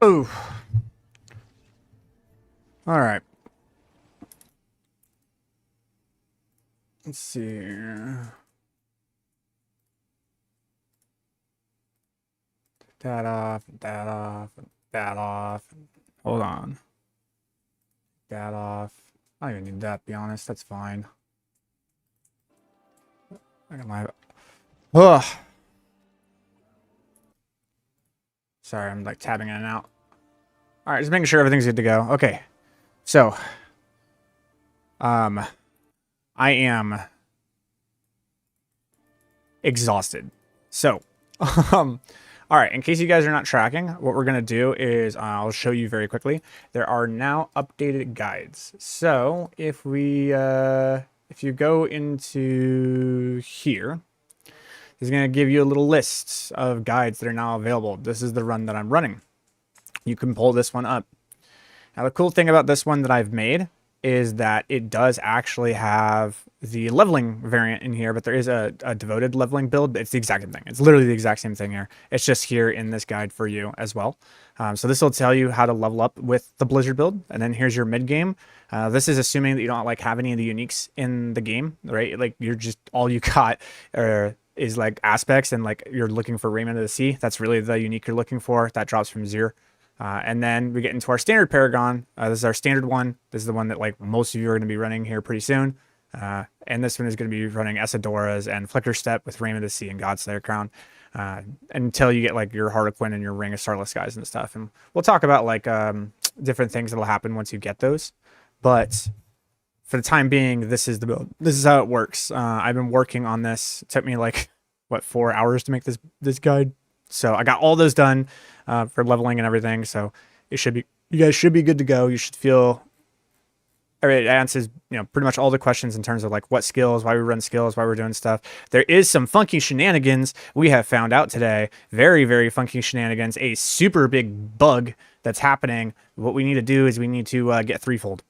Oh, all right. Let's see here. That off, that off, that off. Hold on. That off. I don't even need that, to be honest. That's fine. I got my... Ugh. Sorry, I'm like tabbing in and out. All right, just making sure everything's good to go. Okay. So, um, I am exhausted. So, um, all right, in case you guys are not tracking, what we're going to do is I'll show you very quickly. There are now updated guides. So, if you go into here, it's going to give you a little list of guides that are now available. This is the run that I'm running. You can pull this one up. Now, the cool thing about this one that I've made is that it does actually have the leveling variant in here, but there is a devoted leveling build. It's the exact same thing. It's literally the exact same thing here. It's just here in this guide for you as well. So this will tell you how to level up with the Blizzard build. And then here's your mid game. This is assuming that you don't like have any of the uniques in the game, right? Like you're just all you got is like aspects and like you're looking for Raymond of the Sea. That's really the unique you're looking for. That drops from 0. And then we get into our standard Paragon. This is our standard one. This is the one that like most of you are going to be running here pretty soon. And this one is going to be running Essadoras and Flicker Step with Raymond of the Sea and Godslayer Crown until you get like your Harlequin and your Ring of Starless Skies and stuff. And we'll talk about like different things that'll happen once you get those. But for the time being, this is the build. This is how it works. I've been working on this. It took me like, what, 4 hours to make this guide. So I got all those done for leveling and everything. So it should be, you guys should be good to go. You should feel, it answers, pretty much all the questions in terms of like what skills, why we run skills, why we're doing stuff. There is some funky shenanigans we have found out today. Very, very funky shenanigans. A super big bug that's happening. What we need to do is we need to get threefold.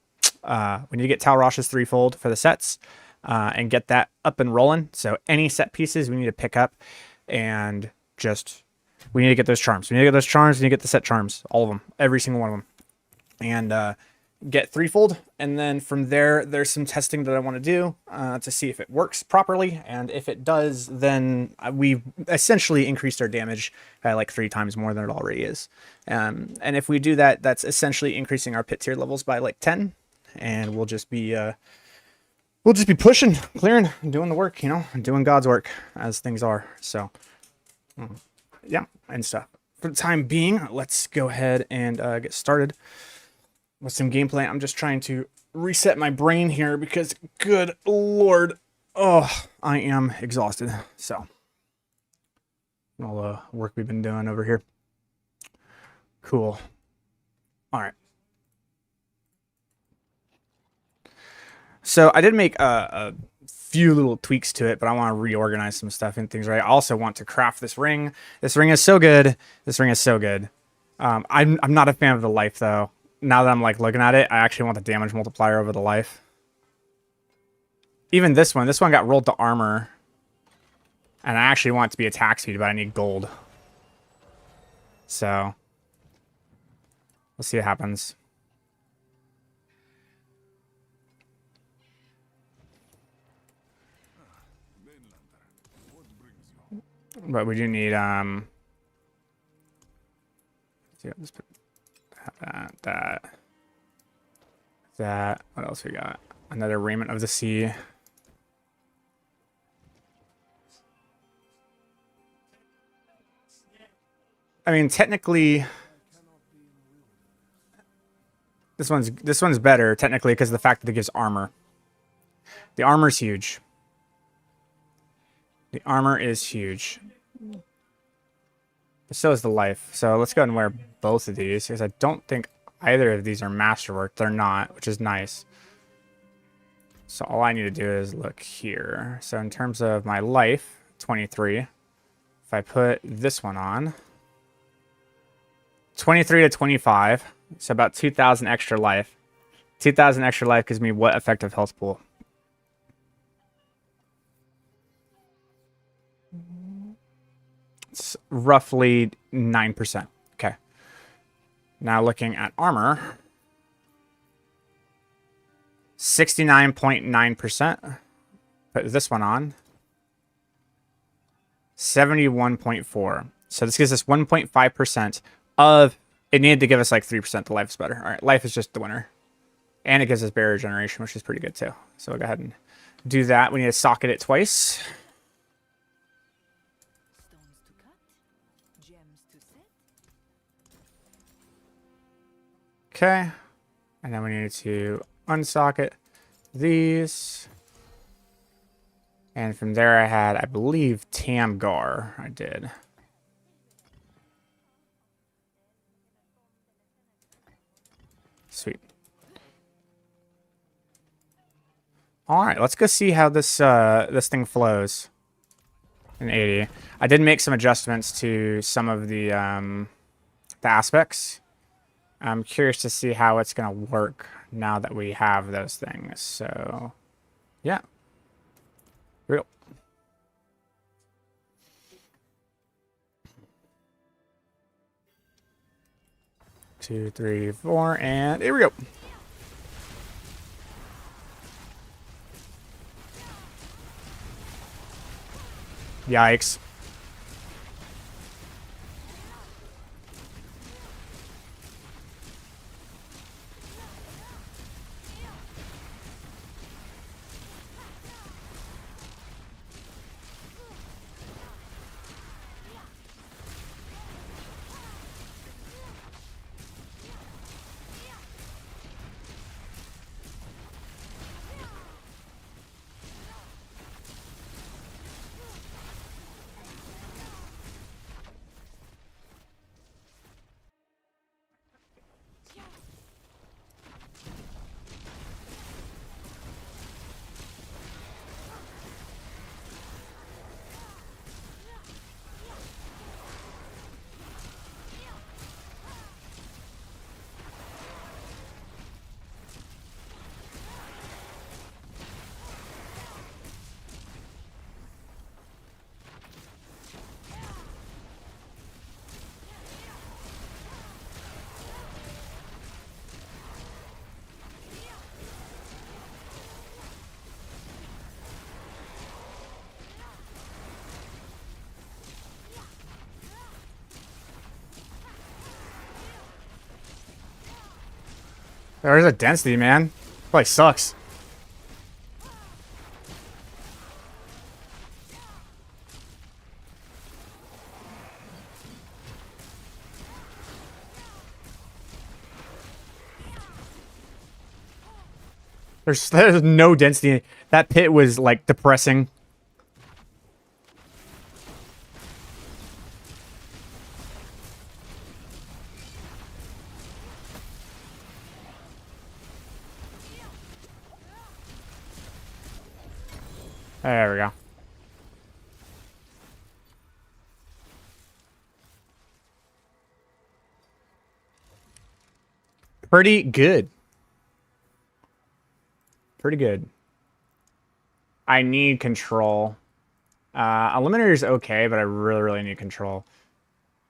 We need to get Talrosh's threefold for the sets and get that up and rolling. So any set pieces we need to pick up and just... we need to get those charms. We need to get those charms. We need to get the set charms. All of them. Every single one of them. And get threefold. And then from there, there's some testing that I want to do to see if it works properly. And if it does, then we've essentially increased our damage by like 3 times more than it already is. And if we do that, that's essentially increasing our pit tier levels by like 10. And we'll just be pushing, clearing, doing the work, doing God's work as things are. So... yeah, and stuff. For the time being, let's go ahead and get started with some gameplay. I'm just trying to reset my brain here because, good lord, oh, I am exhausted. So, all the work we've been doing over here. Cool. All right. So I did make a few little tweaks to it, but I want to reorganize some stuff and things, right? I also want to craft this ring. This ring is so good. This ring is so good. I'm not a fan of the life though. Now that I'm like looking at it, I actually want the damage multiplier over the life. Even this one got rolled to armor. And I actually want it to be attack speed, but I need gold. So we'll see what happens. But we do need let's put that. What else we got? Another Raiment of the Sea. I mean, technically, this one's better technically because of the fact that it gives armor. The armor's huge. The armor is huge. But so is the life. So let's go ahead and wear both of these because I don't think either of these are masterwork. They're not, which is nice. So all I need to do is look here. So in terms of my life, 23. If I put this one on, 23 to 25. So about 2,000 extra life. 2,000 extra life gives me what effective health pool? It's roughly 9%. Okay. Now looking at armor. 69.9%. Put this one on. 71.4. So this gives us 1.5% of... It needed to give us like 3% the life is better. All right, life is just the winner. And it gives us barrier generation, which is pretty good too. So we'll go ahead and do that. We need to socket it twice. Stones to cut, gems to set. Okay. And then we need to unsocket these. And from there I had, I believe, Tamgar. I did. Sweet. All right, let's go see how this this thing flows in 80. I did make some adjustments to some of the aspects. I'm curious to see how it's gonna work now that we have those things. So, yeah, real. Two, three, four, and here we go. Yikes. There's a density, man. Probably sucks. There's no density. That pit was like depressing. There we go. Pretty good. Pretty good. I need control. Eliminator is okay, but I really, really need control.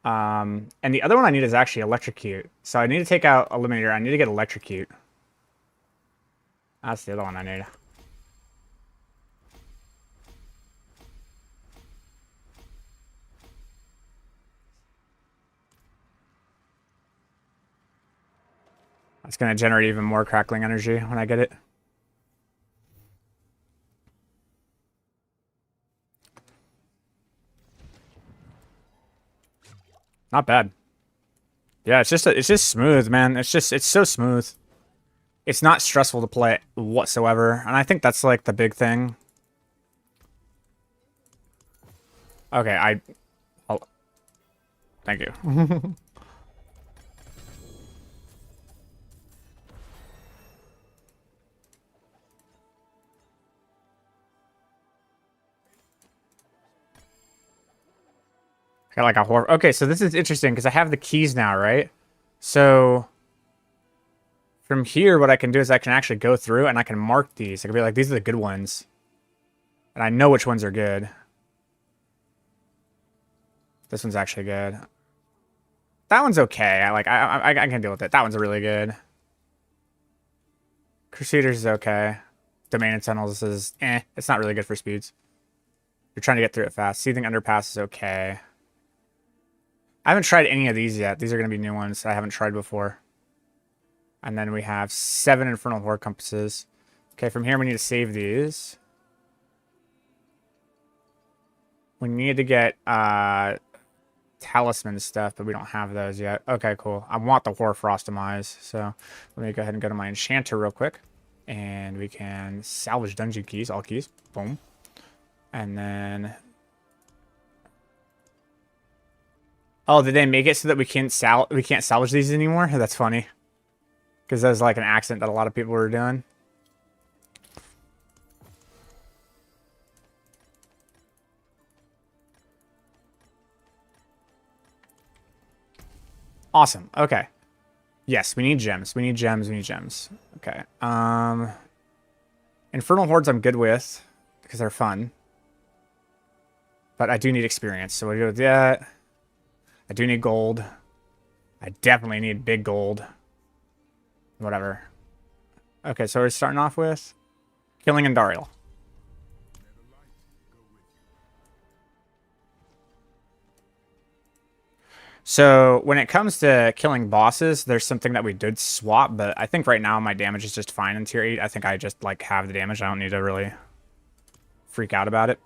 And the other one I need is actually electrocute. So I need to take out Eliminator. I need to get electrocute. That's the other one I need. It's going to generate even more crackling energy when I get it. Not bad. Yeah, it's just smooth, man. It's so smooth. It's not stressful to play whatsoever, and I think that's like the big thing. Okay, thank you. Got like a horror. Okay, so this is interesting because I have the keys now, right? So from here, what I can do is I can actually go through and I can mark these. I can be like, these are the good ones. And I know which ones are good. This one's actually good. That one's okay. I can deal with it. That one's really good. Crusaders is okay. Domain and Tunnels is It's not really good for speeds. You're trying to get through it fast. Seething Underpass is okay. I haven't tried any of these yet. These are going to be new ones I haven't tried before. And then we have 7 Infernal Horde Compasses. Okay, from here we need to save these. We need to get talisman stuff, but we don't have those yet. Okay, cool. I want the Hoarfrost Demise, so let me go ahead and go to my enchanter real quick. And we can salvage dungeon keys, all keys. Boom. And then... Oh, did they make it so that we can't salvage these anymore? That's funny. Because that was like an accident that a lot of people were doing. Awesome. Okay. Yes, we need gems. We need gems. We need gems. Okay. Infernal Hordes I'm good with because they're fun. But I do need experience. So we'll go with that. I do need gold. I definitely need big gold. Whatever. Okay, so we're starting off with Killing Andariel. So when it comes to killing bosses, there's something that we did swap, but I think right now my damage is just fine in tier 8. I think I just like have the damage. I don't need to really freak out about it.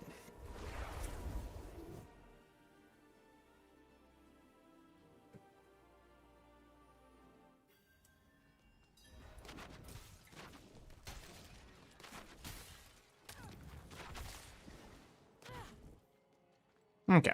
Okay.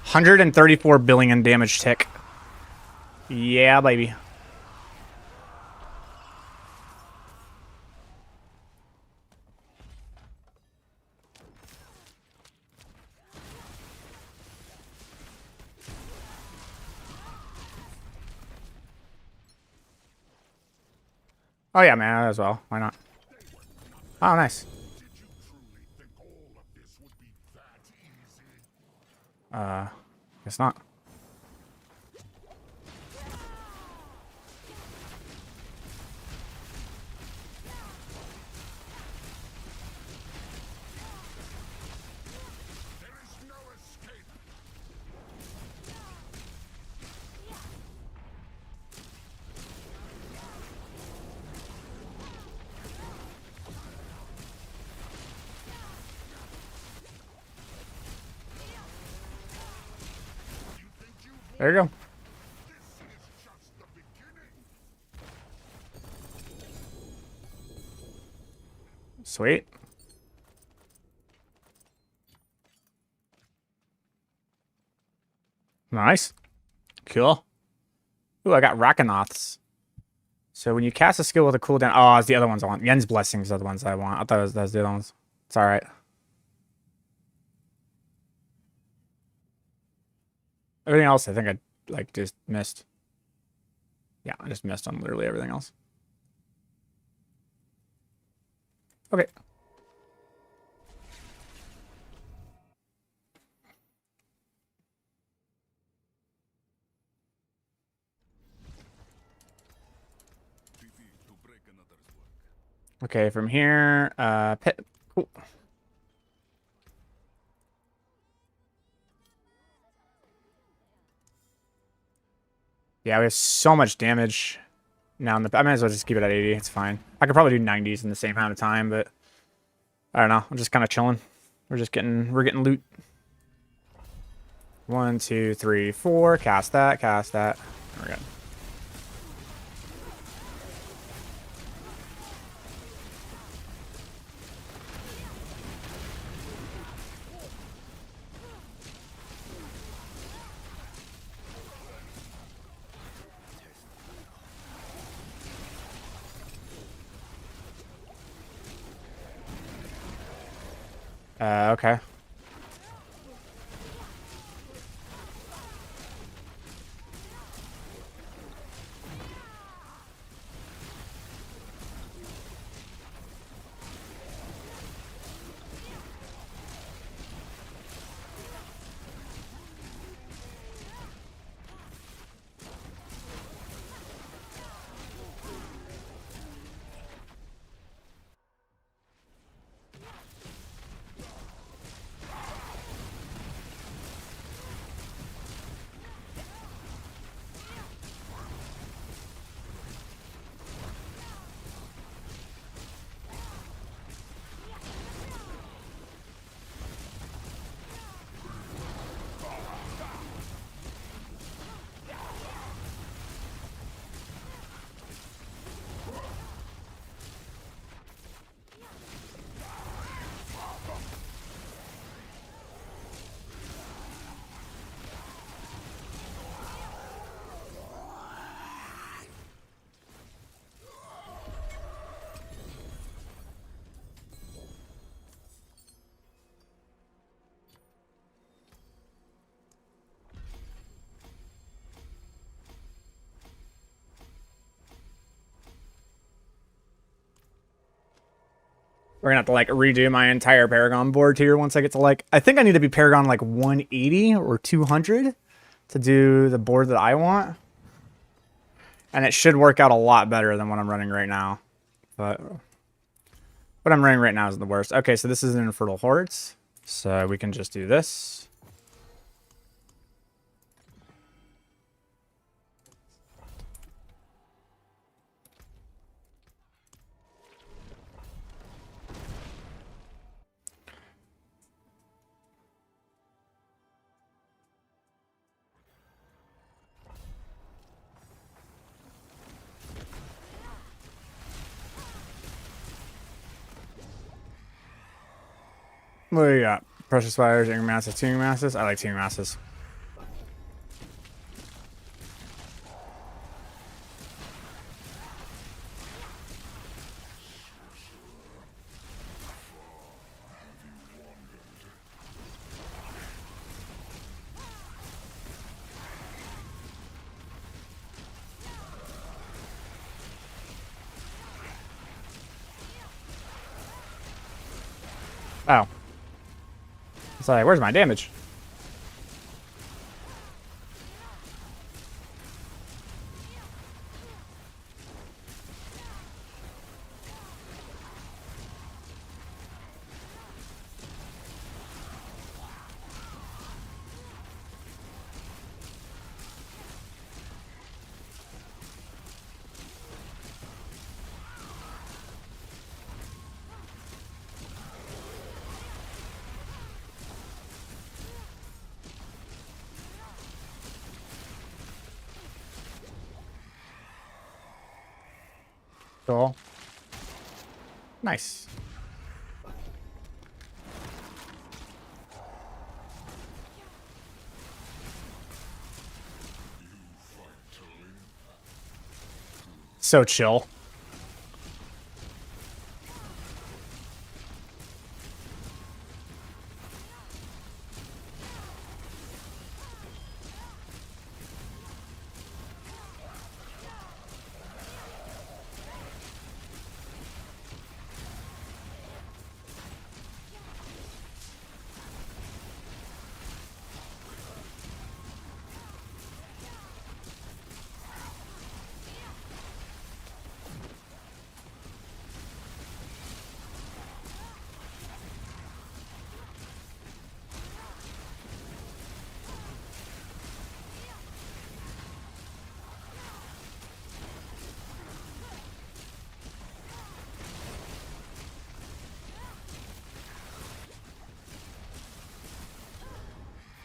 $134 billion damage tick. Yeah, baby. Oh yeah, man, as well. Why not? Oh, nice. Guess not. There you go. Sweet. Nice. Cool. Ooh, I got Rakanoths. So when you cast a skill with a cooldown... Oh, it's the other ones I want. Yen's Blessings are the ones I want. I thought that was the other ones. It's alright. Everything else, I think I like just missed. Yeah, I just missed on literally everything else. Okay. Okay, from here, pit. Cool. Yeah, we have so much damage now. I might as well just keep it at 80. It's fine. I could probably do 90s in the same amount of time, but I don't know. I'm just kind of chilling. We're getting loot. 1, 2, 3, 4. Cast that. Cast that. We're good. Okay. We're gonna have to like redo my entire Paragon board here once I get to like, I think I need to be Paragon like 180 or 200 to do the board that I want. And it should work out a lot better than what I'm running right now. But what I'm running right now is the worst. Okay, so this is an Infertile Hordes. So we can just do this. What do you got? Precious Fires, Anger Masses, Teaming Masses? I like Teaming Masses. Oh. It's like, where's my damage? Cool. Nice. So chill.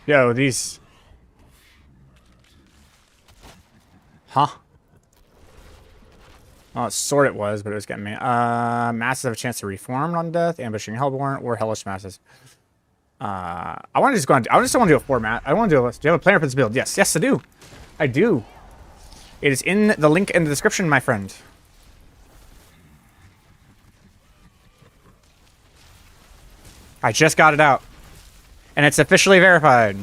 Yo, these... Huh? Oh, Sorc it was, but it was getting me. Masses have a chance to reform on death, ambushing Hellborn, or Hellish Masses. I want to just go on... I just want to do a format. I want to do a... Do you have a planner for this build? Yes, yes, I do. I do. It is in the link in the description, my friend. I just got it out. And it's officially verified.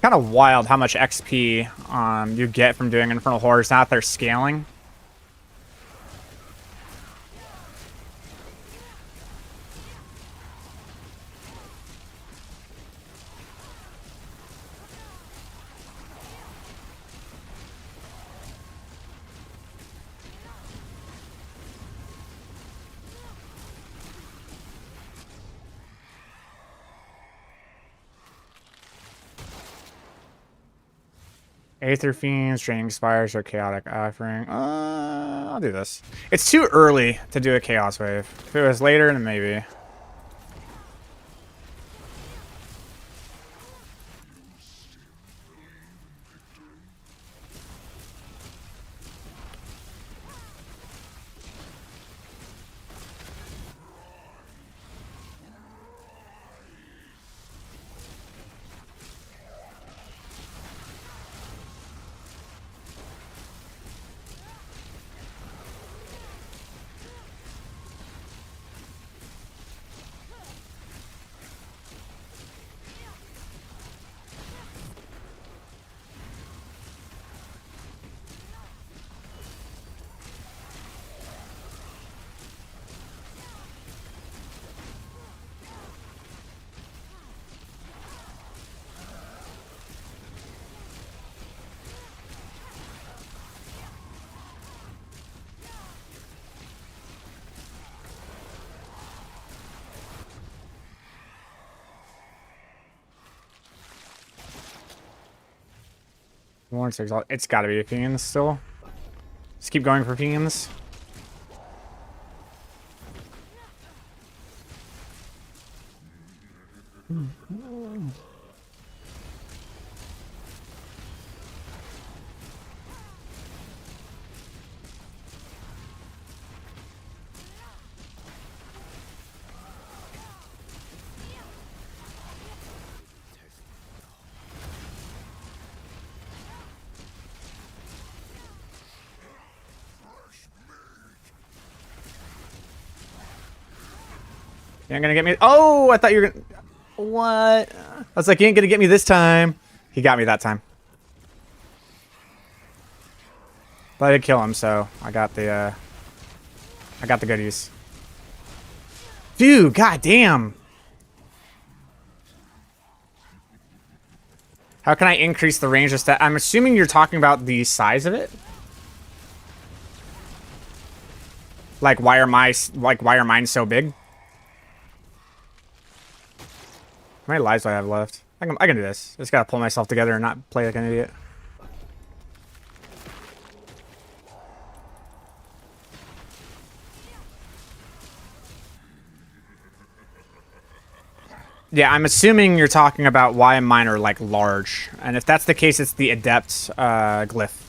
Kind of wild how much XP you get from doing Infernal Horrors now that they're scaling. Aether Fiends, Draining Spires, or Chaotic Offering. I'll do this. It's too early to do a Chaos Wave. If it was later, then maybe. It's gotta be a Fiends still. Just keep going for Fiends. You ain't gonna get me. Oh, I thought you were gonna. What? I was like, you ain't gonna get me this time. He got me that time. But I did kill him, so I got the goodies. Dude, goddamn. How can I increase the range of stat? I'm assuming you're talking about the size of it. Like, why are mine so big? How many lives do I have left? I can do this. I just gotta pull myself together and not play like an idiot. Yeah, I'm assuming you're talking about why mine are, like, large. And if that's the case, it's the Adept glyph.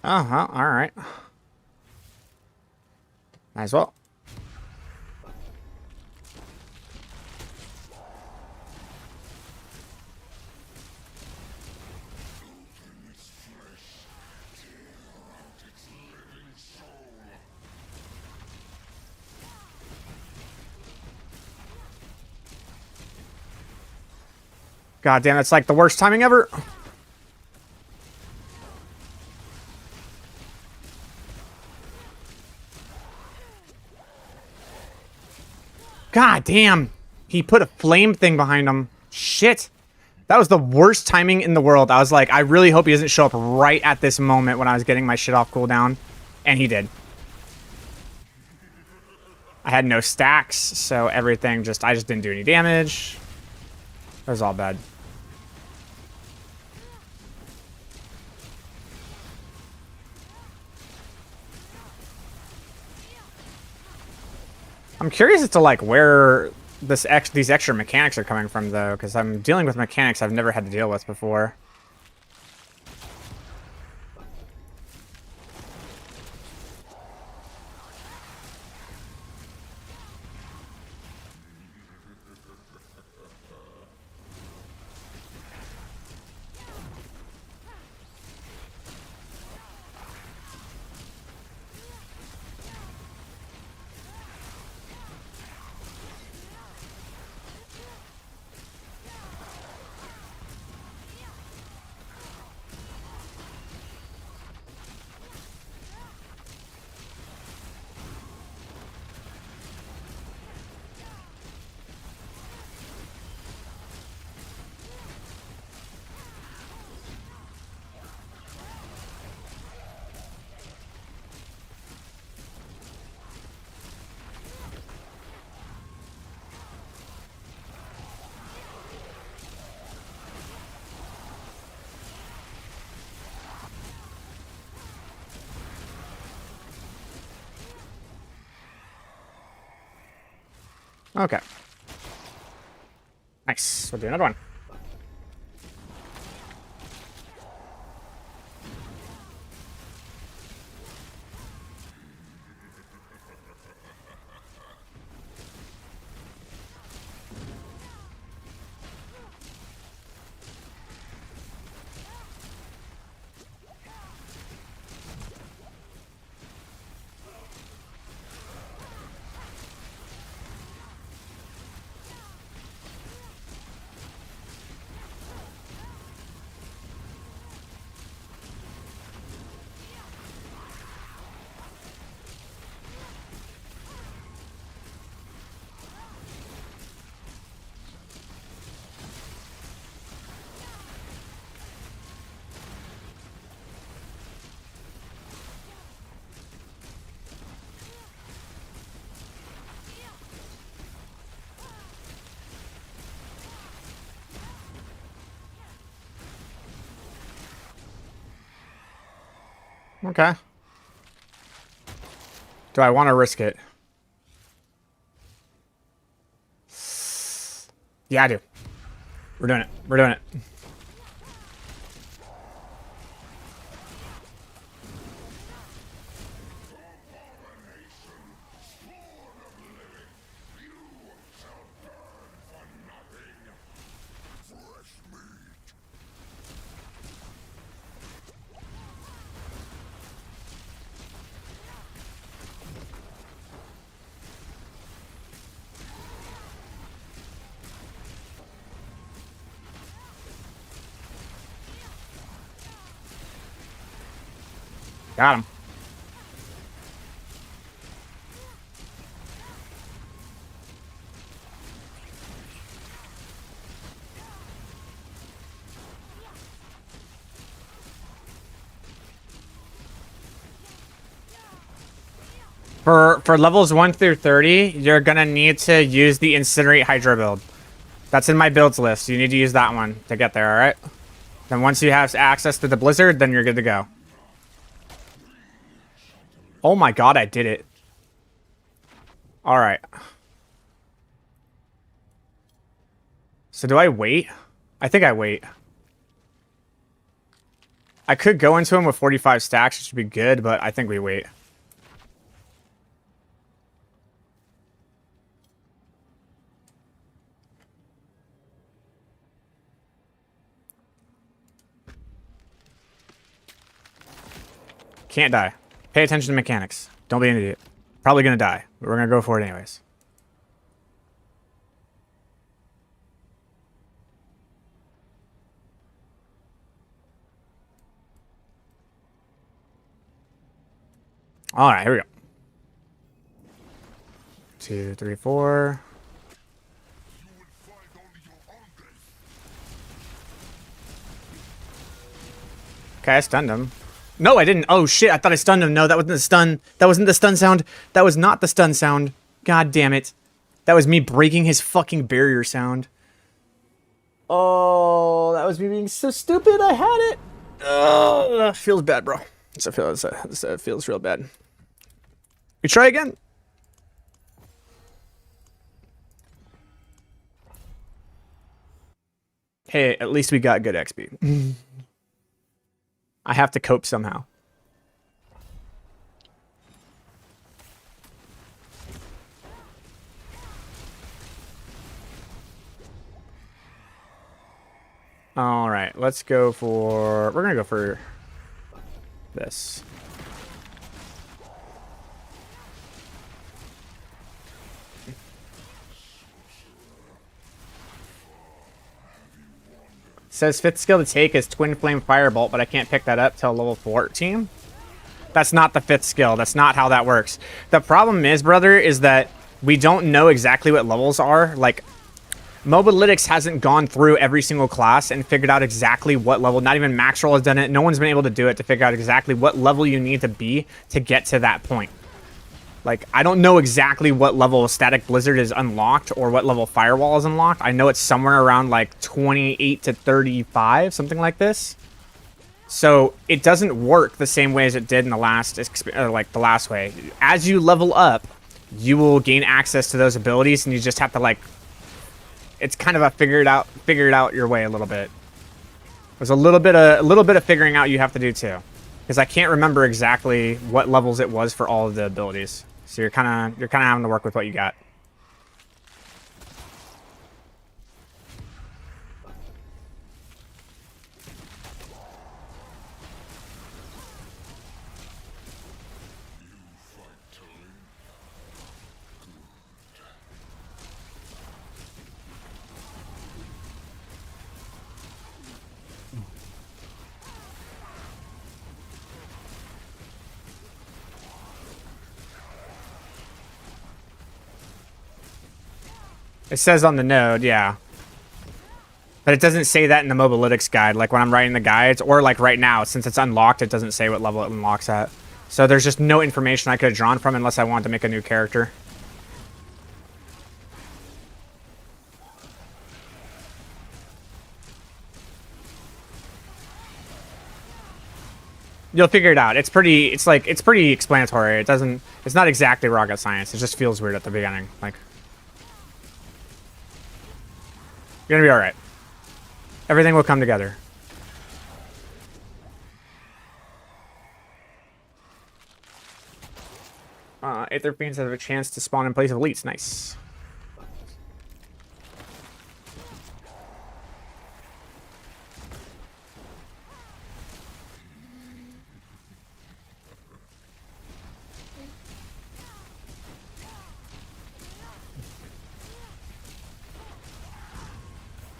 Uh-huh, alright. Might as well. God damn, that's like the worst timing ever. God damn. He put a flame thing behind him. Shit. That was the worst timing in the world. I was like, I really hope he doesn't show up right at this moment when I was getting my shit off cooldown. And he did. I had no stacks, so everything just... I just didn't do any damage. It was all bad. I'm curious as to, like, where these extra mechanics are coming from, though, because I'm dealing with mechanics I've never had to deal with before. Okay. Nice. We'll do another one. Okay. Do I want to risk it? Yeah, I do. We're doing it. We're doing it. Got him. For levels 1 through 30, you're gonna need to use the Incinerate Hydro build. That's in my builds list. You need to use that one to get there, alright? Then once you have access to the Blizzard, then you're good to go. Oh my god, I did it. Alright. So do I wait? I think I wait. I could go into him with 45 stacks, which would be good, but I think we wait. Can't die. Pay attention to mechanics. Don't be an idiot. Probably gonna die, but we're gonna go for it anyways. All right, here we go. 2, 3, 4. Okay, I stunned him. No, I didn't. Oh shit, I thought I stunned him. No, that wasn't the stun. That wasn't the stun sound. That was not the stun sound. God damn it. That was me breaking his fucking barrier sound. Oh, that was me being so stupid. I had it. Oh, feels bad, bro. It feels real bad. We try again. Hey, at least we got good XP. I have to cope somehow. All right, let's go for... We're going to go for this. Says 5th skill to take is Twin Flame Firebolt, but I can't pick that up till level 14. That's not the 5th skill. That's not how that works. The problem is, brother, is that we don't know exactly what levels are. Like, Mobalytics hasn't gone through every single class and figured out exactly what level. Not even Maxroll has done it. No one's been able to do it to figure out exactly what level you need to be to get to that point. Like, I don't know exactly what level Static Blizzard is unlocked or what level Firewall is unlocked. I know it's somewhere around like 28 to 35, something like this. So it doesn't work the same way as it did in the last, like the last way. As you level up, you will gain access to those abilities, and you just have to like, it's kind of a figure it out your way a little bit. There's a little bit of figuring out you have to do too, because I can't remember exactly what levels it was for all of the abilities. So you're kind of having to work with what you got. It says on the node, yeah. But it doesn't say that in the Mobalytics guide, like when I'm writing the guides, or like right now, since it's unlocked, it doesn't say what level it unlocks at. So there's just no information I could have drawn from unless I wanted to make a new character. You'll figure it out. It's pretty explanatory. It's not exactly rocket science. It just feels weird at the beginning. Like, you're gonna be alright. Everything will come together. Aether Fiends have a chance to spawn in place of elites. Nice.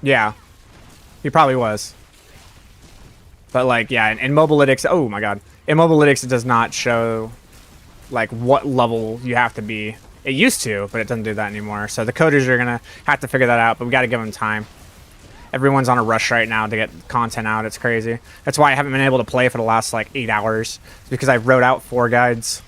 Yeah. He probably was. But, like, yeah, in Mobalytics... Oh, my God. In Mobalytics, it does not show, like, what level you have to be. It used to, but it doesn't do that anymore. So the coders are going to have to figure that out, but we got to give them time. Everyone's on a rush right now to get content out. It's crazy. That's why I haven't been able to play for the last, like, 8 hours. It's because I wrote out 4 guides.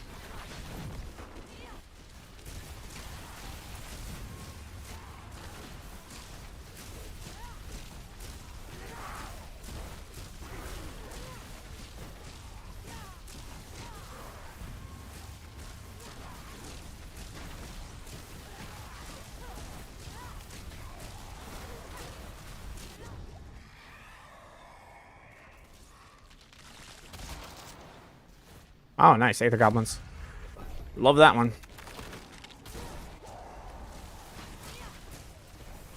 Oh, nice. Aether Goblins. Love that one.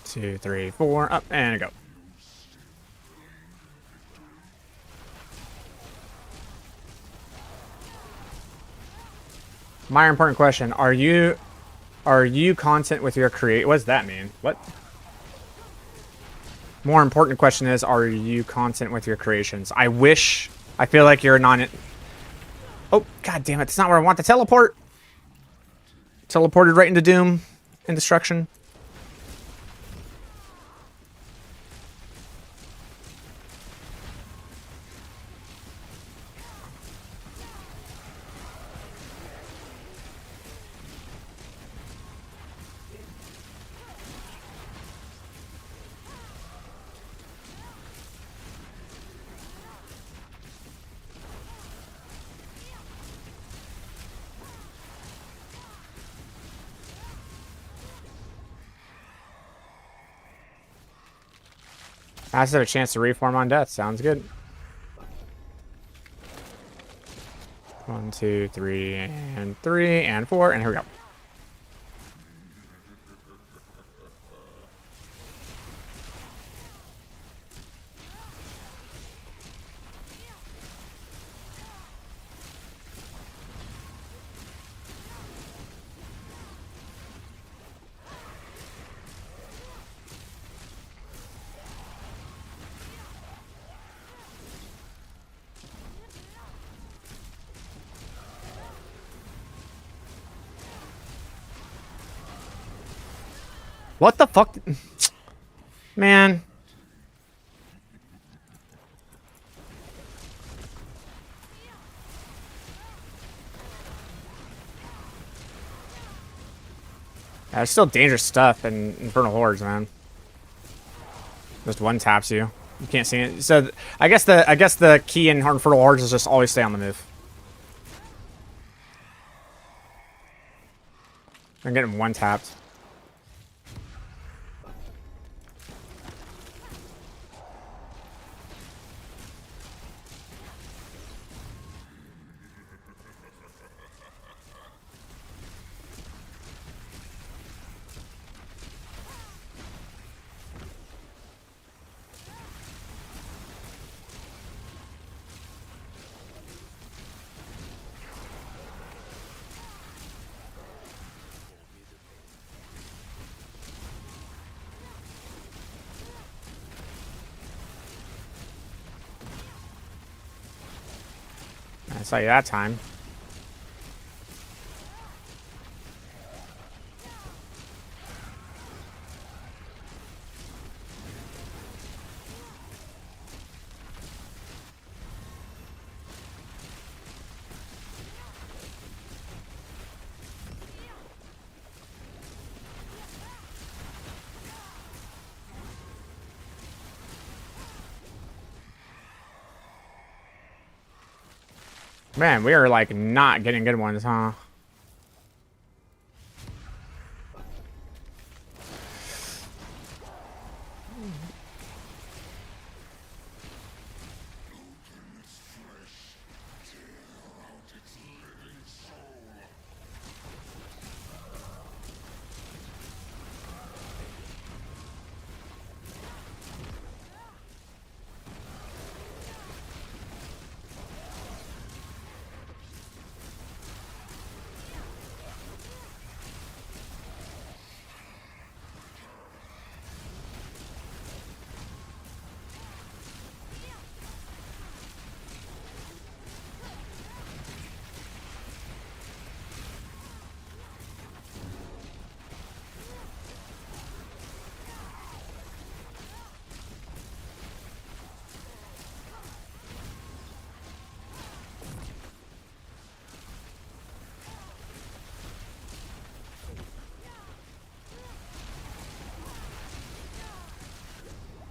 2, 3, 4. Up and go. My important question: Are you content with your create? What does that mean? What? More important question is: Are you content with your creations? I wish. I feel like you're non. Oh, god damn it. That's not where I want to teleport. Teleported right into doom and destruction. I still have a chance to reform on death. Sounds good. 1, 2, 3, and 4, and here we go. What the fuck? Man. There's still dangerous stuff in Infernal Hordes, man. Just one taps you. You can't see it. So I guess the key in Infernal Hordes is just always stay on the move. I'm getting one tapped. I saw you that time. Man, we are like not getting good ones, huh?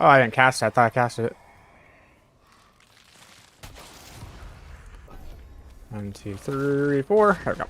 Oh, I didn't cast it. I thought I cast it. 1, 2, 3, 4. There we go.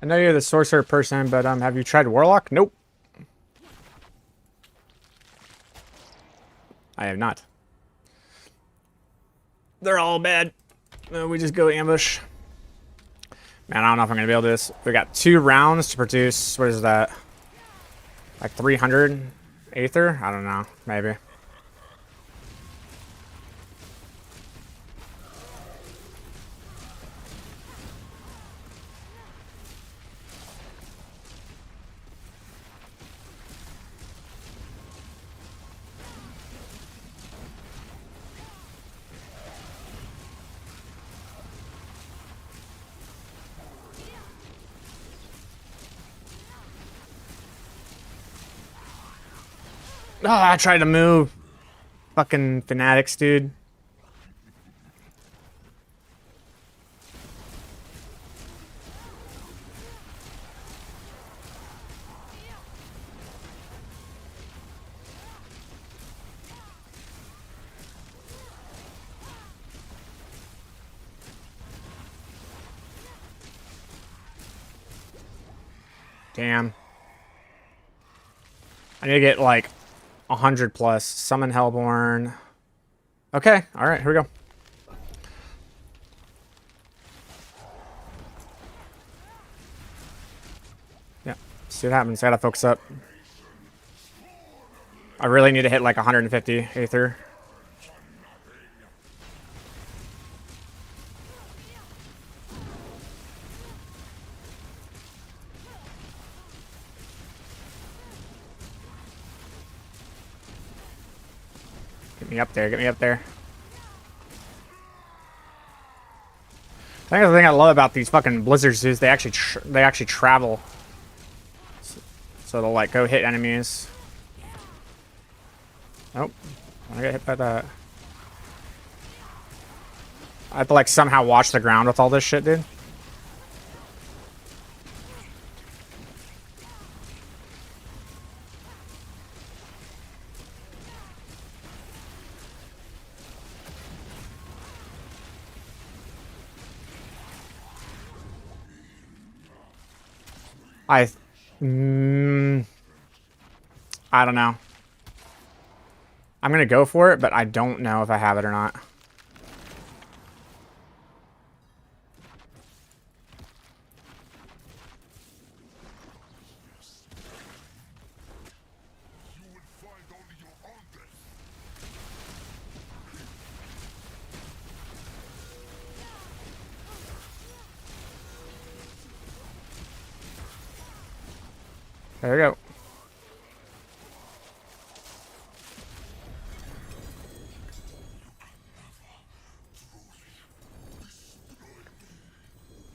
I know you're the sorcerer person, but have you tried warlock? Nope. I have not. They're all bad. We just go ambush. Man, I don't know if I'm gonna be able to do this. We got 2 rounds to produce. What is that? Like 300 aether? I don't know. Maybe. Oh, I tried to move. Fucking fanatics, dude. Damn. I need to get like 100 plus. Summon Hellborn. Okay, alright, here we go. Yeah, see what happens. Gotta focus up. I really need to hit like 150 aether. Get me up there, get me up there. I think the thing I love about these fucking blizzards is they actually travel. So they'll like go hit enemies. Nope. I get hit by that. I have to like somehow watch the ground with all this shit, dude. I don't know. I'm gonna go for it, but I don't know if I have it or not. There we go.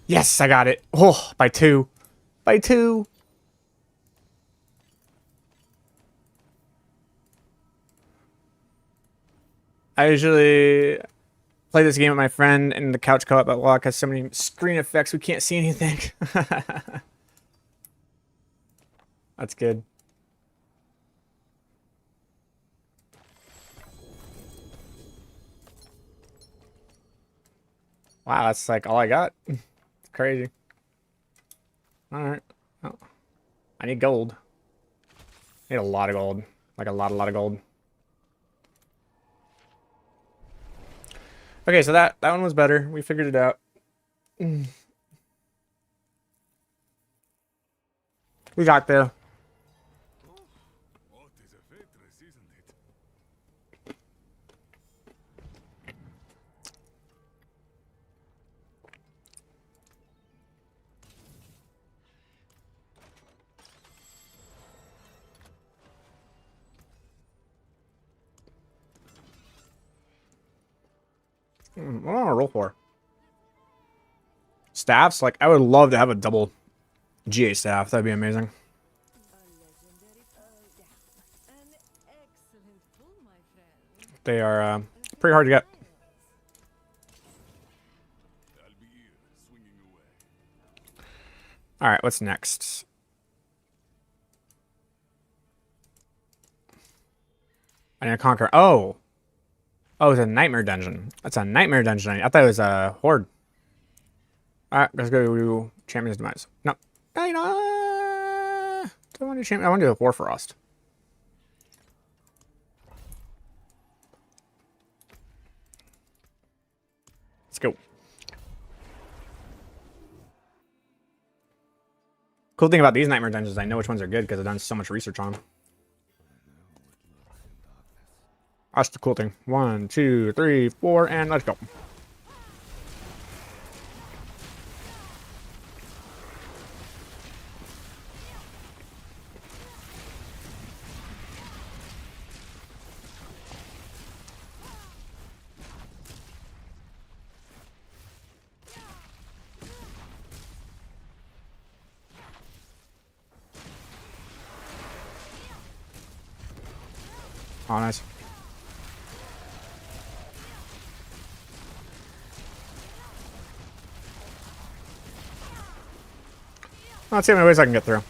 Yes, I got it. Oh, by 2. By 2. I usually play this game with my friend in the couch co-op, but Walk has so many screen effects we can't see anything. That's good. Wow, that's like all I got. It's crazy. Alright. Oh. I need gold. I need a lot of gold. Like a lot of gold. Okay, so that one was better. We figured it out. We got there. What do I want to roll for? Staffs? Like, I would love to have a double GA staff. That'd be amazing. They are pretty hard to get. Alright, what's next? I need to conquer. Oh! Oh, it's a nightmare dungeon. That's a nightmare dungeon. I thought it was a horde. Alright, let's go to Champion's Demise. No. You know, do I want to change? I want to do a Warfrost. Let's go. Cool thing about these Nightmare Dungeons is I know which ones are good because I've done so much research on them. That's the cool thing. 1, 2, 3, 4, and let's go. Oh, nice. Let's see how many ways I can get through.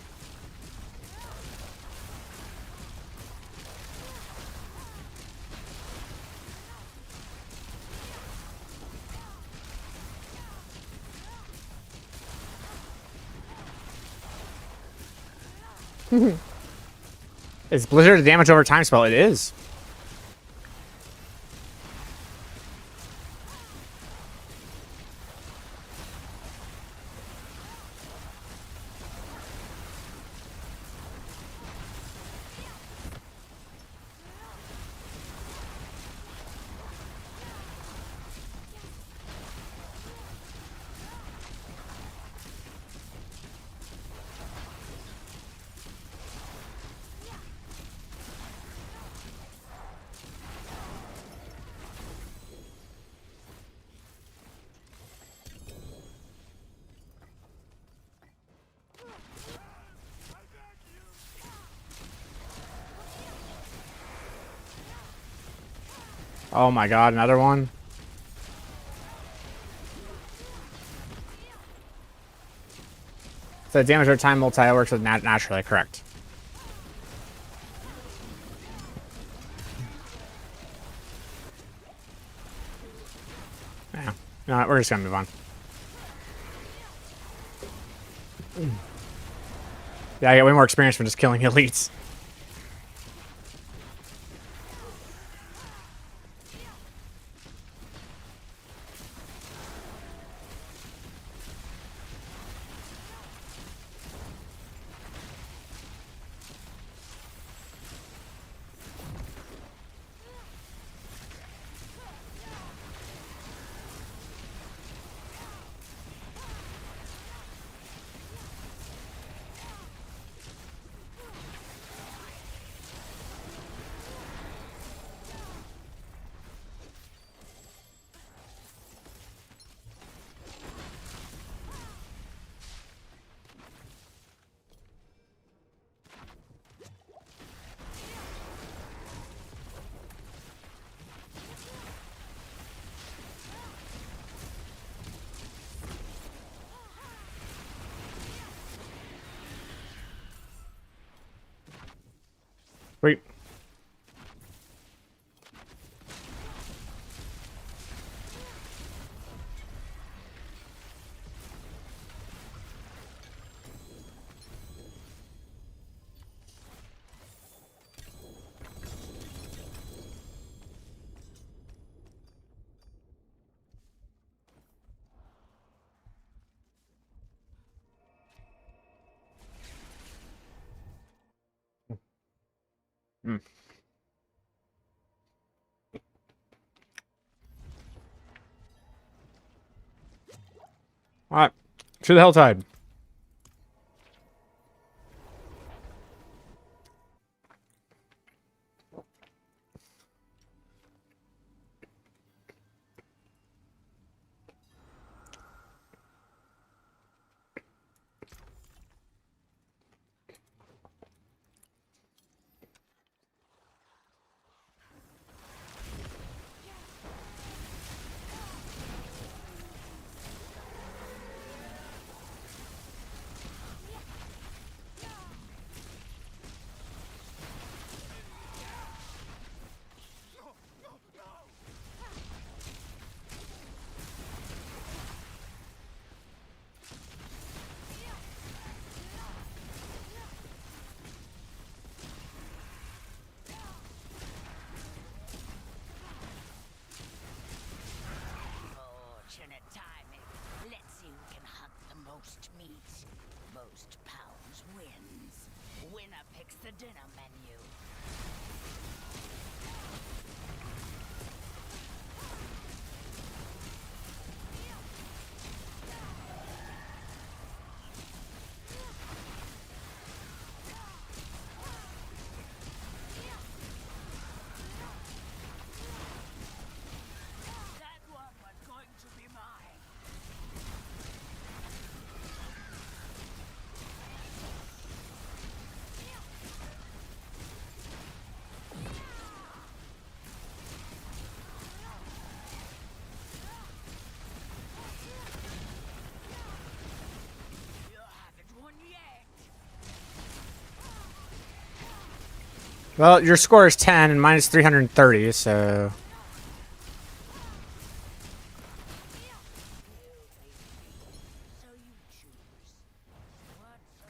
Is Blizzard a damage over time spell? It is. Oh my god, another one. So damage over time multi works with naturally, correct. Yeah. No, we're just gonna move on. Yeah, I get way more experience from just killing elites. Wait. Hmm. Alright. To the Helltide. the dinner menu? That one was going to be mine. You haven't won yet. Well, your score is 10 and mine is 330, so... So you choose. What's on the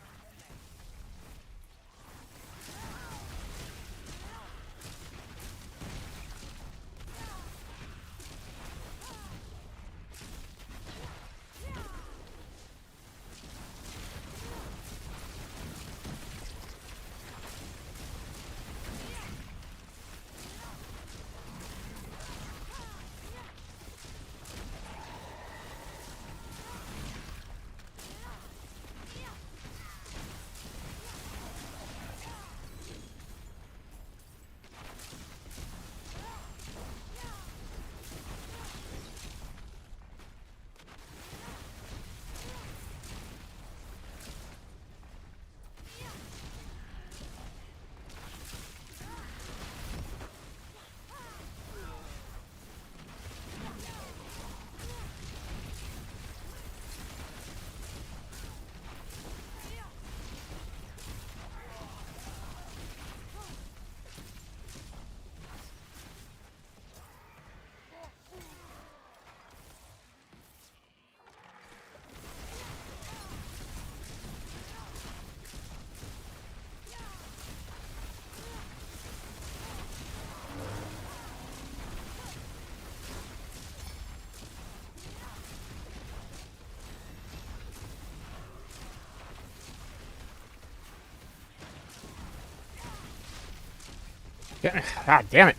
menu? God damn it.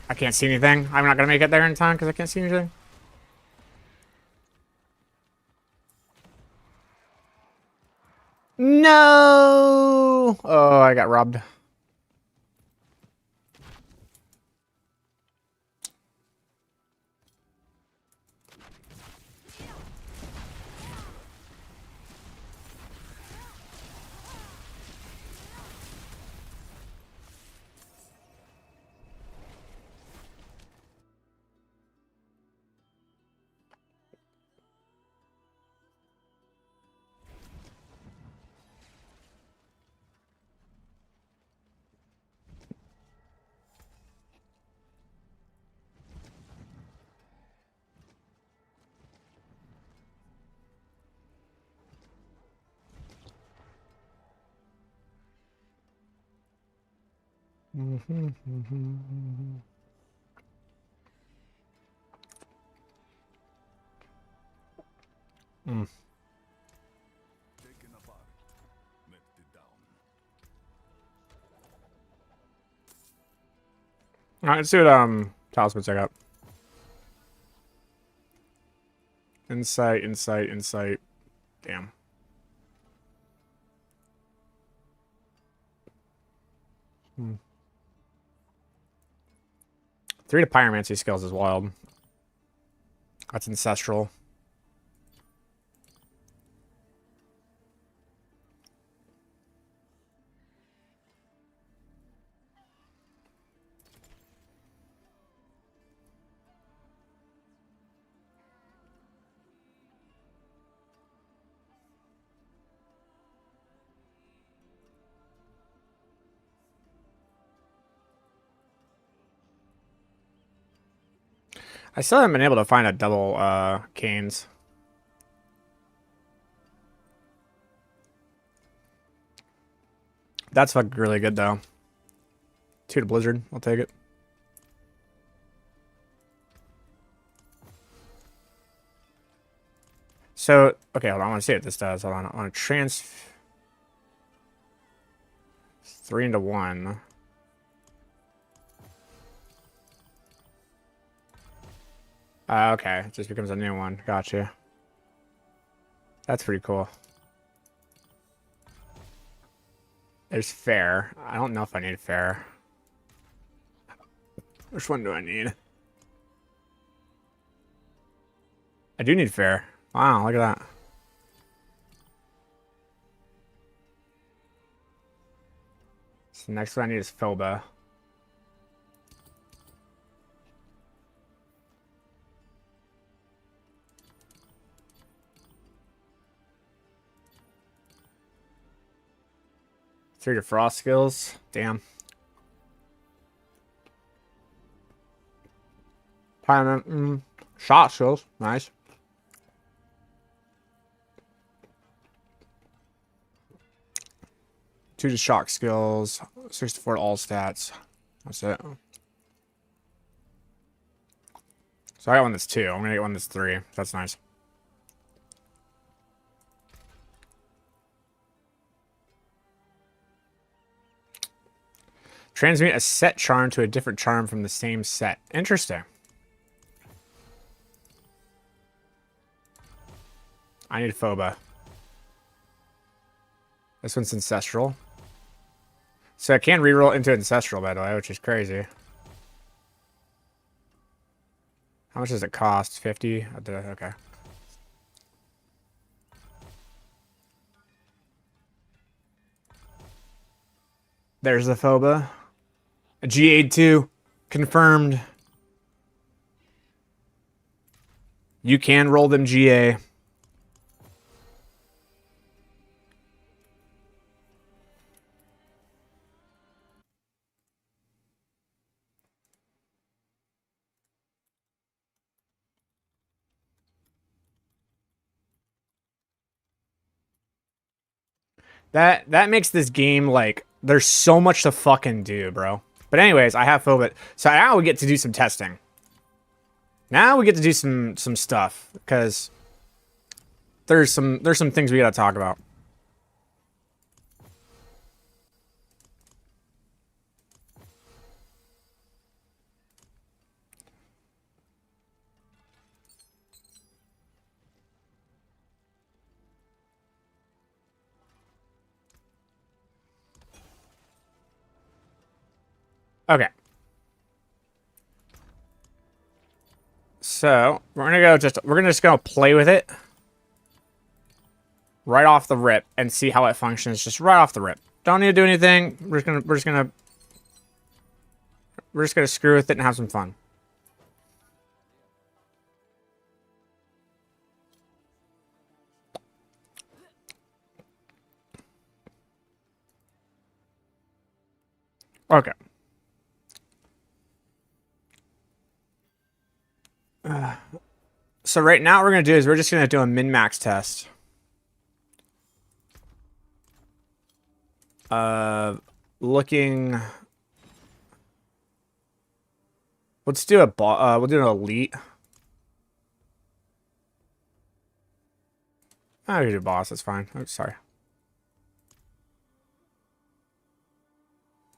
I can't see anything. I'm not gonna make it there in time because I can't see anything. No! Oh, I got robbed. Taken apart. Lifted down. Alright, let's see what talismans I got. Insight, insight, insight. Damn. Three to pyromancy skills is wild. That's ancestral. I still haven't been able to find a double canes. That's fucking really good though. 2 to Blizzard, I'll take it. So, okay, hold on, I want to see what this does. Hold on, I want to 3 into 1. Okay, it just becomes a new one. Gotcha. That's pretty cool. There's fair. I don't know if I need fair. Which one do I need? I do need fair. Wow, look at that. So the next one I need is Phoba. Three to frost skills. Damn. Shot skills. Nice. Two to shock skills. 64 to all stats. That's it. So I got one that's 2. I'm gonna get one that's 3. That's nice. Transmute a set charm to a different charm from the same set. Interesting. I need Phoba. This one's Ancestral. So I can reroll into Ancestral, by the way, which is crazy. How much does it cost? 50? Okay. There's the Phoba. A G82. Confirmed. You can roll them GA. That makes this game, like, there's so much to fucking do, bro. But anyways, I have Phoba. So now we get to do some testing. Now we get to do some stuff, because there's some things we gotta talk about. Okay. So we're gonna just go play with it right off the rip and see how it functions just right off the rip. Don't need to do anything. We're just gonna screw with it and have some fun. Okay. So right now what we're going to do is we're just going to do a min-max test. Looking... Let's do we'll do an elite. Oh, we can do boss, that's fine. Oh, sorry.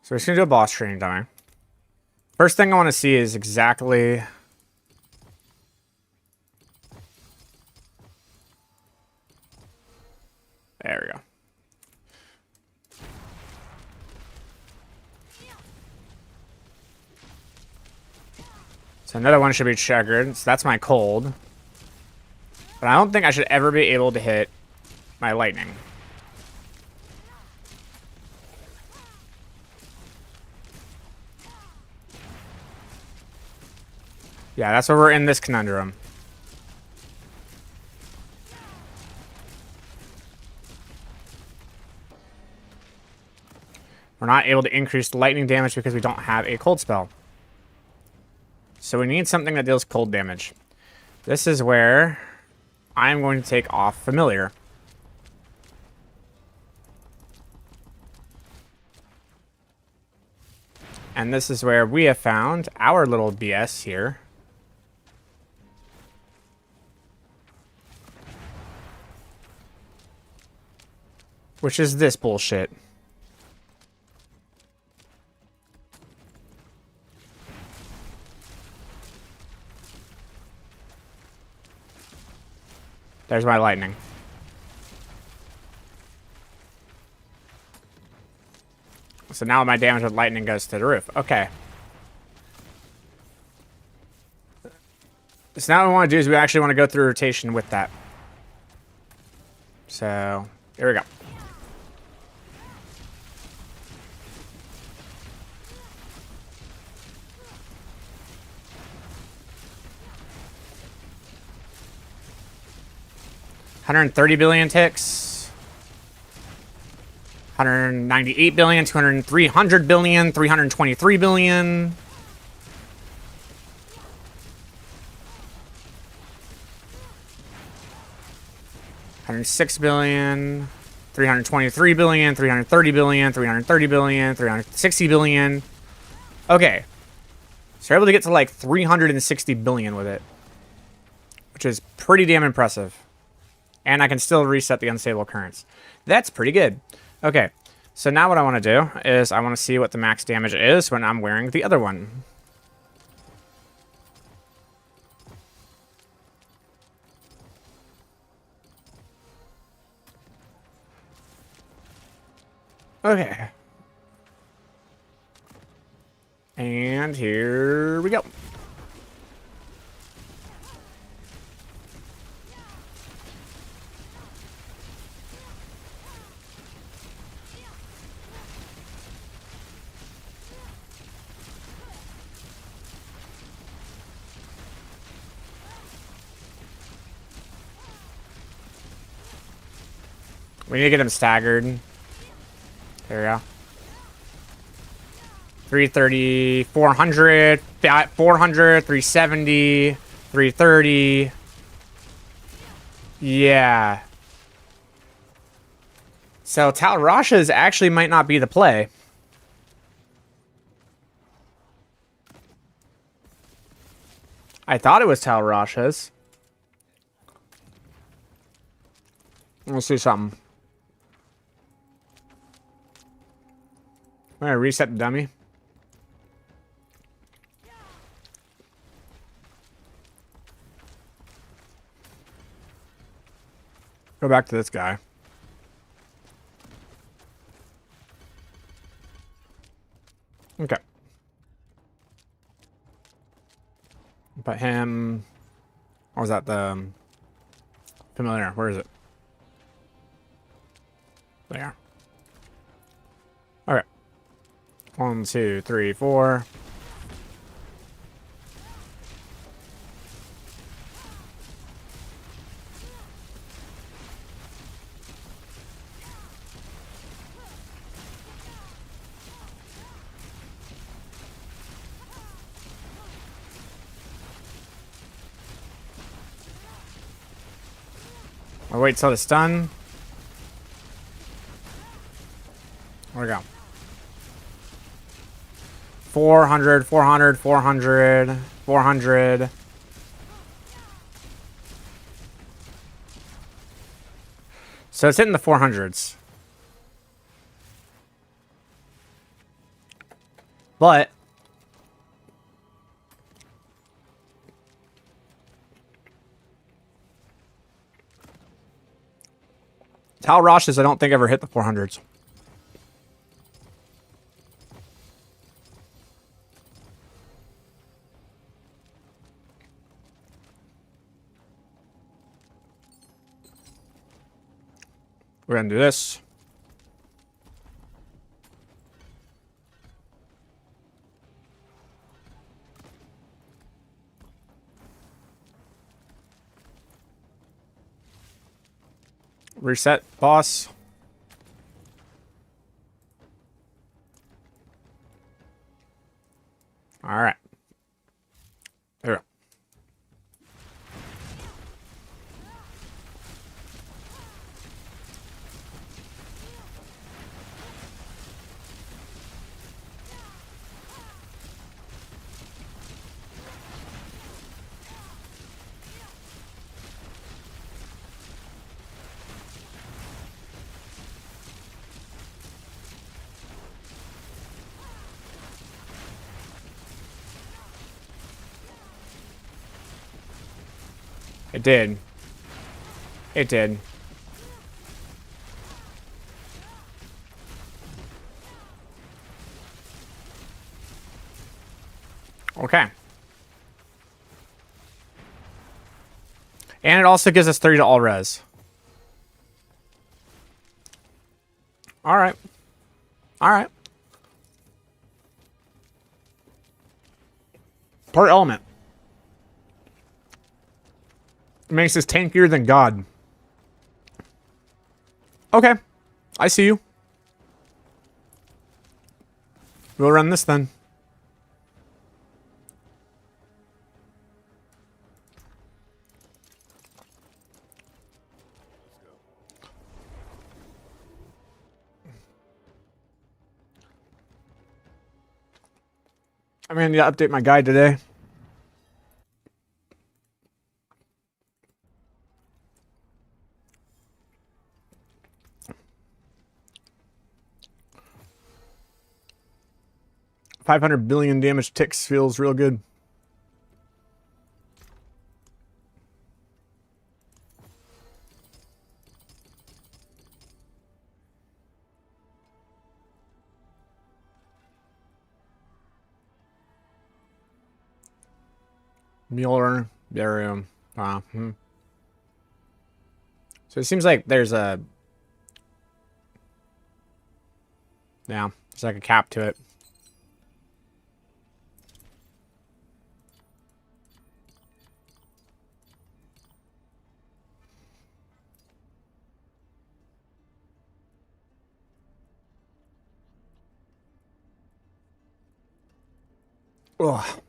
So we're just going to do a boss training time. First thing I want to see is exactly... There we go. So another one should be checkered. So that's my cold. But I don't think I should ever be able to hit my lightning. Yeah, that's where we're in this conundrum. We're not able to increase the lightning damage because we don't have a cold spell. So we need something that deals cold damage. This is where I'm going to take off Familiar. And this is where we have found our little BS here. Which is this bullshit. There's my lightning. So now my damage with lightning goes to the roof. Okay. So now what we want to do is we actually want to go through rotation with that. So, here we go. $130 billion ticks. 198 billion, 300 billion, 323 billion. $106 billion, 323 billion, 330 billion, 330 billion, 360 billion. Okay. So we're able to get to like 360 billion with it, which is pretty damn impressive. And I can still reset the unstable currents. That's pretty good. Okay. So now what I want to do is I want to see what the max damage is when I'm wearing the other one. Okay. And here we go. We need to get him staggered. There we go. 330, 400, 400, 370, 330. Yeah. So Tal Rasha's actually might not be the play. I thought it was Tal Rasha's. Let's see something. I'm gonna reset the dummy. Go back to this guy. Okay. Put him... What was that? The familiar. Where is it? There. Okay. 1, 2, 3, 4. I'll wait till it's done. Where'd it go? 400, 400, 400, 400. So it's hitting the 400s. But Tal Rasha's I don't think ever hit the 400s. We're gonna do this. Reset, boss. All right. There we go. It did. It did. Okay. And it also gives us 30 to all res. Alright. Alright. Part element. It makes us tankier than God. Okay. I see you. We'll run this then. I'm gonna need to update my guide today. $500 billion damage ticks feels real good. Mueller, barium. Wow. So it seems like there's a... Yeah, there's like a cap to it. Ugh.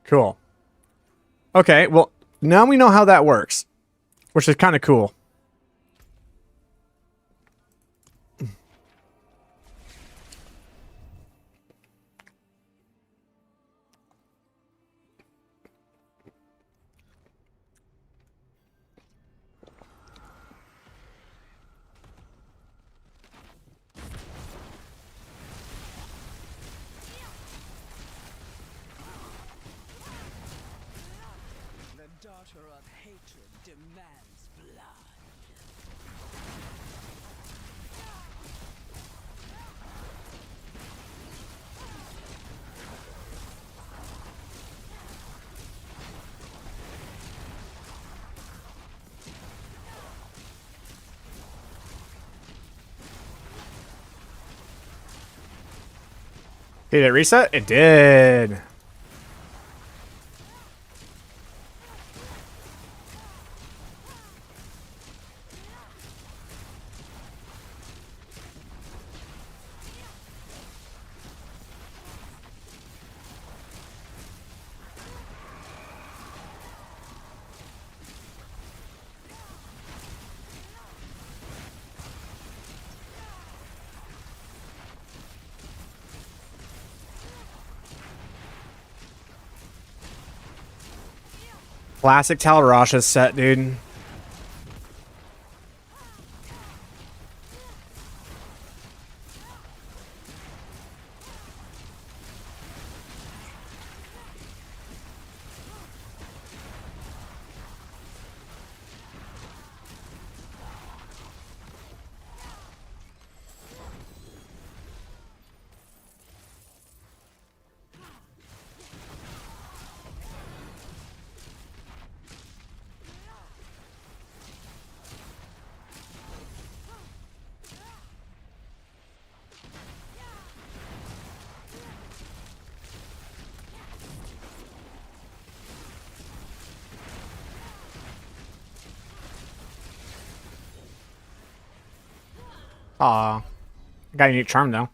Cool. Okay, well, now we know how that works, which is kind of cool. The daughter of hatred demands blood. Did it reset? It did. Classic Talrasha set, dude. Aw. Got a unique charm, though.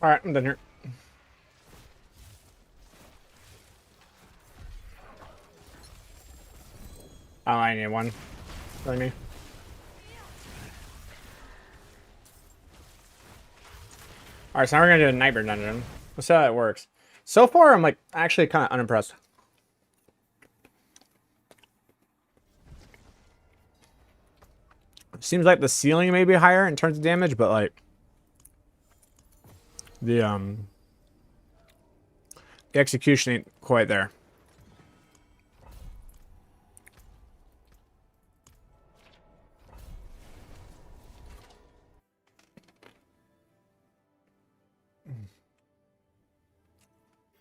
Alright, I'm done here. Oh, I need one. Really me. Alright, so now we're gonna do a Nightmare Dungeon. Let's see how it works. So far, I'm like actually kind of unimpressed. Seems like the ceiling may be higher in terms of damage, but like the execution ain't quite there.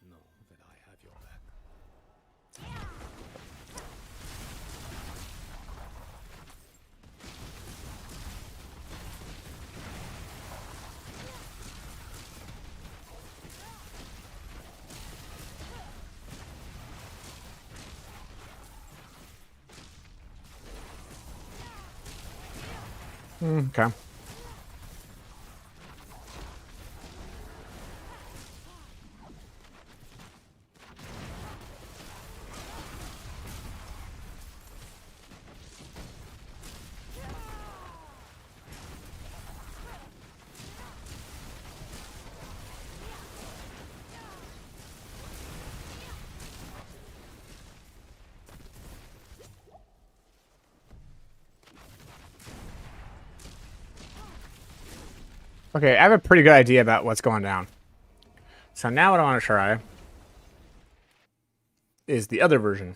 Know that I have your back. Okay. Okay, I have a pretty good idea about what's going down. So now what I want to try is the other version.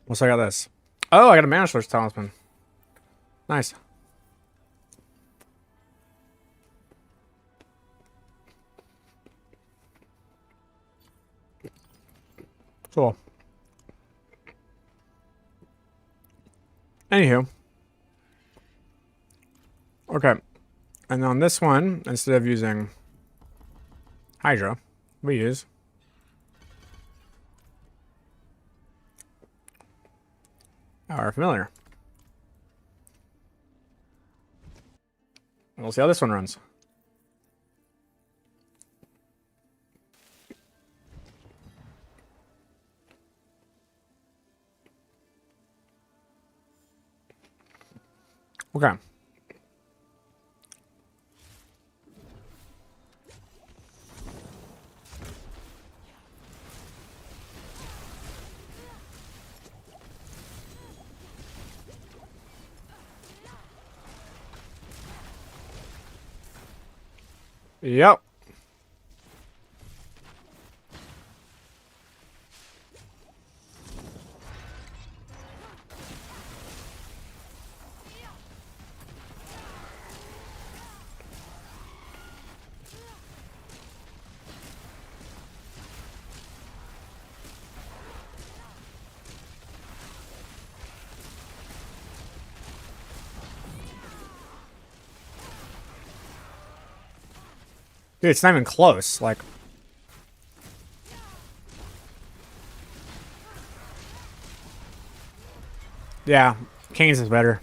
What's I got this? Oh, I got a Mana Source Talisman. Nice. Cool. Anywho. Okay. And on this one, instead of using Hydra, we use our familiar. And we'll see how this one runs. Okay. Yep. Dude, it's not even close. Like, yeah, Kane's is better.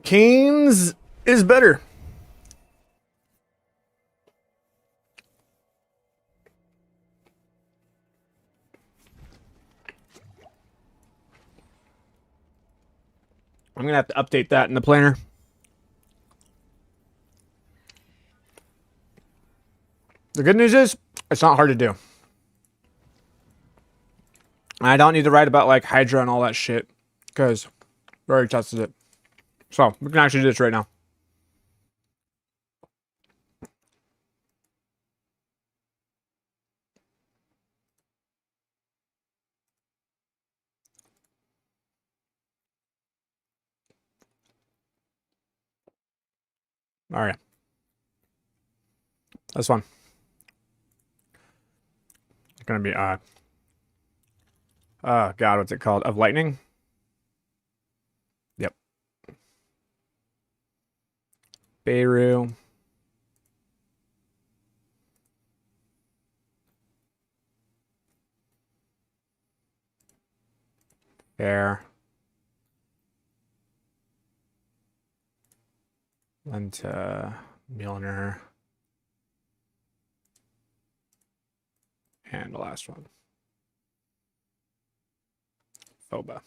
Kane's is better. I'm gonna have to update that in the planner. The good news is, it's not hard to do. I don't need to write about like Hydra and all that shit, because we already tested it. So we can actually do this right now. All right. This one. It's gonna be oh god, what's it called? Of lightning? Yep. Beirut. Fair. Lenta. Milner. And the last one. Foba.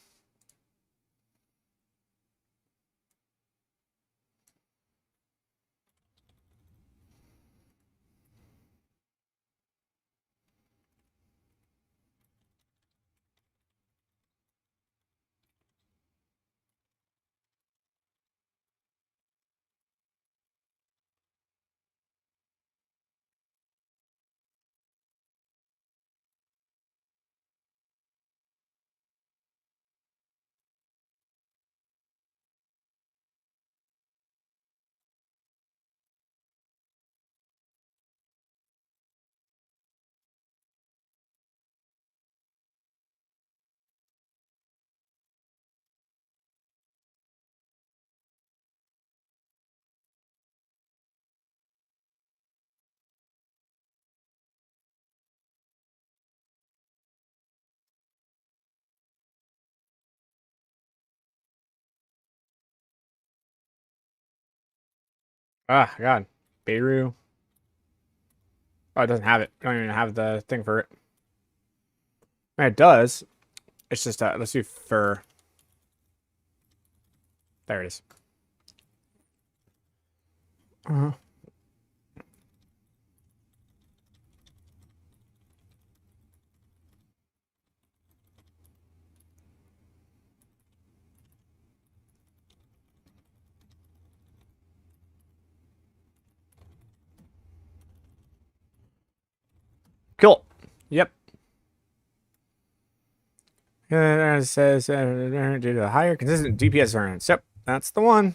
Ah, god. Beirut. Oh, it doesn't have it. I don't even have the thing for it. I mean, it does. It's just let's do fur. There it is. Uh-huh. Cool. Yep. It says due to higher consistent DPS earnings. Yep, that's the one.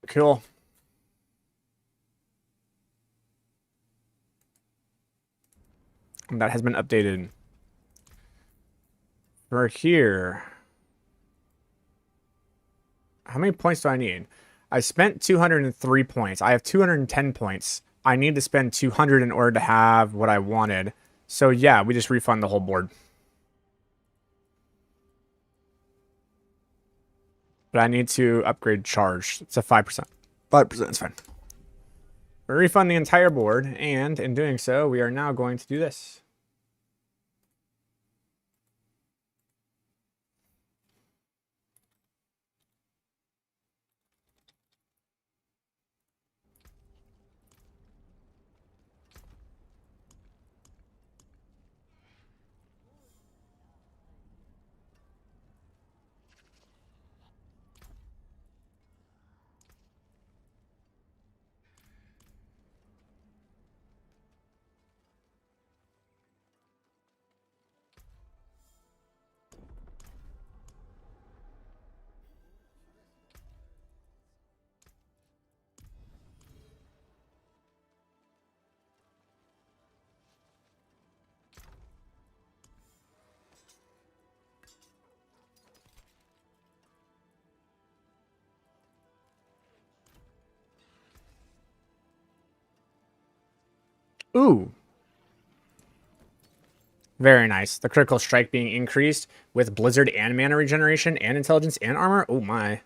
Cool. That has been updated. For here. How many points do I need? I spent 203 points. I have 210 points. I need to spend 200 in order to have what I wanted. So yeah, we just refund the whole board. But I need to upgrade charge. It's a 5%. 5% is fine. We refund the entire board, and in doing so, we are now going to do this. Ooh. Very nice. The critical strike being increased with blizzard and mana regeneration and intelligence and armor. Oh my.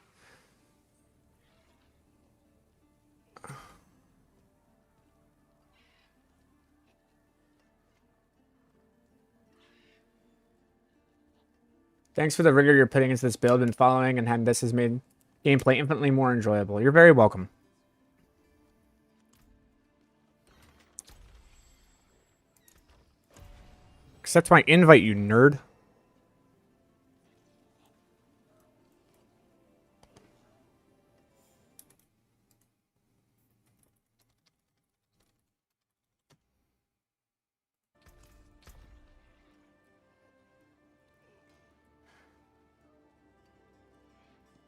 Thanks for the rigor you're putting into this build and following, and this has made gameplay infinitely more enjoyable. You're very welcome. Accept my invite, you nerd.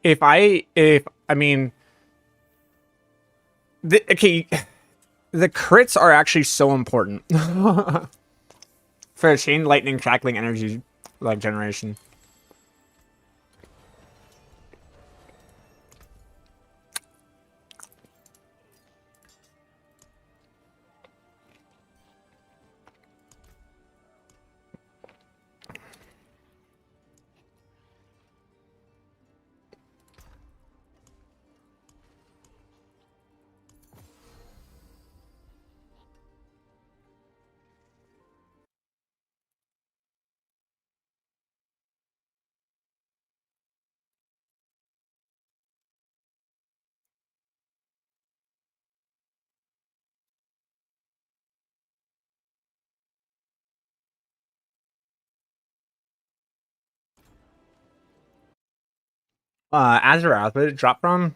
I mean, okay, the crits are actually so important for a chain lightning crackling energy like generation. Azarath, where did it drop from?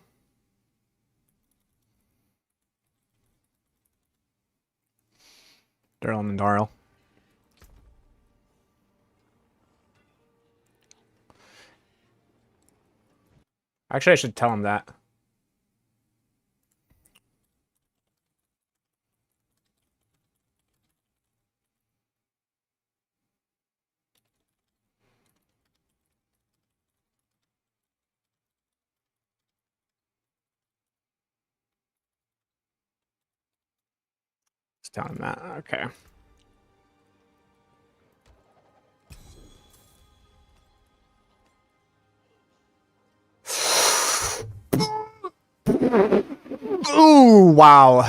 Daryl and Darl. Actually, I should tell him that. Just tell him that. Okay. Ooh, wow.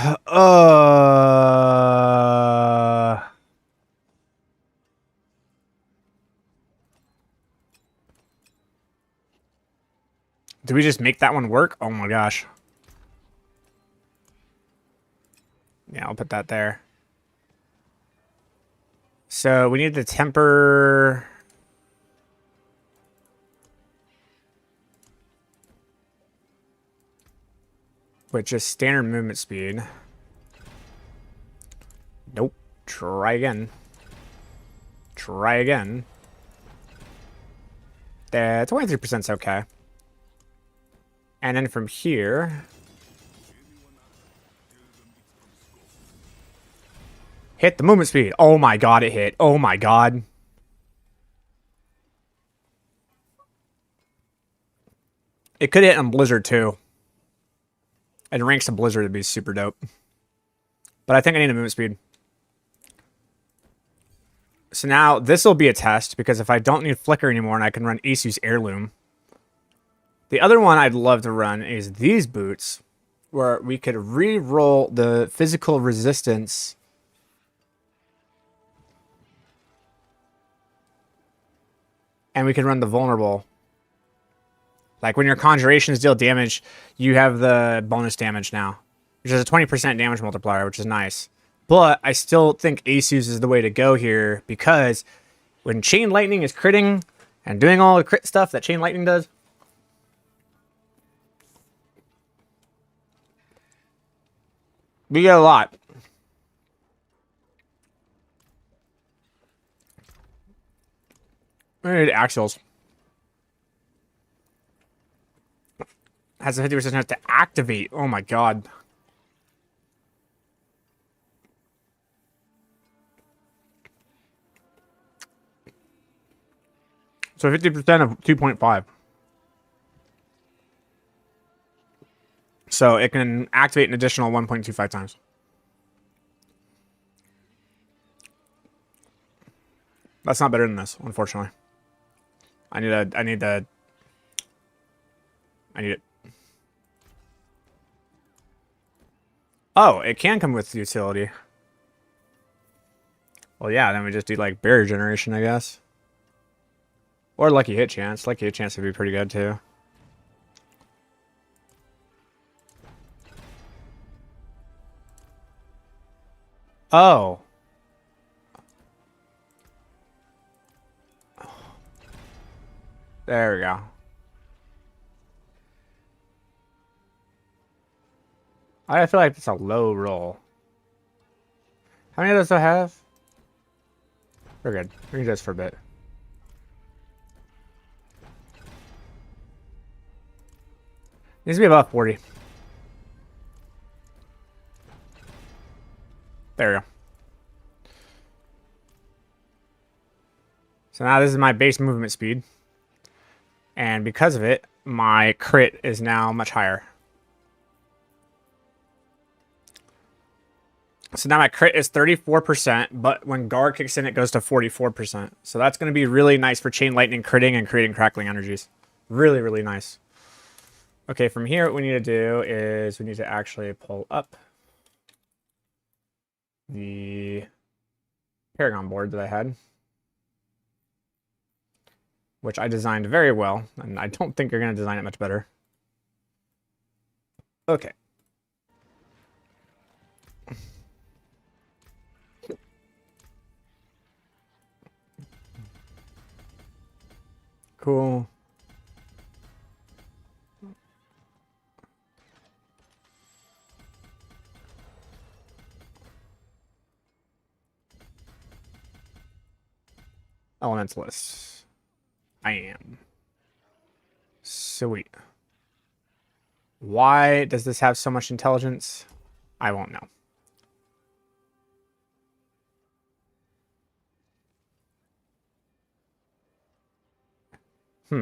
Did we just make that one work? Oh my gosh. Yeah, I'll put that there. So we need to temper. With just standard movement speed. Nope. Try again. Try again. 23%'s okay. And then from here, hit the movement speed. Oh my god, it hit. Oh my god. It could hit on Blizzard too. And ranks of Blizzard would be super dope. But I think I need a movement speed. So now this will be a test because if I don't need Flicker anymore and I can run Isu's Heirloom. The other one I'd love to run is these boots where we could re-roll the physical resistance. And we can run the vulnerable. Like when your conjurations deal damage, you have the bonus damage now. Which is a 20% damage multiplier, which is nice. But I still think Asus is the way to go here because when Chain Lightning is critting and doing all the crit stuff that Chain Lightning does, we get a lot. We need Axials. Has a 50% chance to activate. Oh my god. So 50% of 2.5. So it can activate an additional 1.25 times. That's not better than this, unfortunately. I need it. Oh, it can come with utility. Well, yeah, then we just do like barrier generation, I guess. Or lucky hit chance. Lucky hit chance would be pretty good too. Oh. There we go. I feel like it's a low roll. How many of those do I have? We're good. We can do this for a bit. Needs to be above 40. There we go. So now this is my base movement speed. And because of it, my crit is now much higher. So now my crit is 34%, but when guard kicks in, it goes to 44%. So that's going to be really nice for chain lightning critting and creating crackling energies. Really, really nice. Okay, from here, what we need to do is we need to actually pull up the Paragon board that I had, which I designed very well, and I don't think you're going to design it much better. Okay. Cool. Elementalist. I am. Sweet. Why does this have so much intelligence? I won't know. Hmm.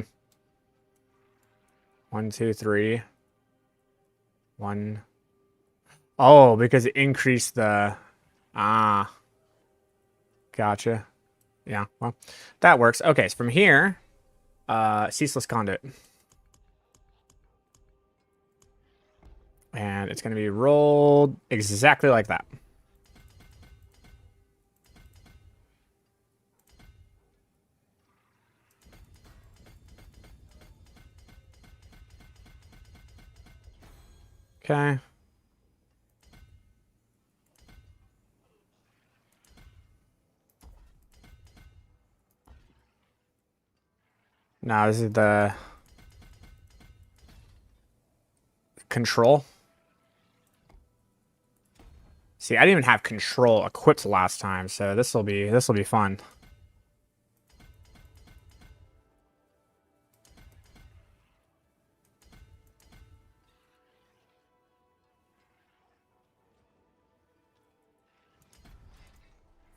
1, 2, 3. 1. Oh, because it increased the... Ah. Gotcha. Yeah, well, that works. Okay, so from here, Ceaseless Conduit. And it's going to be rolled exactly like that. Okay. Now this is the control. See, I didn't even have control equipped last time, so this will be fun.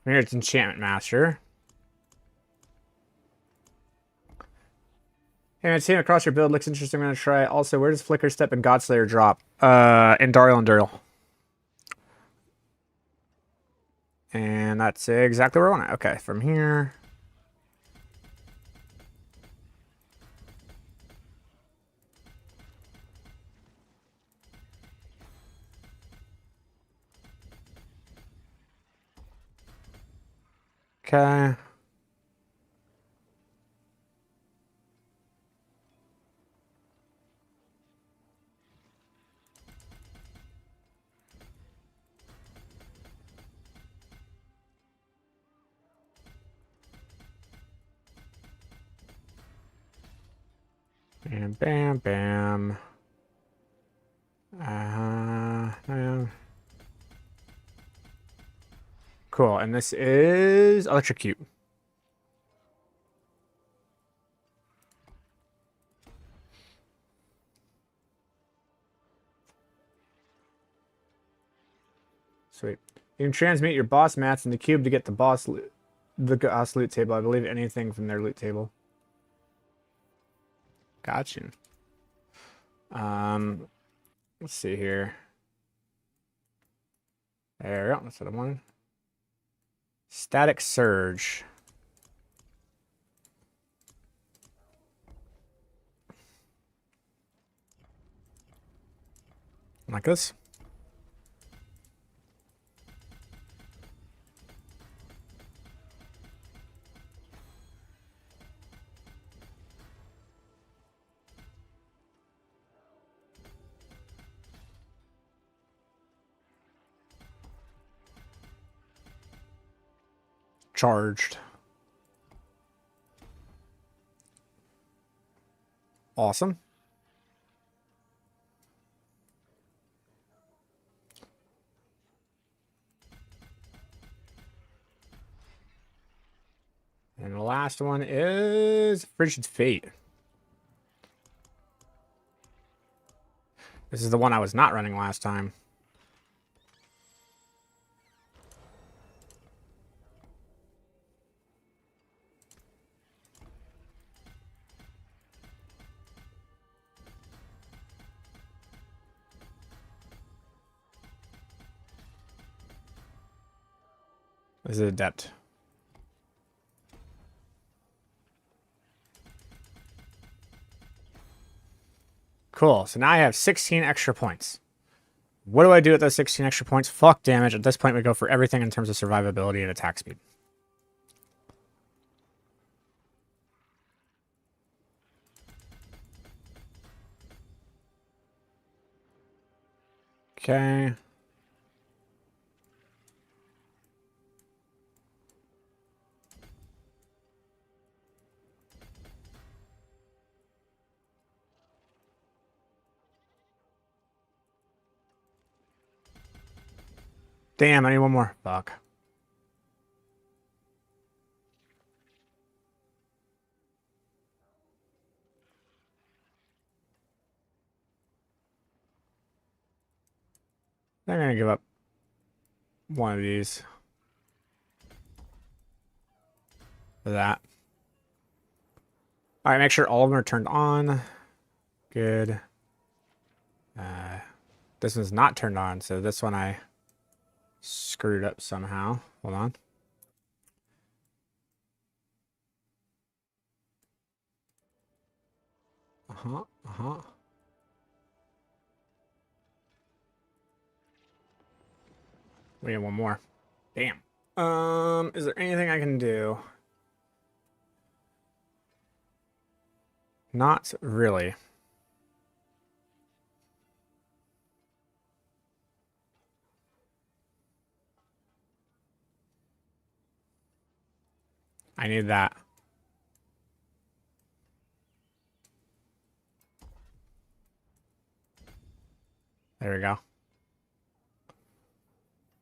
Here it's Enchantment Master. Hey man, seeing across your build looks interesting. I'm gonna try. Also, where does Flicker Step and Godslayer drop? In Dariel and Duriel. And that's exactly where I want it. Okay, from here. Okay. Bam, bam, bam. Cool, and this is Electrocute. Sweet. You can transmute your boss mats in the cube to get the boss loot table. I believe anything from their loot table. Gotcha. Let's see here. There we go. That's what I wanted. Static Surge. Like this. Charged. Awesome. And the last one is Frigid Fate. This is the one I was not running last time. This is Adept. Cool. So now I have 16 extra points. What do I do with those 16 extra points? Fuck damage. At this point, we go for everything in terms of survivability and attack speed. Okay. Damn, I need one more. Fuck. I'm gonna give up one of these for that. All right, make sure all of them are turned on. Good. This one's not turned on, so this one I screwed up somehow. Hold on. We have one more. Damn. Is there anything I can do? Not really. I need that. There we go.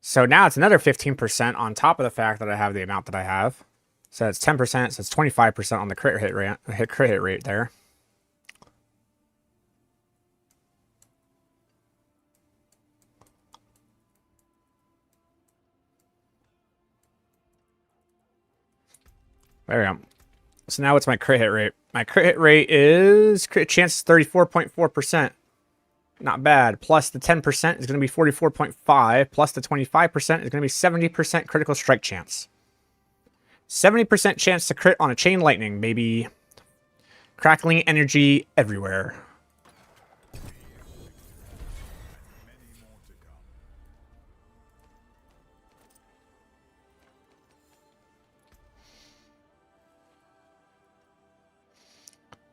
So now it's another 15% on top of the fact that I have the amount that I have. So it's 10%, so it's 25% on the crit hit rate there. There we go. So now what's my crit hit rate? My crit hit rate is crit chance 34.4%. Not bad. Plus the 10% is going to be 44.5. Plus the 25% is going to be 70% critical strike chance. 70% chance to crit on a chain lightning, baby. Crackling energy everywhere.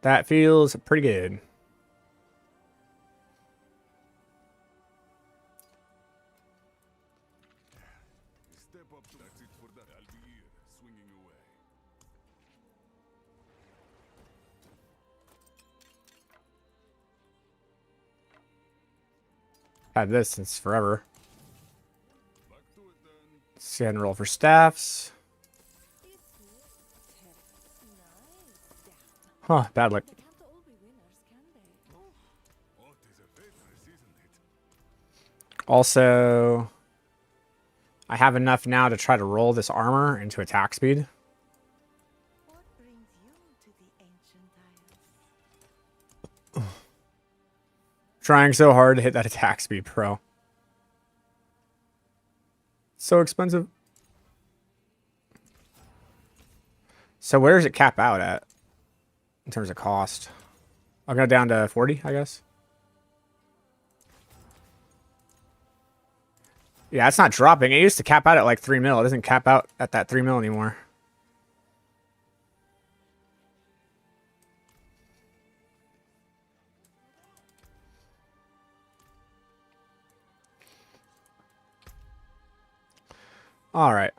That feels pretty good. Had this since forever. Let's go ahead and roll for staffs. Huh, bad luck. Also, I have enough now to try to roll this armor into attack speed. What brings you to the ancient isles? Trying so hard to hit that attack speed, pro. So expensive. So where does it cap out at in terms of cost? I'll go down to 40, I guess. Yeah, it's not dropping. It used to cap out at like 3 mil. It doesn't cap out at that 3 mil anymore. All right.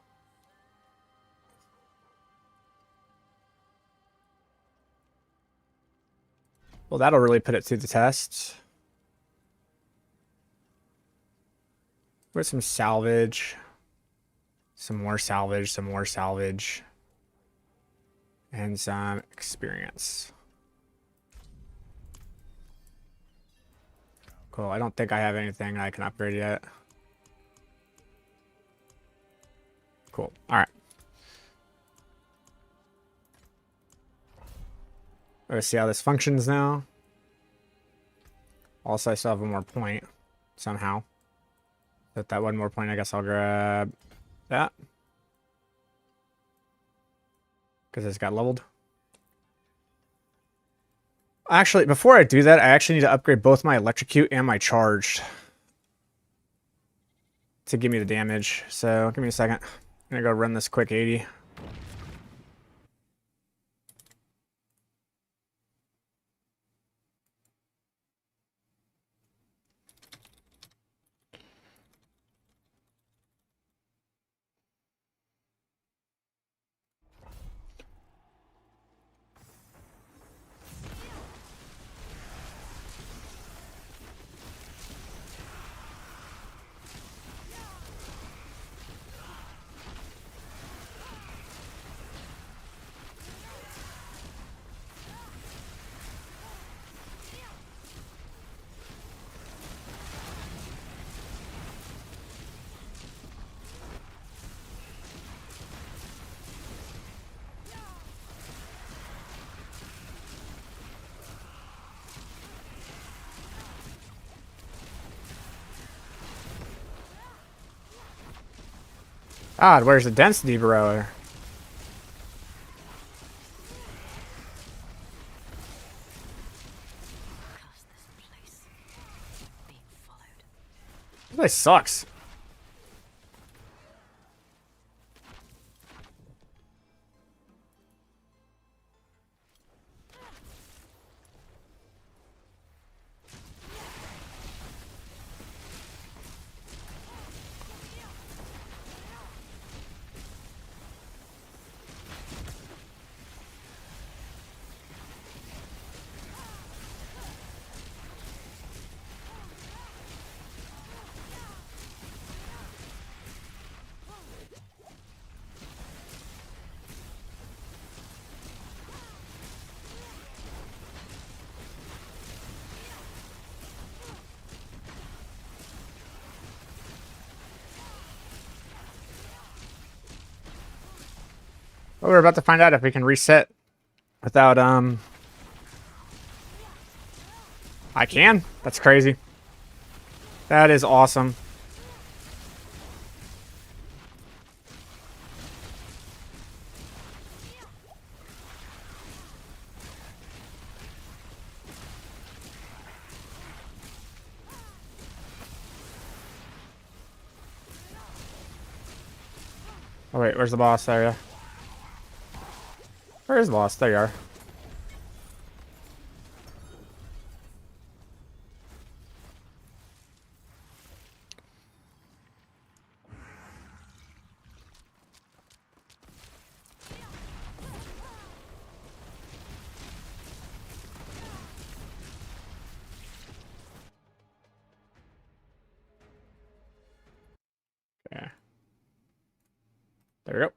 Well, that'll really put it to the test. With some salvage. Some more salvage, some more salvage. And some experience. Cool. I don't think I have anything I can upgrade yet. Cool. All right. Let's see how this functions now. Also, I still have one more point somehow. But that one more point, I guess I'll grab that. Because it's got leveled. Actually, before I do that, I actually need to upgrade both my electrocute and my charged to give me the damage. So give me a second. I'm gonna go run this quick 80. God, where's the density bro? This place sucks. Well, we're about to find out if we can reset without, I can? That's crazy. That is awesome. Oh wait, where's the boss? There you are. Where is the boss? There you are. Okay. There we go.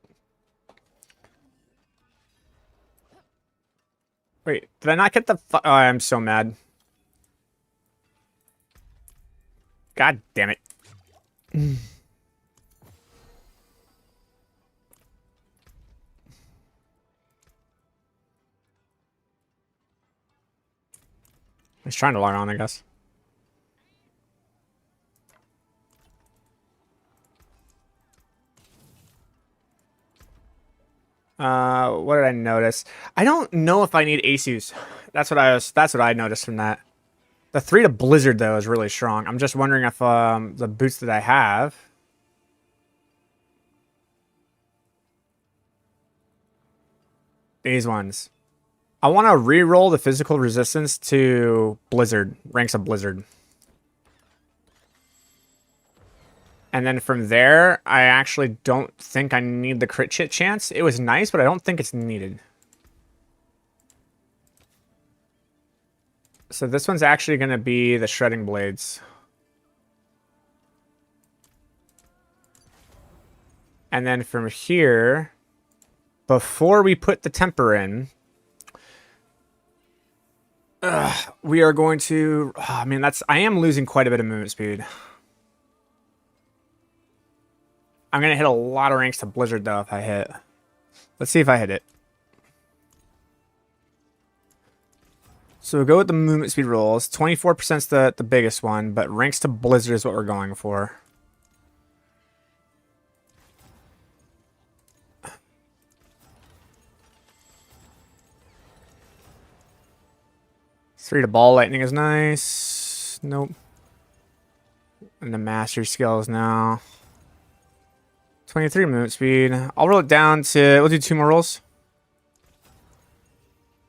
Wait, did I not get the oh, I'm so mad. God damn it. He's trying to log on, I guess. What did I notice? I don't know if I need Asus. That's what I noticed from that. The 3 to Blizzard though is really strong. I'm just wondering if the boots that I have. These ones. I want to re-roll the physical resistance to Blizzard, ranks of Blizzard. And then from there, I actually don't think I need the crit hit chance. It was nice, but I don't think it's needed. So this one's actually going to be the Shredding Blades. And then from here, before we put the temper in, we are going to... Oh, I mean, I am losing quite a bit of movement speed. I'm going to hit a lot of ranks to Blizzard, though, if I hit. Let's see if I hit it. So we'll go with the movement speed rolls. 24% is the biggest one, but ranks to Blizzard is what we're going for. Three to ball lightning is nice. Nope. And the mastery skills now. 23 movement speed. I'll roll it down to... We'll do 2 more rolls.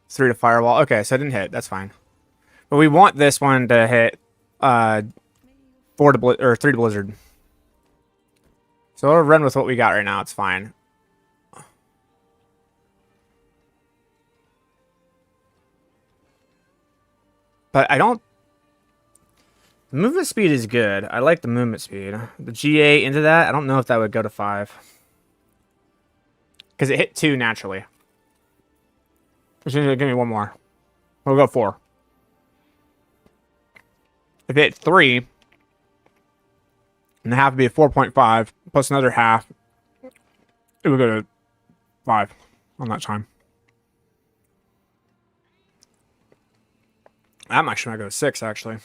3 to firewall. Okay, so I didn't hit. That's fine. But we want this one to hit 4 to or 3 to Blizzard. So I'll run with what we got right now. It's fine. But I don't... The movement speed is good. I like the movement speed. The GA into that, I don't know if that would go to 5. Because it hit 2 naturally. Just give me one more. We'll go 4. If it hit 3, and the half would be a 4.5, plus another half, it would go to 5 on that time. I'm actually going to go to 6, actually.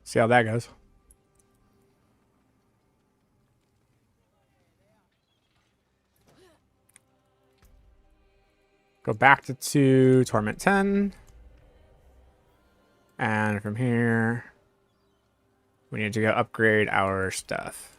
See how that goes. Go back to 2, Torment 10. And from here, we need to go upgrade our stuff.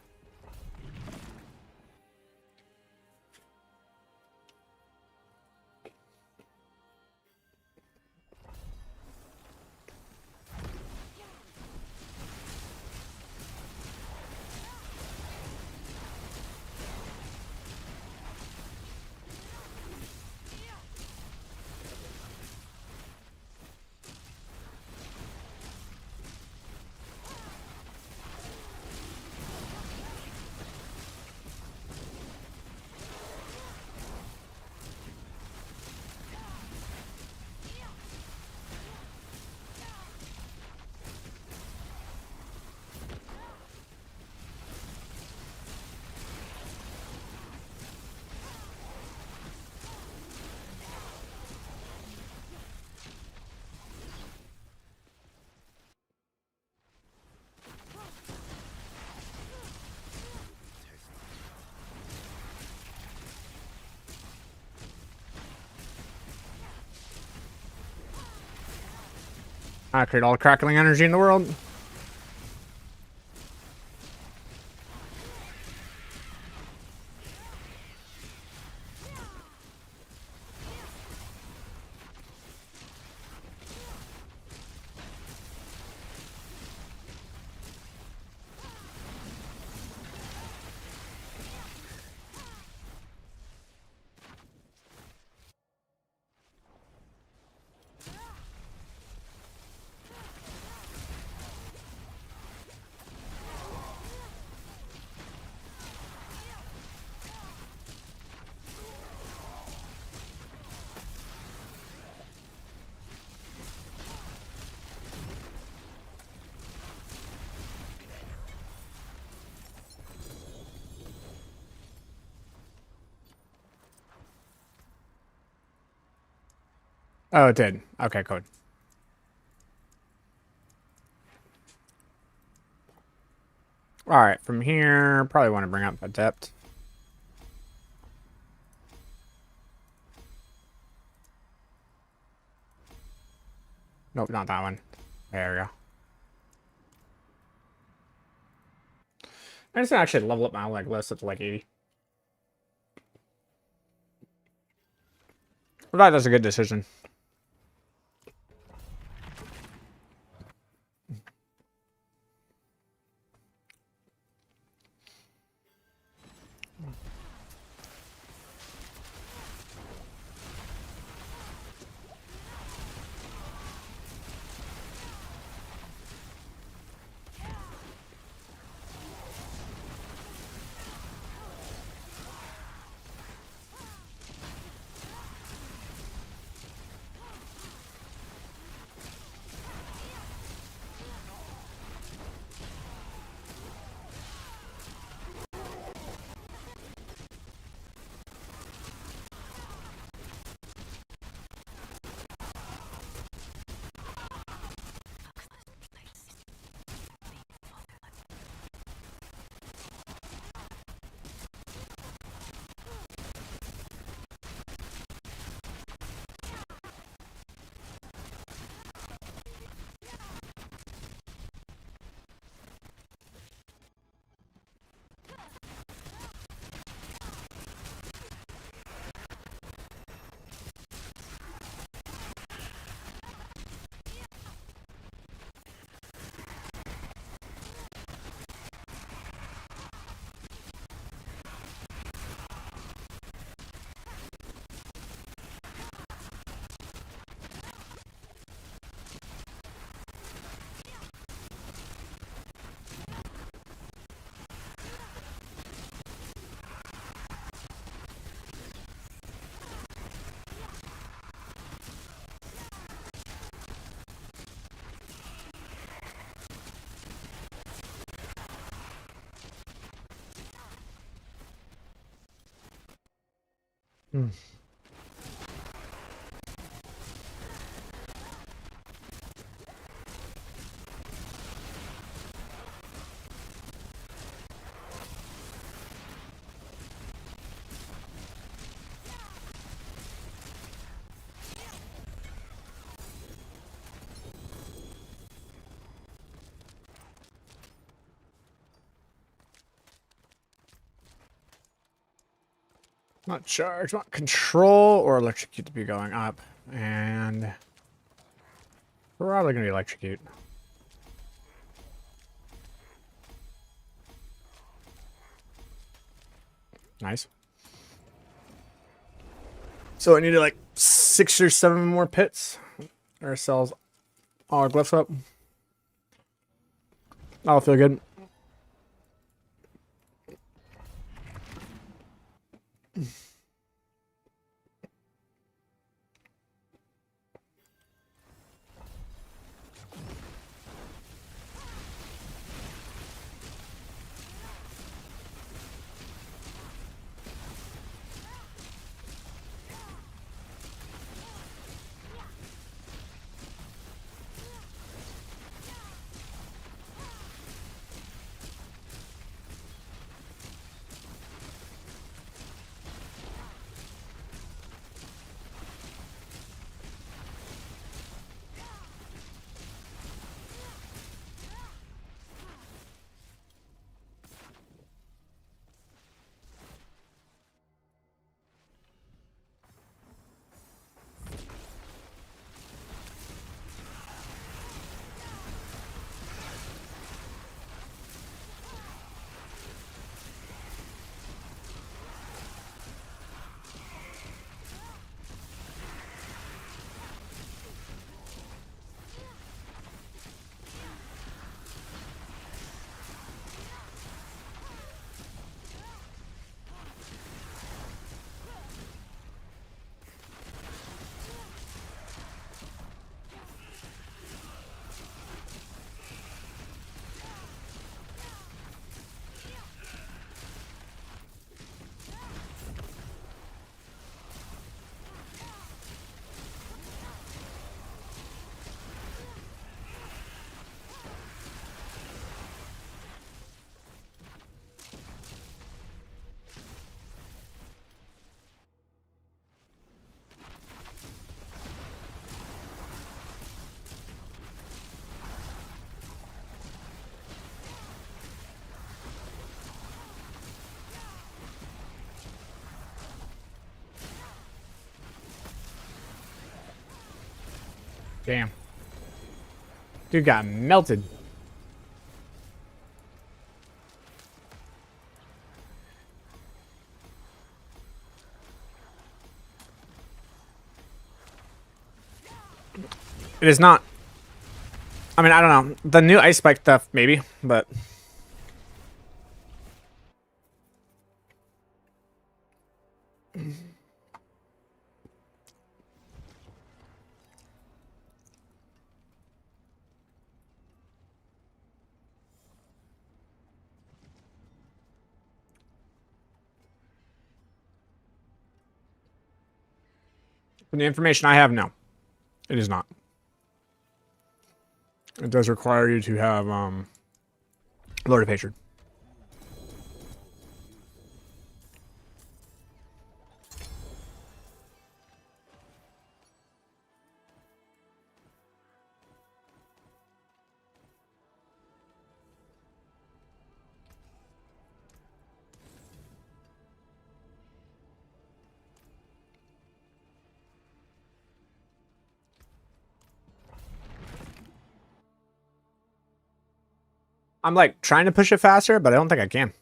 I create all the crackling energy in the world. Oh, it did. Okay, good. All right, from here, probably want to bring up Adept. Nope, not that one. There we go. I'm just gonna actually level up my like list up to like 80. I thought that's a good decision. Want charge, want control, or electrocute to be going up. And probably gonna be electrocute. Nice. So I needed like 6 or 7 more pits. Or sells all our glyphs up. That'll feel good. Damn. Dude got melted. It is not. I mean, I don't know. The new ice spike stuff, maybe, but. From the information I have, no. It is not. It does require you to have Lord of Hatred. I'm like trying to push it faster, but I don't think I can.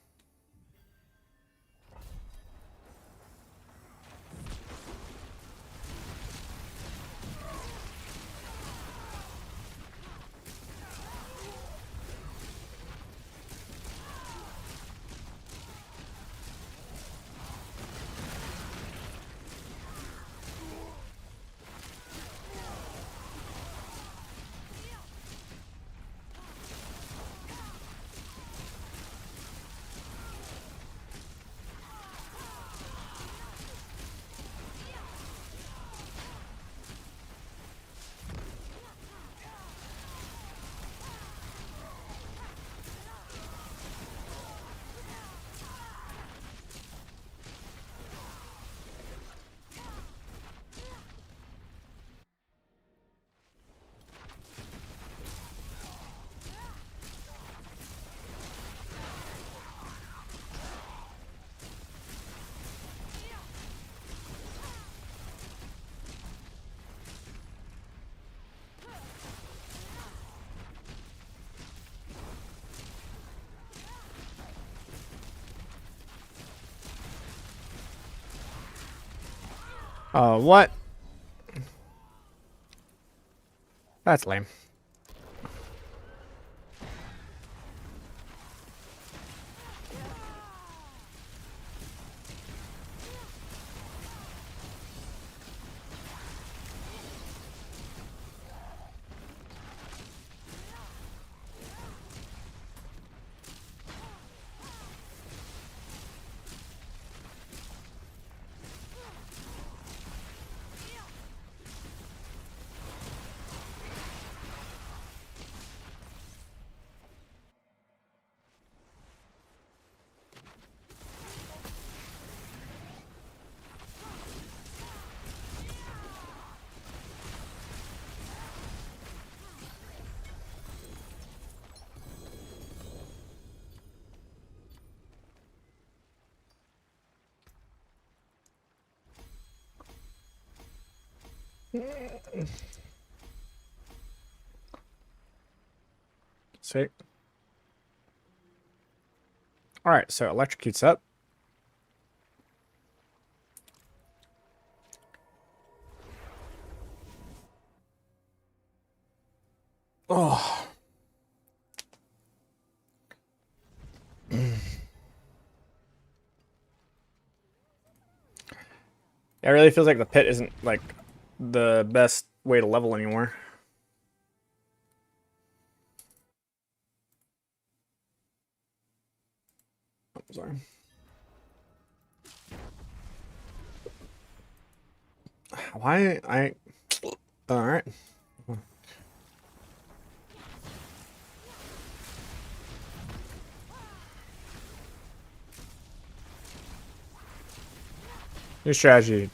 What? That's lame. Sick. All right, so electrocutes up. Oh. It really feels like the pit isn't like the best way to level anymore. Oh, sorry. Why I? All right. New strategy.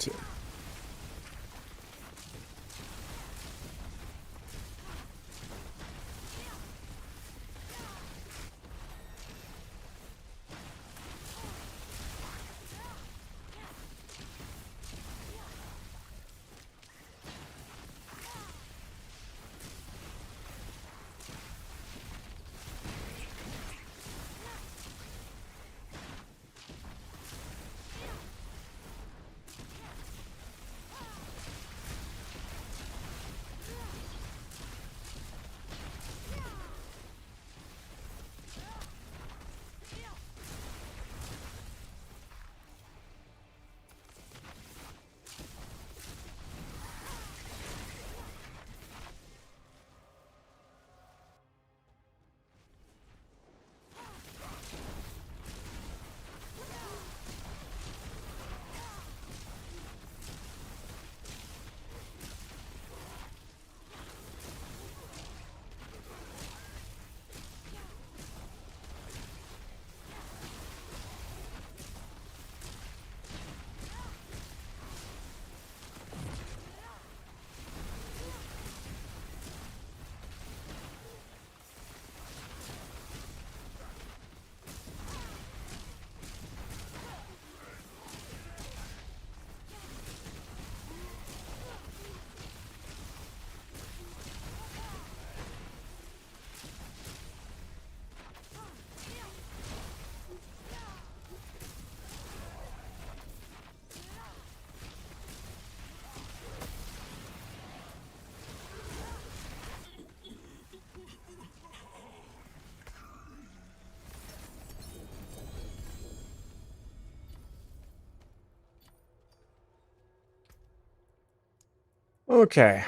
Okay.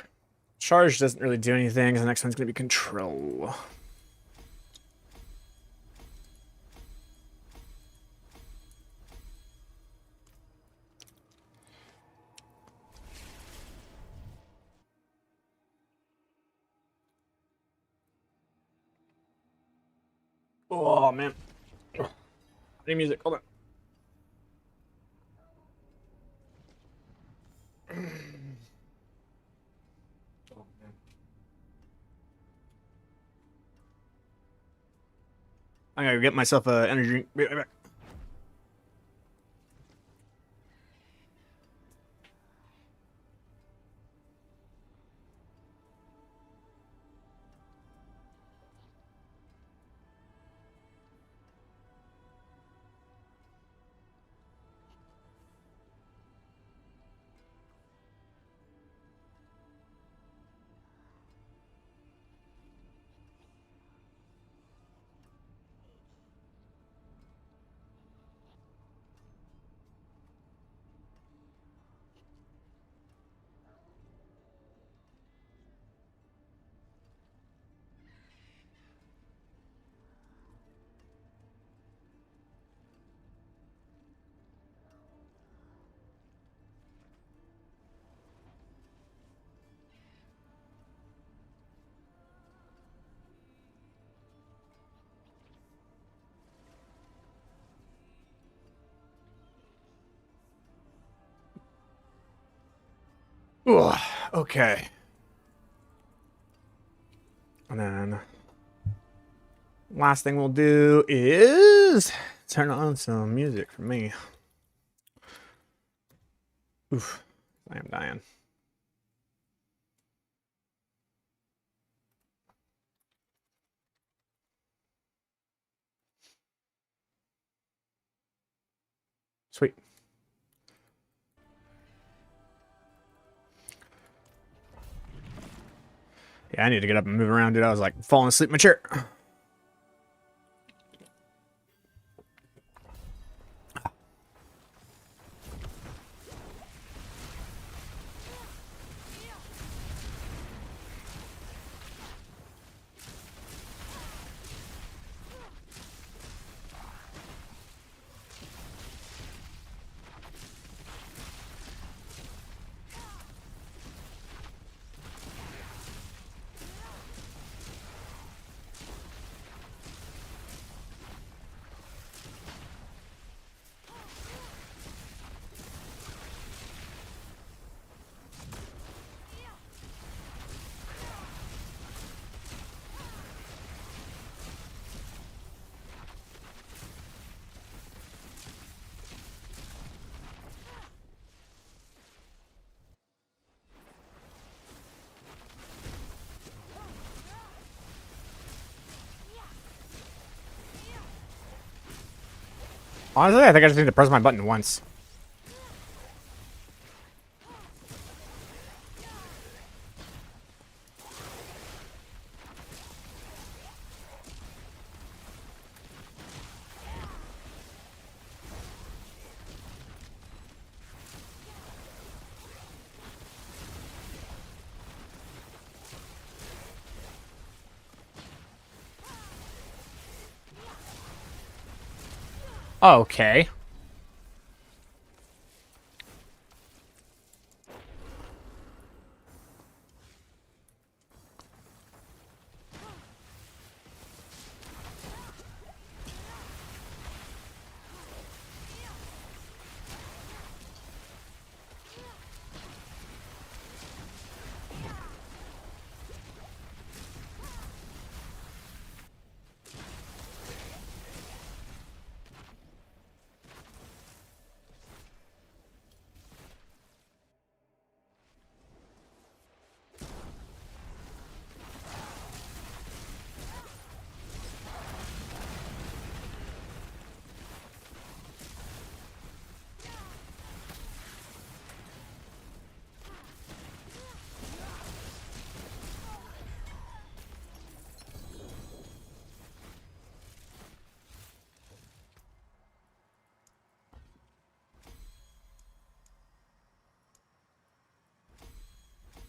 Charge doesn't really do anything. The next one's going to be control. Oh, man. I need music. Hold on. I'm going to get myself an energy drink. Be right back. Ooh, okay. And then last thing we'll do is turn on some music for me. Oof, I am dying. Sweet. Yeah, I need to get up and move around, dude. I was like falling asleep in my chair. Honestly, I think I just need to press my button once. Okay.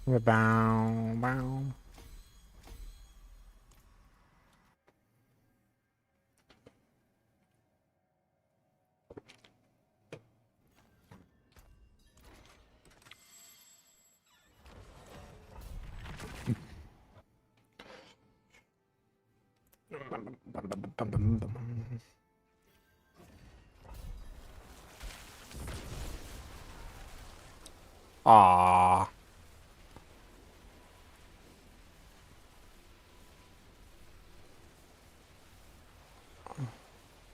Bow, bow. Aww.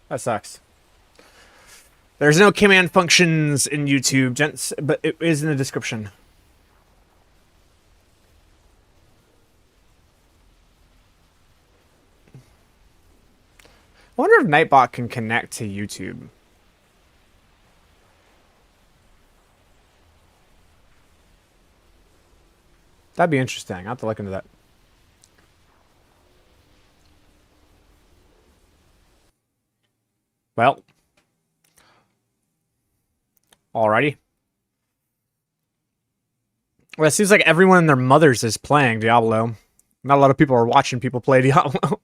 That sucks. There's no command functions in YouTube, gents, but it is in the description. I wonder if Nightbot can connect to YouTube. That'd be interesting. I'll have to look into that. Well. Alrighty. Well, it seems like everyone and their mothers is playing Diablo. Not a lot of people are watching people play Diablo.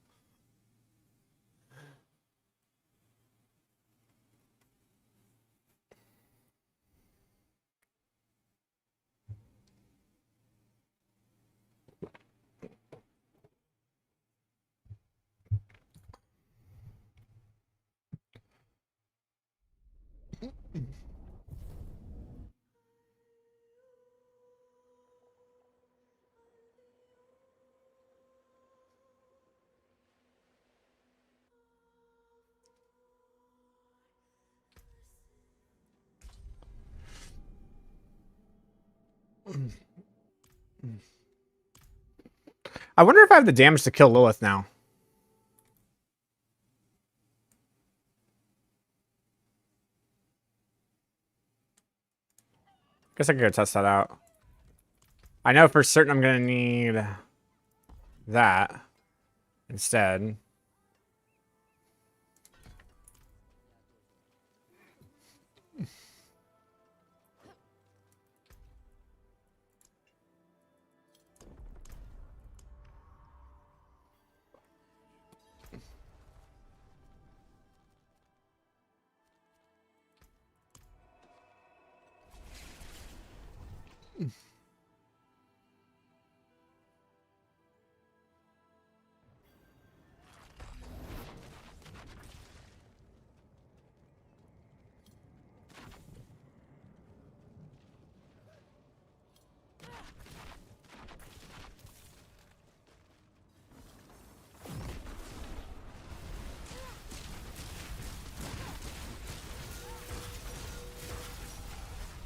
I wonder if I have the damage to kill Lilith now. Guess I could go test that out. I know for certain I'm gonna need that instead.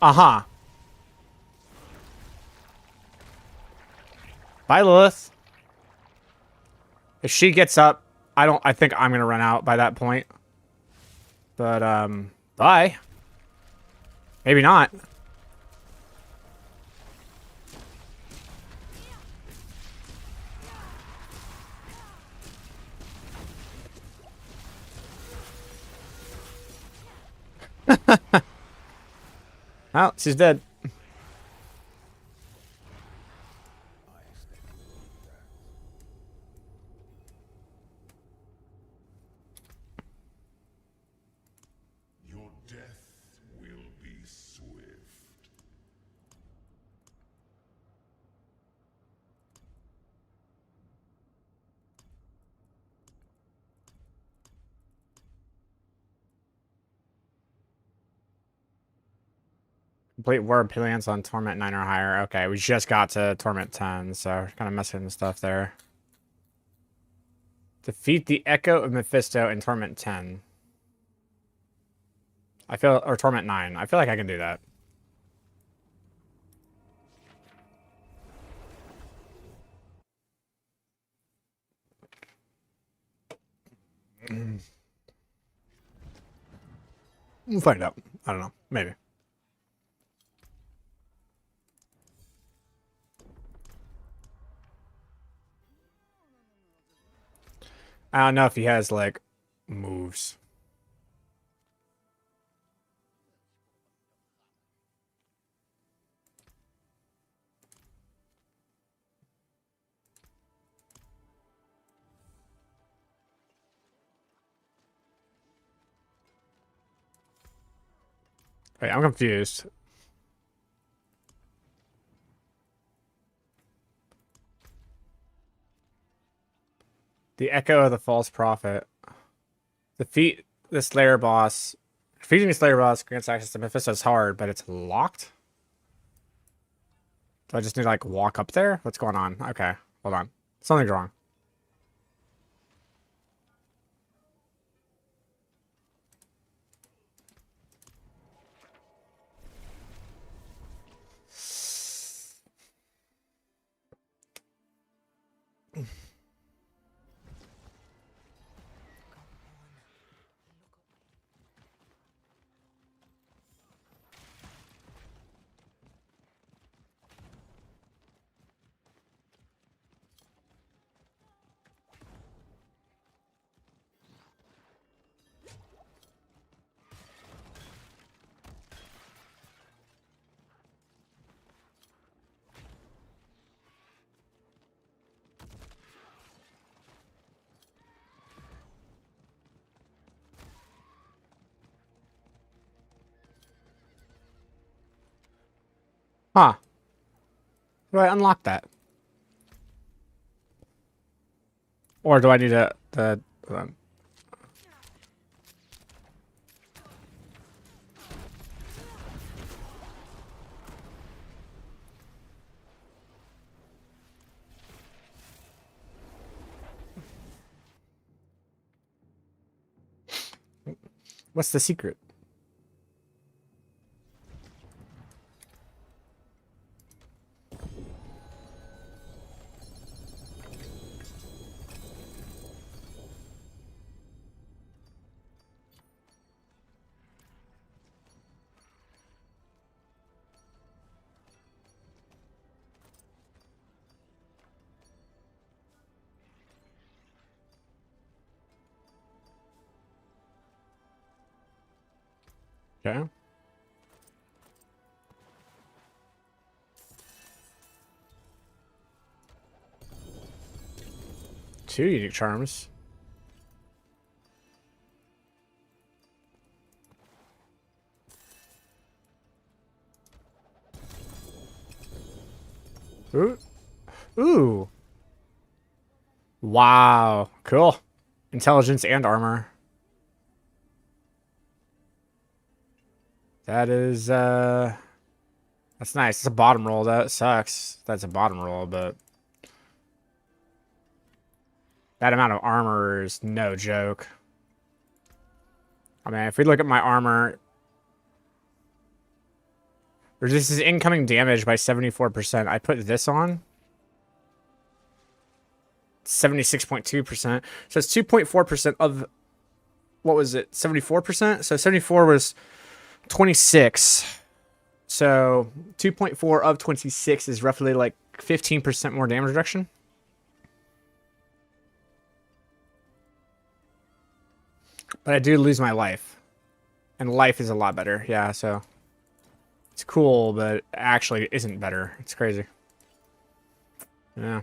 Uh-huh. Bye, Lilith. If she gets up, I think I'm gonna run out by that point. But, bye. Maybe not. Oh, she's dead. Your death will be swift. Complete War Appearance on Torment 9 or higher. Okay, we just got to Torment 10, so kind of messing with stuff there. Defeat the Echo of Mephisto in Torment 10. Or Torment 9. I feel like I can do that. We'll find out. I don't know. Maybe. I don't know if he has, like, moves. Wait, I'm confused. The Echo of the False Prophet. Defeat the Slayer boss. Defeating the Slayer boss grants access to Mephisto's Hard, but it's locked? Do I just need to, like, walk up there? What's going on? Okay, hold on. Something's wrong. Huh. Do I unlock that? Or do I need the hold on. What's the secret? Okay. Two unique charms. Ooh. Ooh. Wow. Cool. Intelligence and armor. That is that's nice. It's a bottom roll. That sucks. That's a bottom roll, but that amount of armor is no joke. I mean, if we look at my armor, reduces incoming damage by 74%. I put this on. 76.2%. So it's 2.4% of, what was it? 74%? So 74 was 26. So 2.4 of 26 is roughly like 15% more damage reduction. But I do lose my life. And life is a lot better. Yeah, so it's cool, but it actually isn't better. It's crazy. Yeah.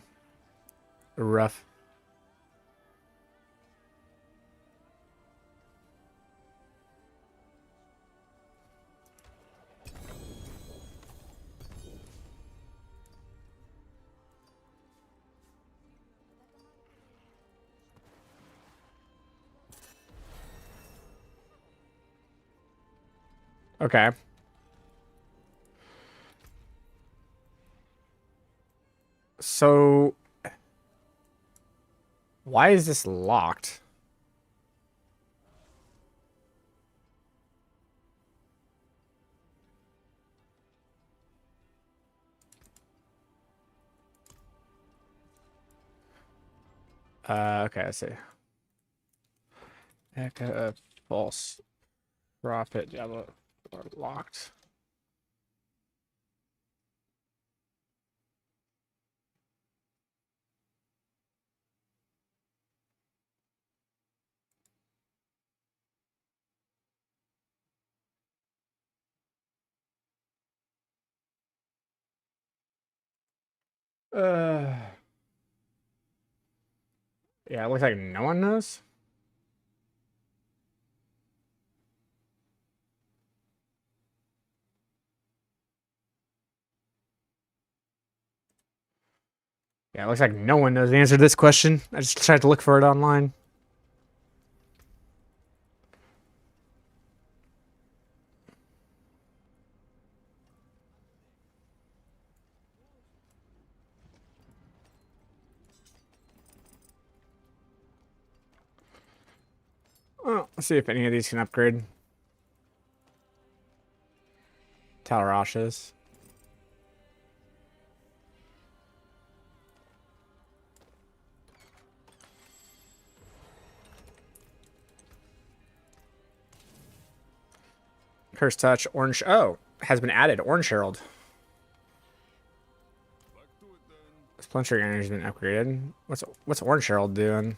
Rough. Okay. So why is this locked? Okay, let's see. Echo false prophet Diablo are locked. Uh, yeah, it looks like no one knows. Yeah, it looks like no one knows the answer to this question. I just tried to look for it online. Well, let's see if any of these can upgrade. Talarash's. Curse Touch, Orange. Oh, has been added. Orange Herald. Splinter Energy has been upgraded. What's Orange Herald doing?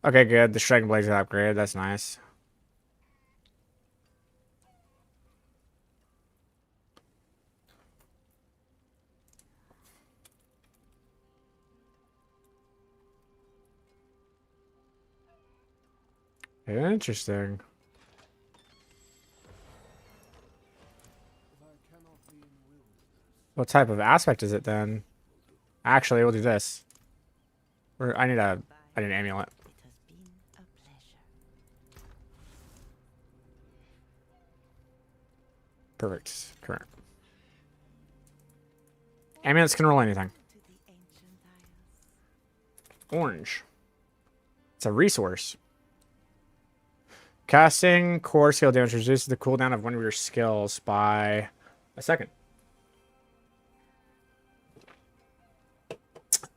Okay, good. The Striking Blades got upgraded. That's nice. Interesting. What type of aspect is it then? Actually, we'll do this. I need an amulet. It has been a pleasure. Perfect. Current. Amulets can roll anything. To the ancient isles. Orange. It's a resource. Casting core skill damage reduces the cooldown of one of your skills by a second.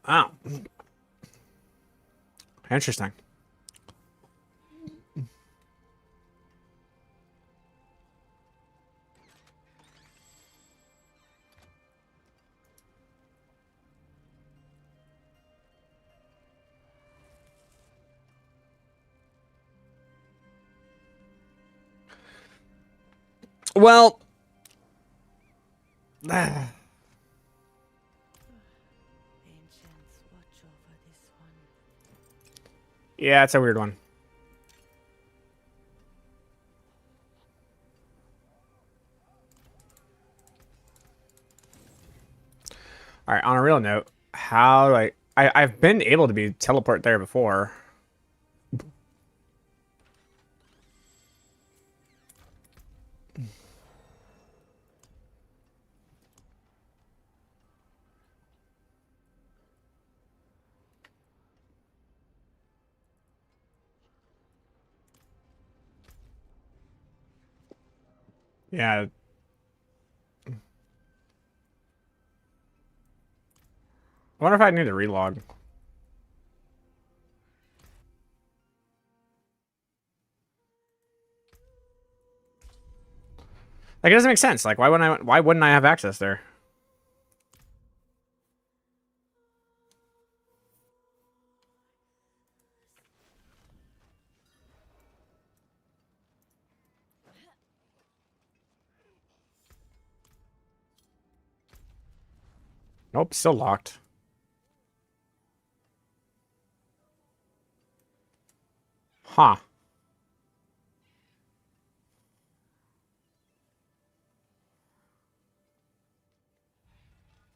Oh. Interesting. Well, Ancients watch over this one. yeah, it's a weird one. All right, on a real note, how do I've been able to be teleport there before. Yeah. I wonder if I need to relog. Like, it doesn't make sense. Like, why wouldn't I have access there? Nope, still locked. Huh.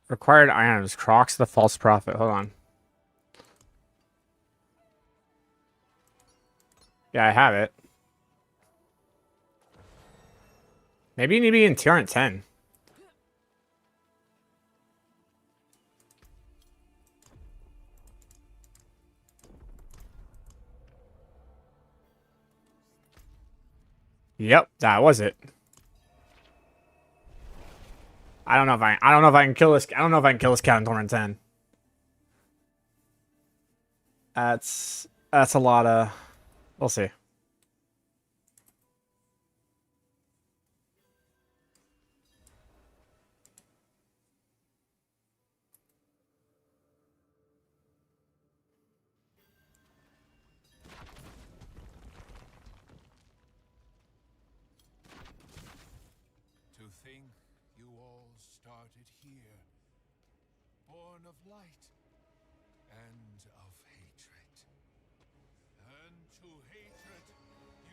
Required items. Crocs the false prophet. Hold on. Yeah, I have it. Maybe you need to be in tier 10. Yep, that was it. I don't know if I can kill this. I don't know if I can kill this cat in Torrent 10. That's a lot of. We'll see. To think you all started here, born of light and of hatred. And to hatred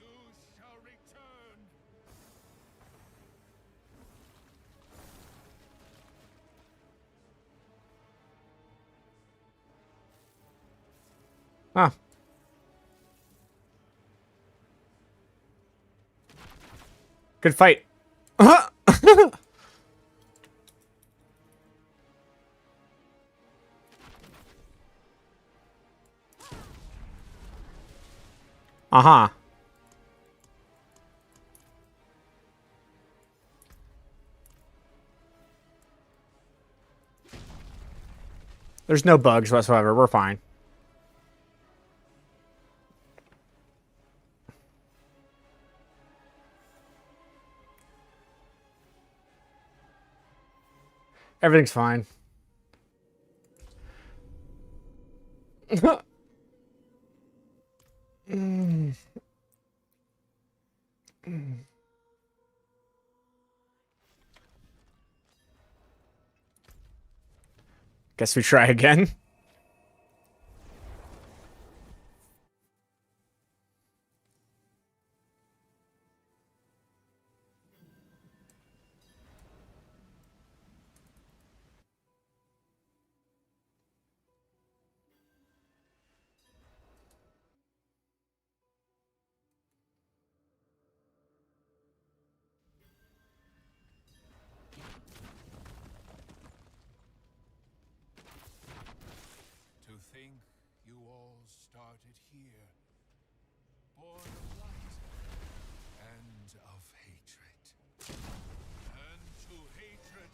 you shall return. Huh. Good fight. Uh-huh. There's no bugs whatsoever. We're fine. Everything's fine. Guess we try again. To think you all started here, born of light and of hatred. And to hatred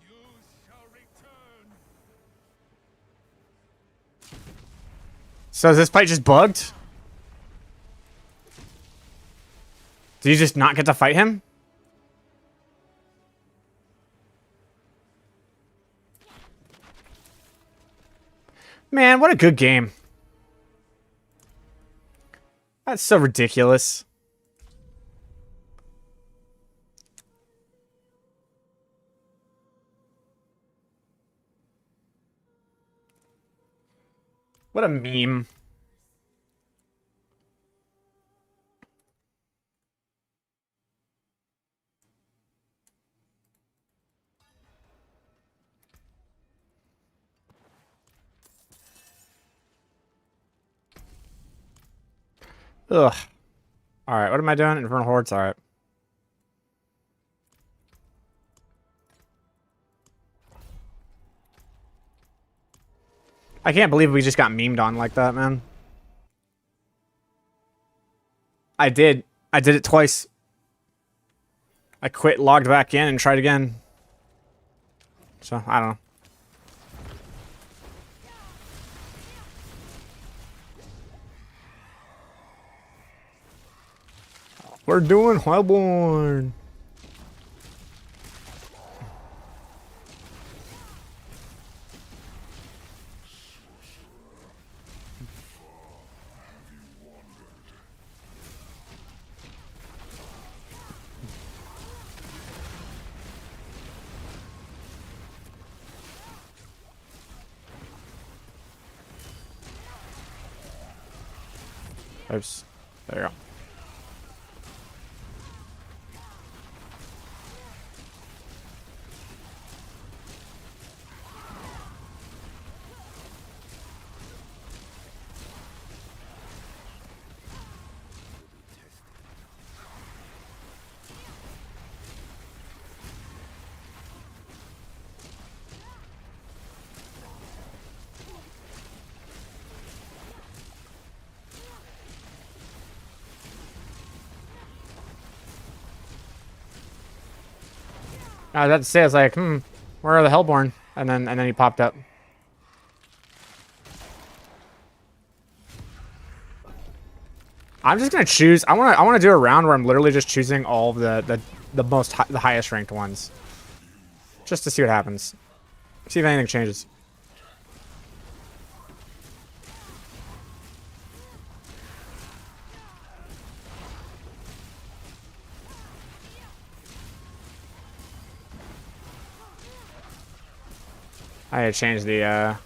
you shall return. So is this fight just bugged? Did you just not get to fight him? Man, what a good game. That's so ridiculous. What a meme. Ugh. Alright, what am I doing? Infernal Hordes? Alright. I can't believe we just got memed on like that, man. I did. I did it twice. I quit, logged back in, and tried again. So, I don't know. We're doing Hellborn. Oops. There you go. I was about to say, I was like, where are the Hellborn? And then he popped up. I'm just gonna choose. I wanna do a round where I'm literally just choosing all of the highest ranked ones, just to see what happens. See if anything changes. I had to change the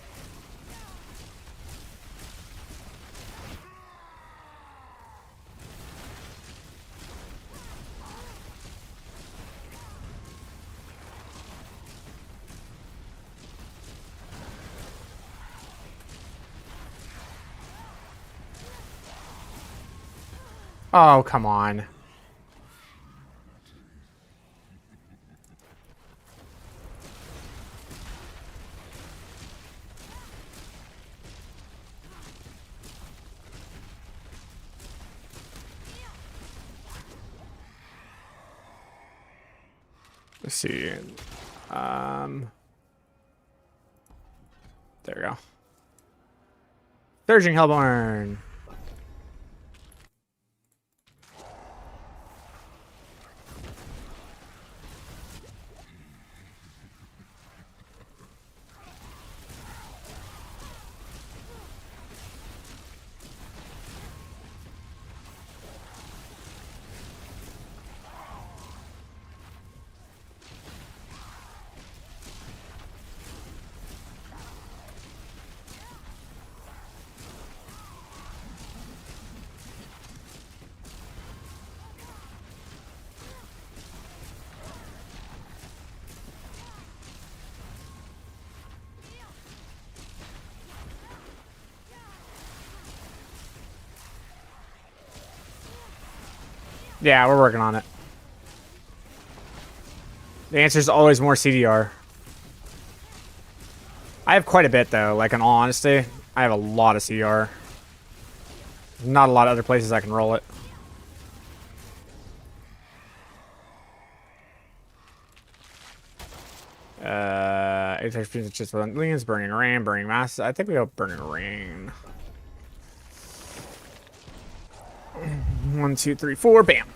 Oh, come on. Let's see. There we go. Surging Hellborn. Yeah, we're working on it. The answer is always more CDR. I have quite a bit, though. Like, in all honesty, I have a lot of CDR. Not a lot of other places I can roll it. It's just Liens, Burning Rain, Burning Mass. I think we go Burning Rain. 1, 2, 3, 4. Bam.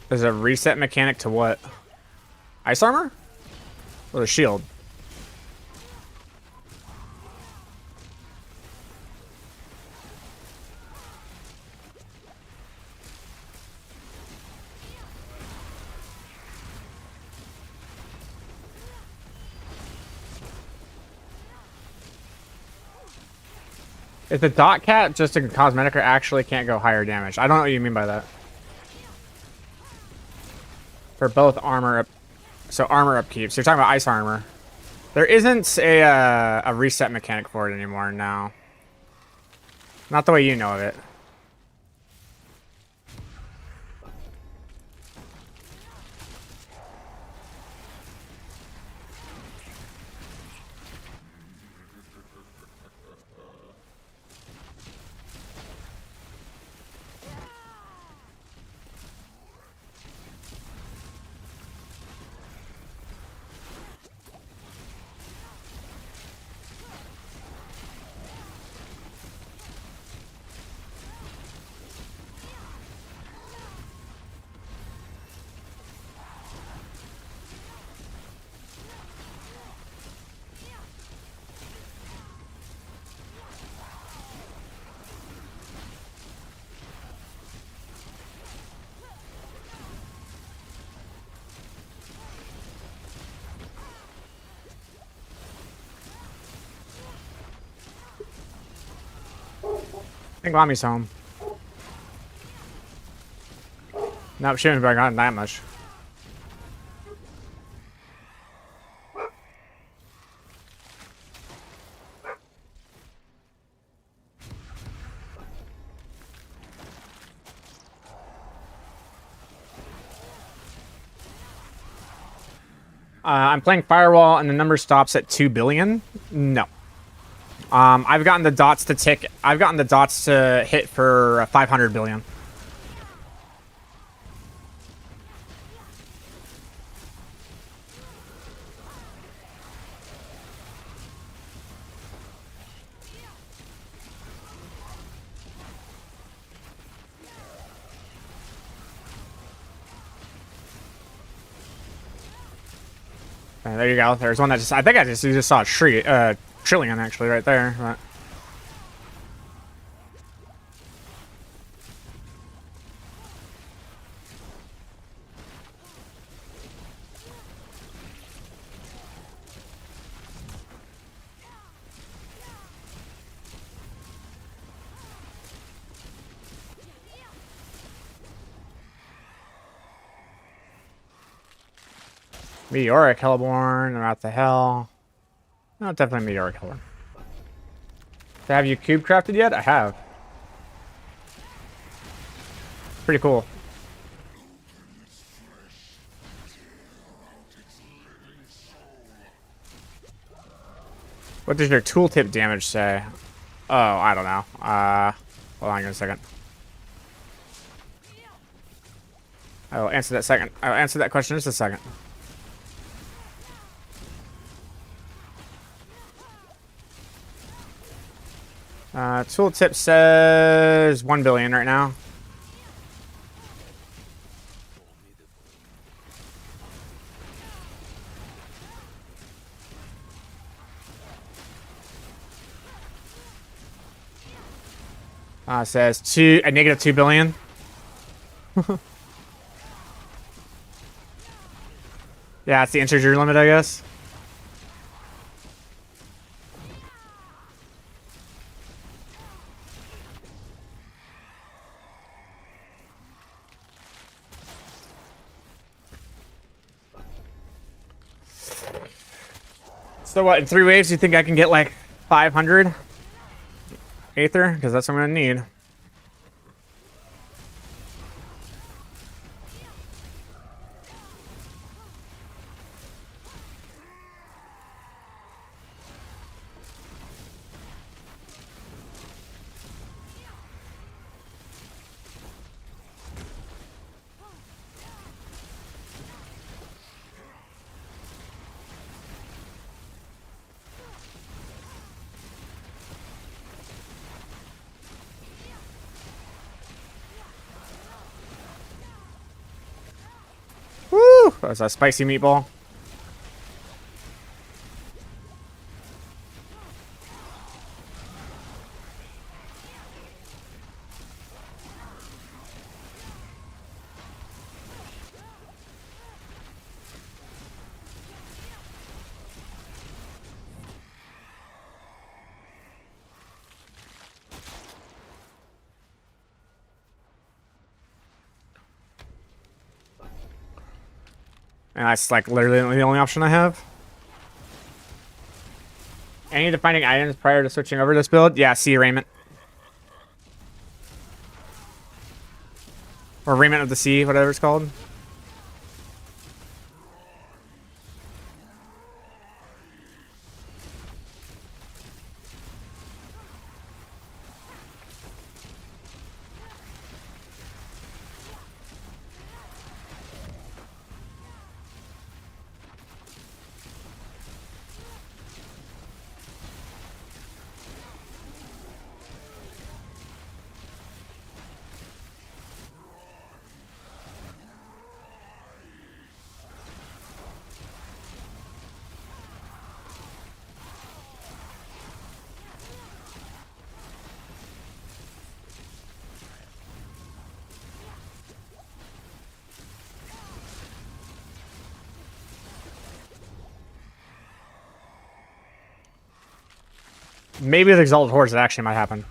There's a reset mechanic to what? Ice armor? Or the shield? Is the dot cat just a cosmetic or actually can't go higher damage? I don't know what you mean by that. For both armor up, so armor upkeep. So you're talking about ice armor. There isn't a reset mechanic for it anymore. No, not the way you know of it. I think Lami's home. Nope, she hasn't gotten that much. I'm playing Firewall and the number stops at 2 billion. No. I've gotten the dots to tick. I've gotten the dots to hit for 500 billion. There you go. There's one that just, I think I just saw a trillion actually right there. But. Meteoric Hellborn, or what the hell? No, definitely Meteoric Hellborn. Have you cube crafted yet? I have. Pretty cool. What does your tooltip damage say? Oh, I don't know. Hold on a second. I will answer that second. I will answer that question in just a second. Tooltip says 1 billion right now. Says a negative 2 billion. Yeah, it's the integer limit, I guess. So what, in 3 waves, you think I can get like 500 Aether? Because that's what I'm going to need. Woo! That's a spicy meatball. And that's like literally the only option I have. Any defining items prior to switching over to this build? Yeah, sea raiment. Or raiment of the sea, whatever it's called. Maybe with Exalted Hordes it actually might happen.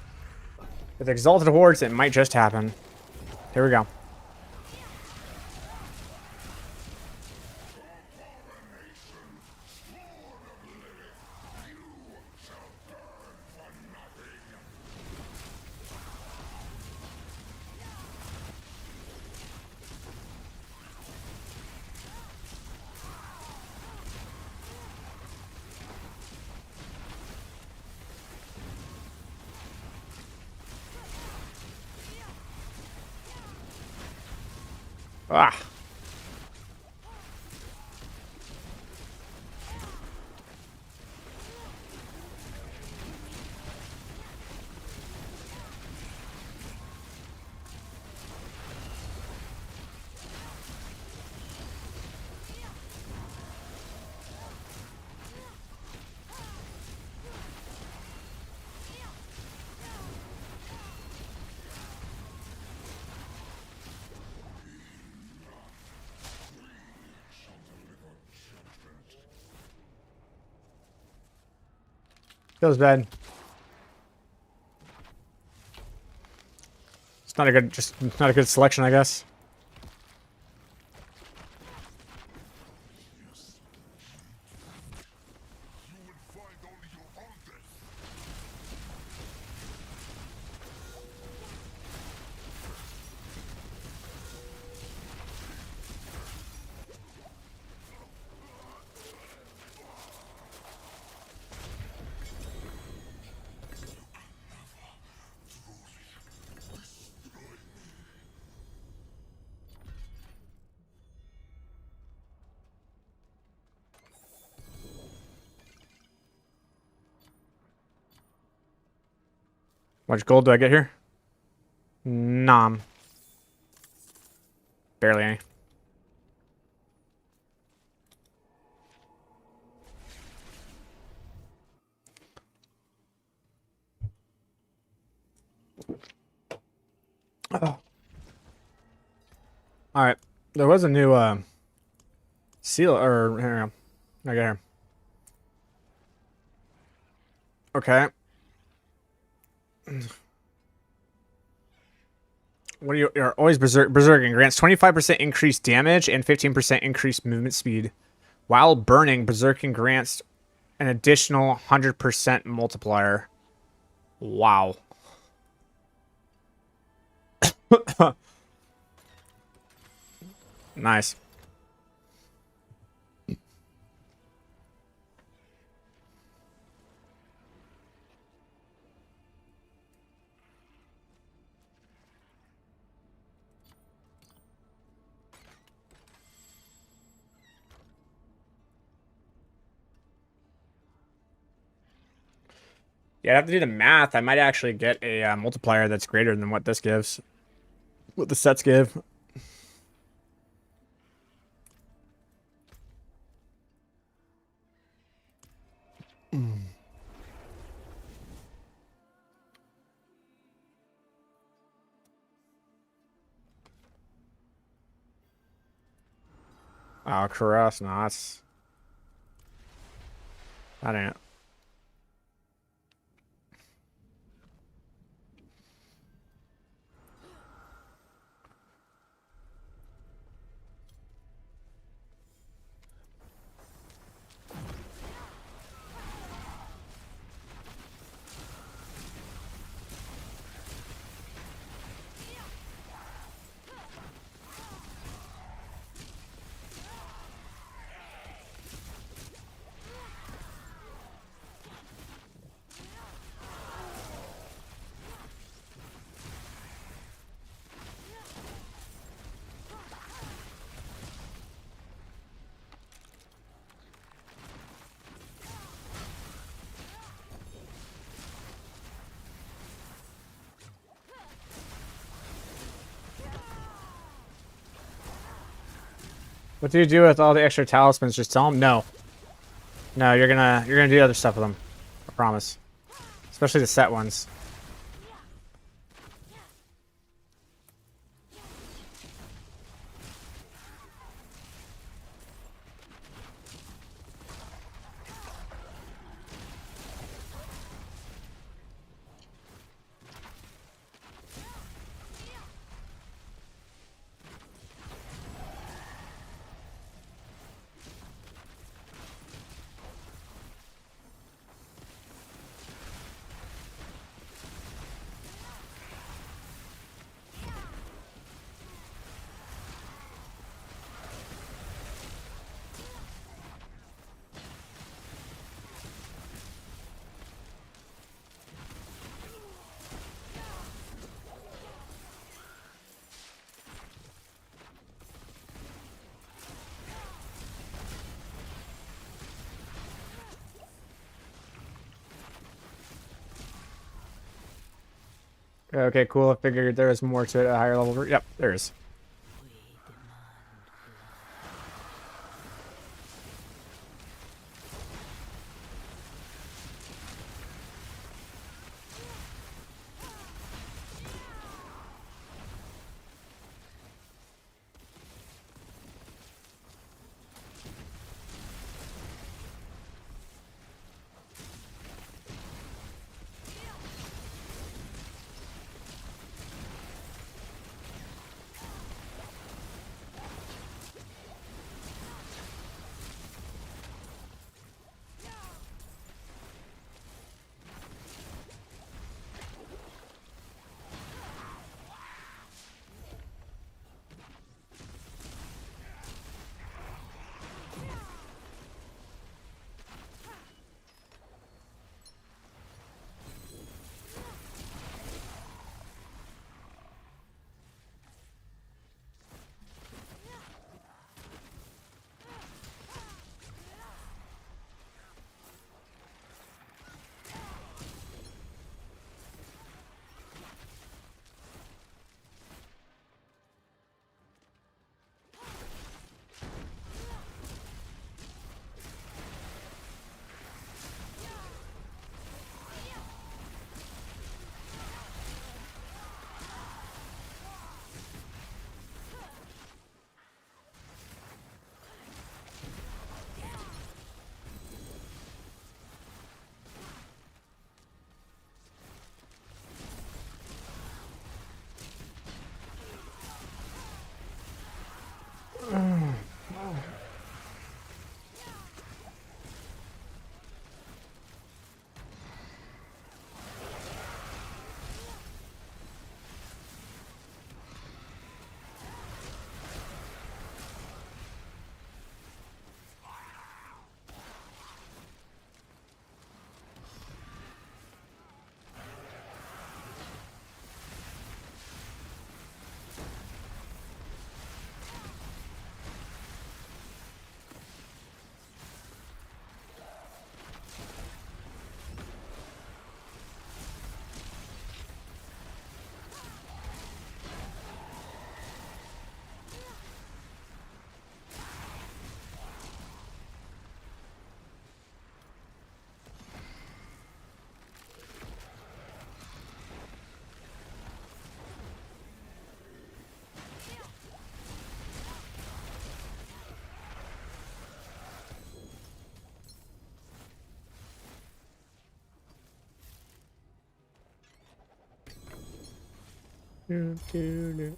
With Exalted Hordes it might just happen. Here we go. Ah. Feels bad. It's not a good, just not a good selection, I guess. How much gold do I get here? Nom. Barely any. Oh. All right. There was a new seal or here. I got here. Okay. What are you? You're always berserking. Grants 25% increased damage and 15% increased movement speed. While burning, berserking grants an additional 100% multiplier. Wow. Nice. Yeah, I have to do the math. I might actually get a multiplier that's greater than what this gives. What the sets give. Oh, caress. No, that's... That ain't it. What do you do with all the extra talismans? Just tell them no. No, you're gonna do other stuff with them. I promise. Especially the set ones. Okay, cool. I figured there was more to it at a higher level. Yep, there is. Do, do, do.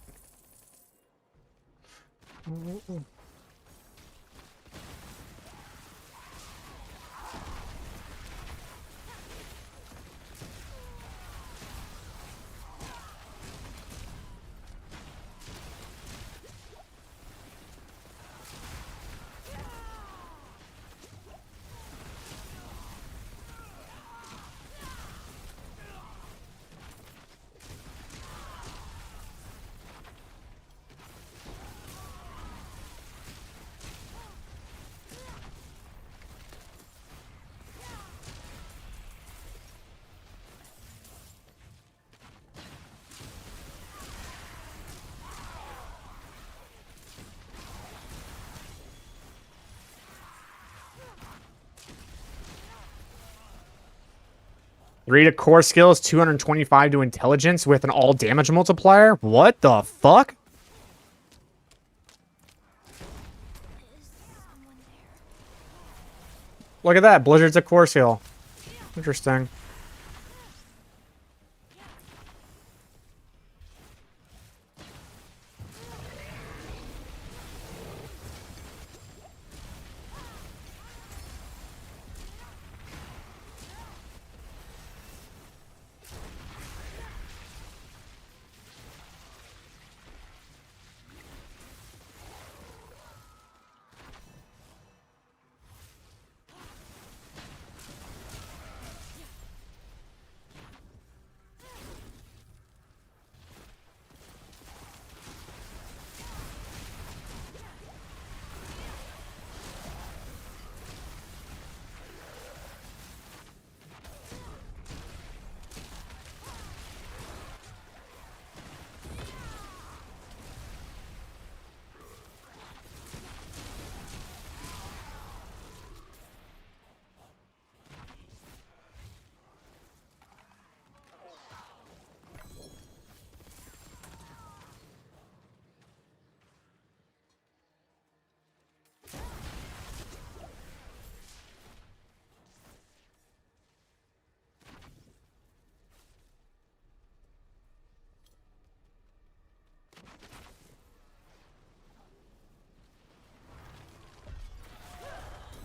Three to core skills, 225 to intelligence with an all damage multiplier. What the fuck? Look at that. Blizzard's a core skill. Interesting.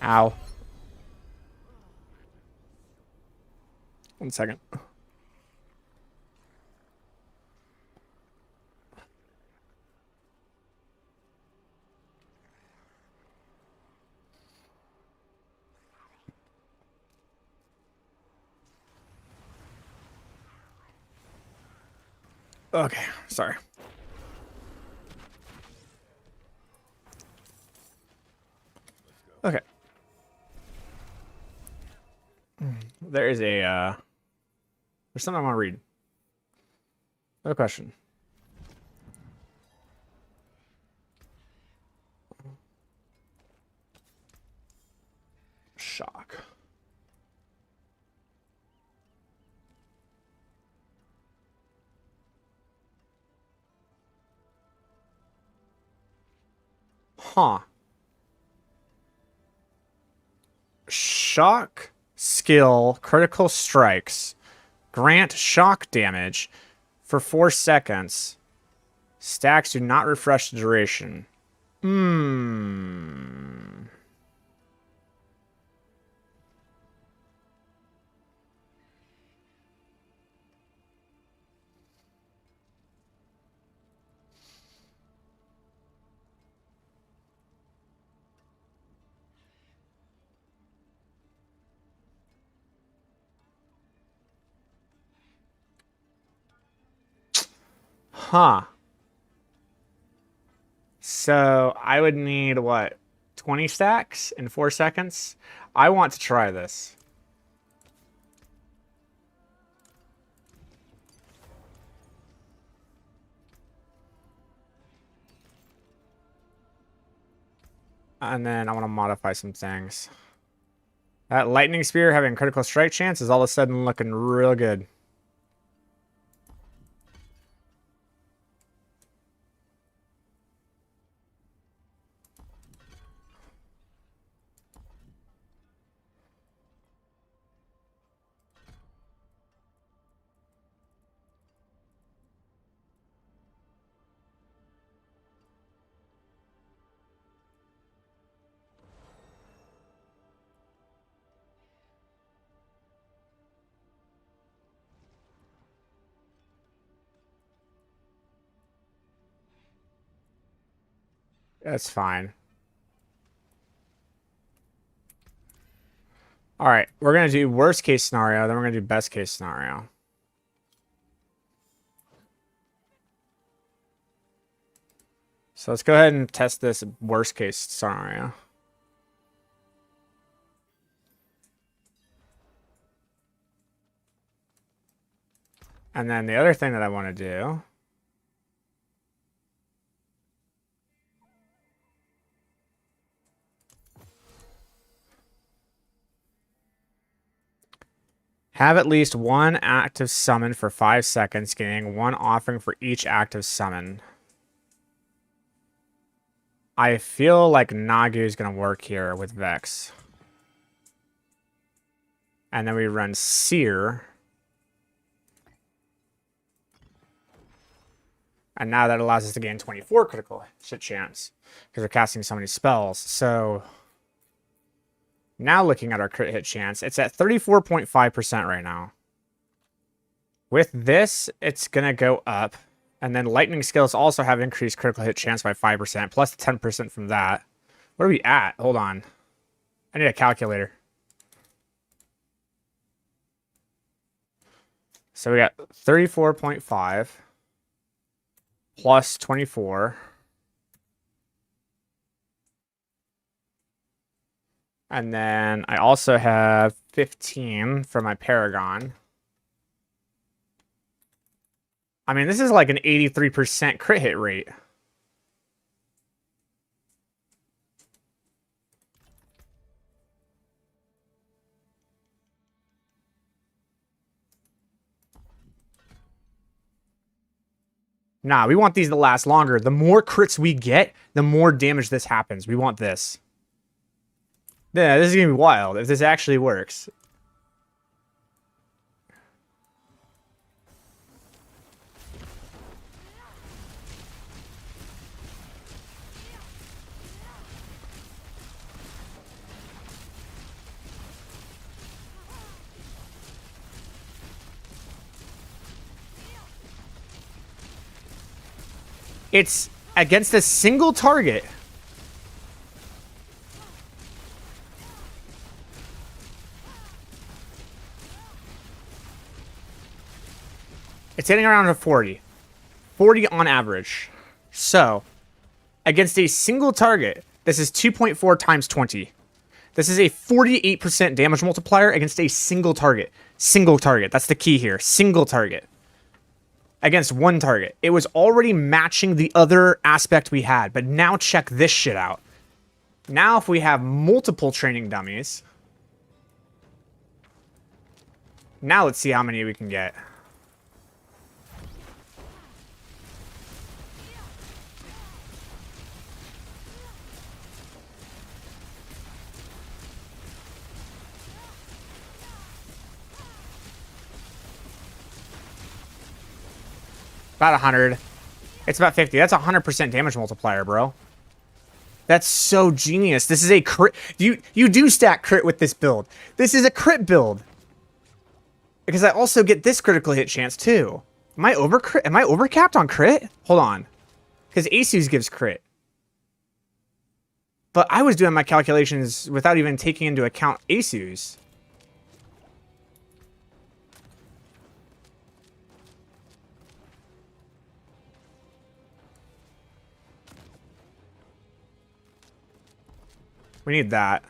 Ow. 1 second. Okay, sorry. Okay. There is a, there's something I want to read. No question. Shock. Huh. Shock skill, critical strikes, grant shock damage for 4 seconds. Stacks do not refresh the duration. Hmm. Huh. So I would need what? 20 stacks in 4 seconds? I want to try this. And then I want to modify some things. That lightning spear having critical strike chance is all of a sudden looking real good. That's fine. All right, we're going to do worst case scenario, then we're going to do best case scenario. So let's go ahead and test this worst case scenario. And then the other thing that I want to do have at least one active summon for 5 seconds, gaining 1 offering for each active summon. I feel like Nagu is going to work here with Vex. And then we run Seer. And now that allows us to gain 24 critical hit chance because we're casting so many spells. So now looking at our crit hit chance, it's at 34.5% right now. With this, it's going to go up. And then lightning skills also have increased critical hit chance by 5%, plus 10% from that. What are we at? Hold on. I need a calculator. So we got 34.5 plus 24. And then I also have 15 for my Paragon. I mean, this is like an 83% crit hit rate. Nah, we want these to last longer. The more crits we get, the more damage this happens. We want this. Yeah, this is going to be wild if this actually works. It's against a single target. It's hitting around a 40. 40 on average. So, against a single target, this is 2.4 times 20. This is a 48% damage multiplier against a single target. Single target. That's the key here. Single target. Against one target. It was already matching the other aspect we had, but now check this shit out. Now if we have multiple training dummies, now let's see how many we can get. About 100. It's about 50. That's a 100% damage multiplier, bro. That's so genius. This is a crit. You do stack crit with this build. This is a crit build. Because I also get this critical hit chance too. Am I overcapped on crit? Hold on. Because Asus gives crit. But I was doing my calculations without even taking into account Asus. We need that.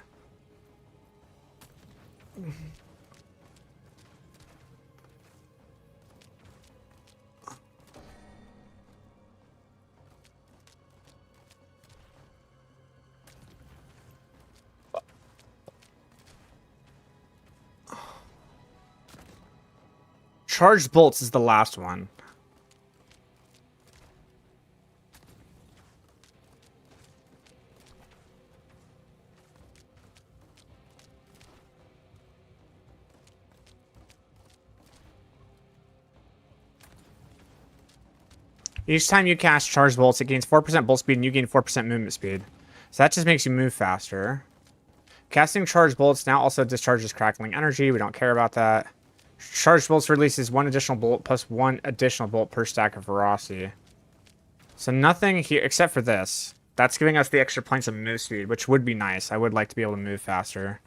Charged bolts is the last one. Each time you cast charged bolts, it gains 4% bolt speed and you gain 4% movement speed. So that just makes you move faster. Casting charged bolts now also discharges crackling energy. We don't care about that. Charged bolts releases 1 additional bolt plus 1 additional bolt per stack of ferocity. So nothing here except for this. That's giving us the extra points of move speed, which would be nice. I would like to be able to move faster.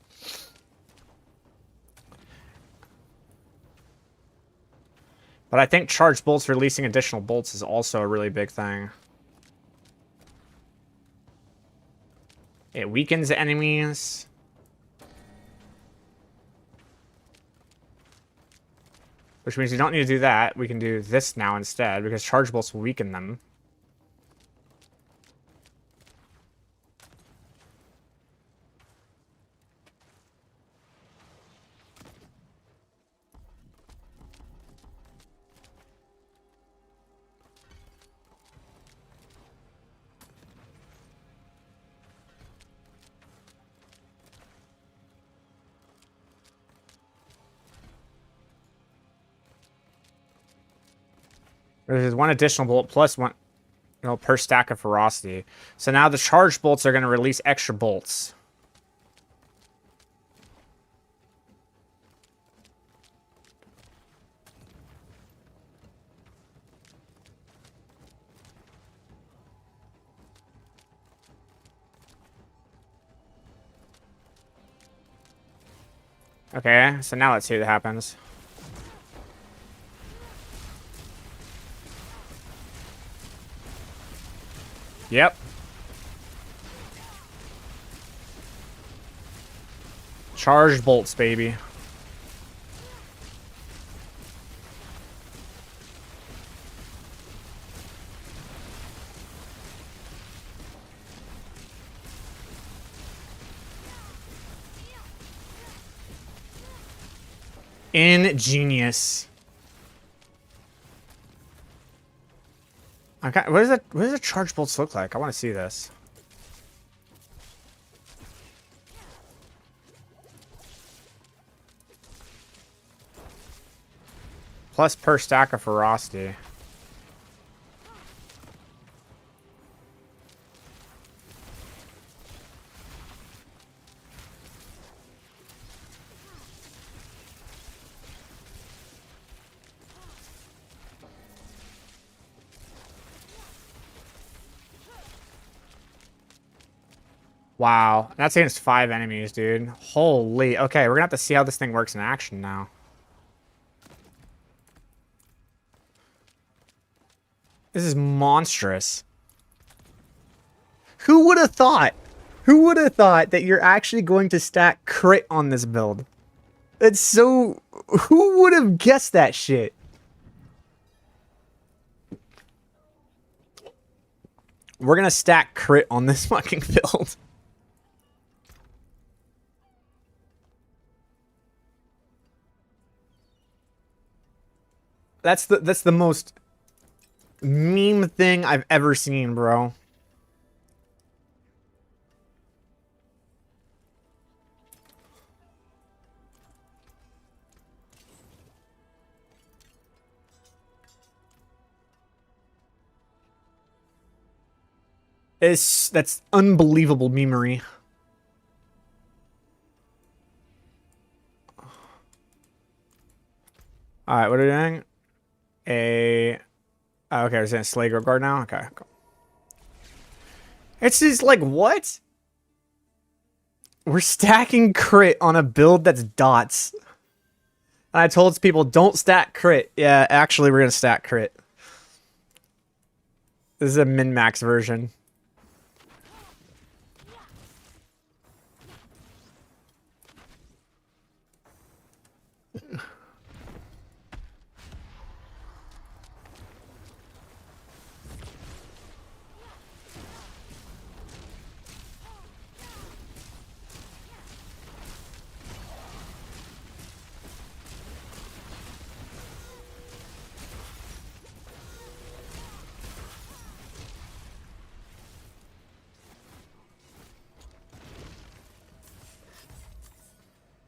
But I think charged bolts releasing additional bolts is also a really big thing. It weakens enemies. Which means we don't need to do that. We can do this now instead, because charge bolts will weaken them. There's one additional bolt plus one, per stack of ferocity. So now the charged bolts are going to release extra bolts. Okay, so now let's see what happens. Yep. Charged bolts, baby. Ingenious. Okay, what does the charge bolts look like? I want to see this. Plus per stack of ferocity. Wow, that's against 5 enemies, dude. Holy. Okay, we're gonna have to see how this thing works in action now. This is monstrous. Who would have thought? Who would have thought that you're actually going to stack crit on this build? It's so... Who would have guessed that shit? We're gonna stack crit on this fucking build. That's the most meme thing I've ever seen, bro. That's unbelievable memery. All right, what are we doing? Okay, we're saying Slayer guard now. Okay, cool. It's just like, what? We're stacking crit on a build that's dots. And I told people, don't stack crit. Yeah, actually, we're gonna stack crit. This is a min-max version.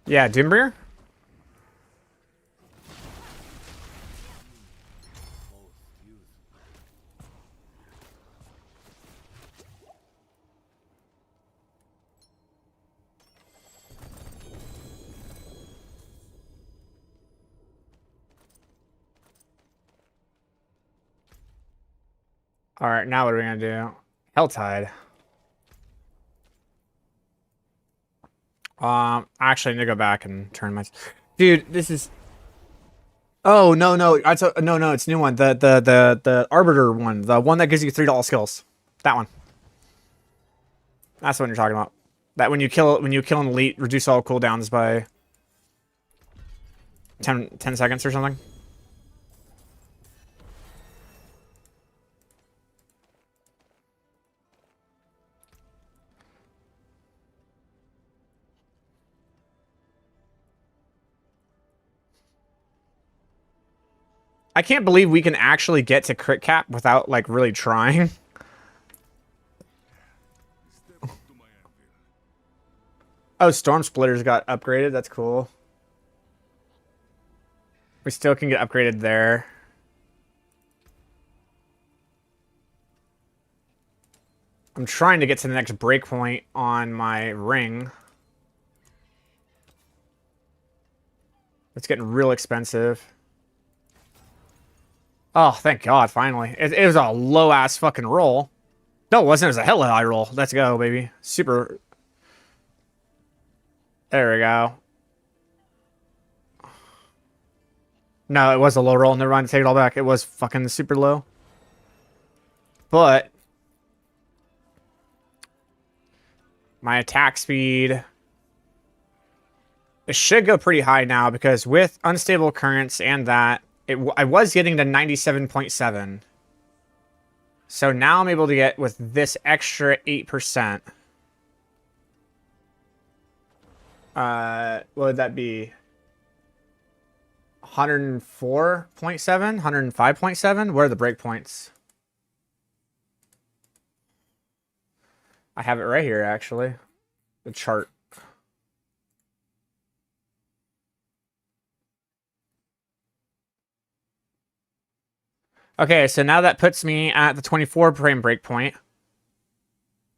Yeah, Doombringer? Alright, now what are we gonna do? Helltide. Actually, I need to go back and turn my. Dude, this is. Oh no no! No, it's a new one. The Arbiter one, the one that gives you $3 skills. That one. That's what you're talking about. That when you kill an elite, reduce all cooldowns by 10 seconds or something. I can't believe we can actually get to crit cap without like really trying. Oh, Storm Splitters got upgraded. That's cool. We still can get upgraded there. I'm trying to get to the next breakpoint on my ring. It's getting real expensive. Oh, thank God, finally. It was a low-ass fucking roll. No, it wasn't. It was a hella high roll. Let's go, baby. Super. There we go. No, it was a low roll. Never mind, take it all back. It was fucking super low. But my attack speed, it should go pretty high now because with unstable currents and that, I was getting to 97.7. So now I'm able to get with this extra 8%. What would that be? 104.7, 105.7. Where are the breakpoints? I have it right here, actually. The chart. Okay, so now that puts me at the 24 frame breakpoint.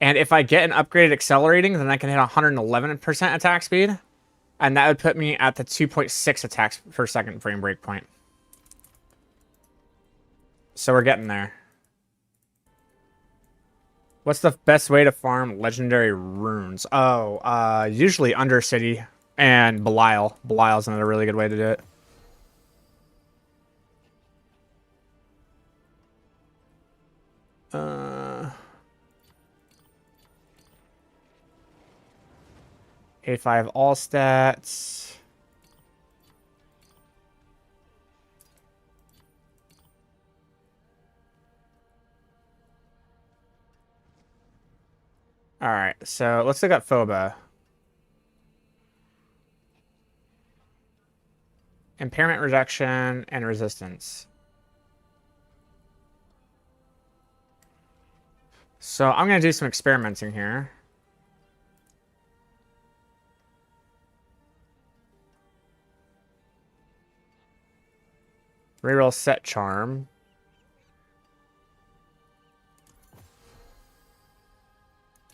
And if I get an upgraded accelerating, then I can hit 111% attack speed. And that would put me at the 2.6 attacks per second frame breakpoint. So we're getting there. What's the best way to farm legendary runes? Oh, usually Undercity and Belial. Belial's another really good way to do it. A5 all stats. All right, so let's look at Phoba. Impairment reduction and resistance. So I'm going to do some experimenting here. Reroll set charm.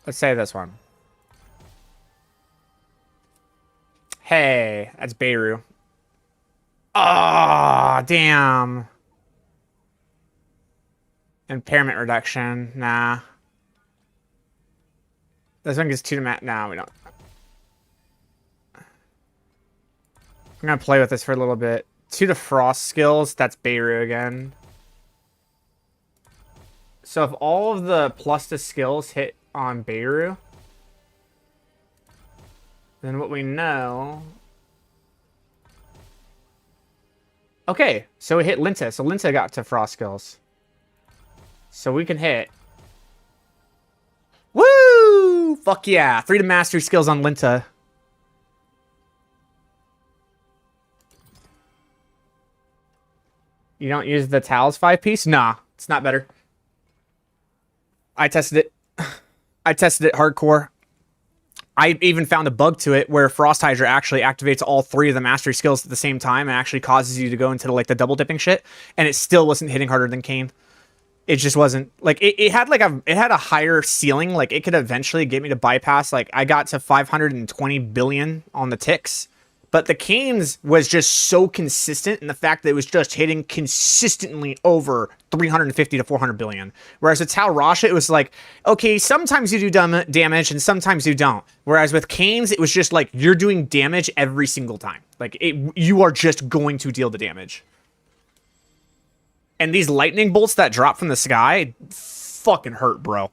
Let's say this one. Hey, that's Beirut. Oh, damn. Impairment reduction. Nah. This one gets 2 to mat. Nah, we don't. I'm going to play with this for a little bit. 2 to frost skills. That's Beirut again. So if all of the plus to skills hit on Beirut, then what we know... Okay, so we hit Linta. So Linta got to frost skills. So we can hit... Woo! Fuck yeah. 3 to mastery skills on Linta. You don't use the Tal's 5-piece? Nah, it's not better. I tested it. I tested it hardcore. I even found a bug to it where Frost Hydra actually activates all 3 of the mastery skills at the same time and actually causes you to go into like the double dipping shit, and it still wasn't hitting harder than Kayn. It just wasn't like it had a higher ceiling. Like it could eventually get me to bypass. Like I got to 520 billion on the ticks, But the Canes was just so consistent in the fact that it was just hitting consistently over 350 to 400 billion. Whereas with Tal Rasha, it was like, okay, sometimes you do damage and sometimes you don't. Whereas with Canes, it was just like you're doing damage every single time. Like you are just going to deal the damage. And these lightning bolts that drop from the sky fucking hurt, bro.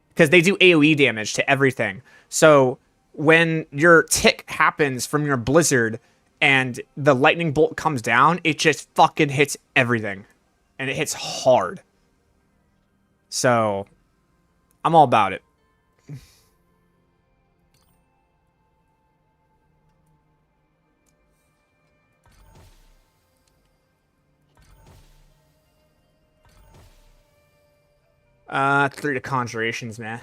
Because they do AoE damage to everything. So when your tick happens from your blizzard and the lightning bolt comes down, it just fucking hits everything. And it hits hard. So I'm all about it. Three to conjurations, man.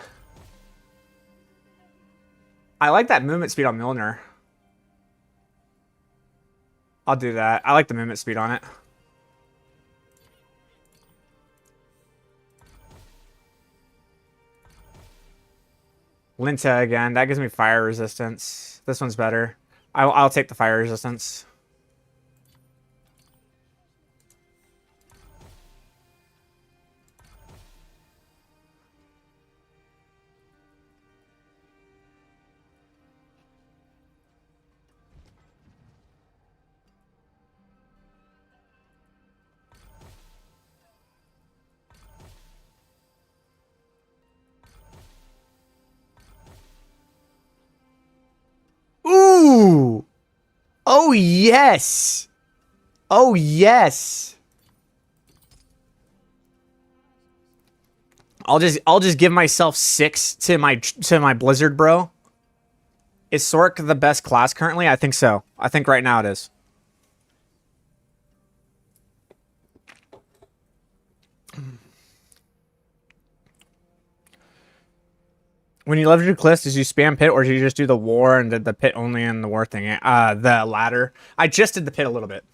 I like that movement speed on Milner. I'll do that. I like the movement speed on it. Linta again. That gives me fire resistance. This one's better. I'll take the fire resistance. Ooh! Oh yes! Oh yes! I'll just give myself 6 to my Blizzard, bro. Is Sorc the best class currently? I think so. I think right now it is. When you leverage your cliffs, did you spam pit or did you just do the war and did the pit only and the war thing? The latter. I just did the pit a little bit.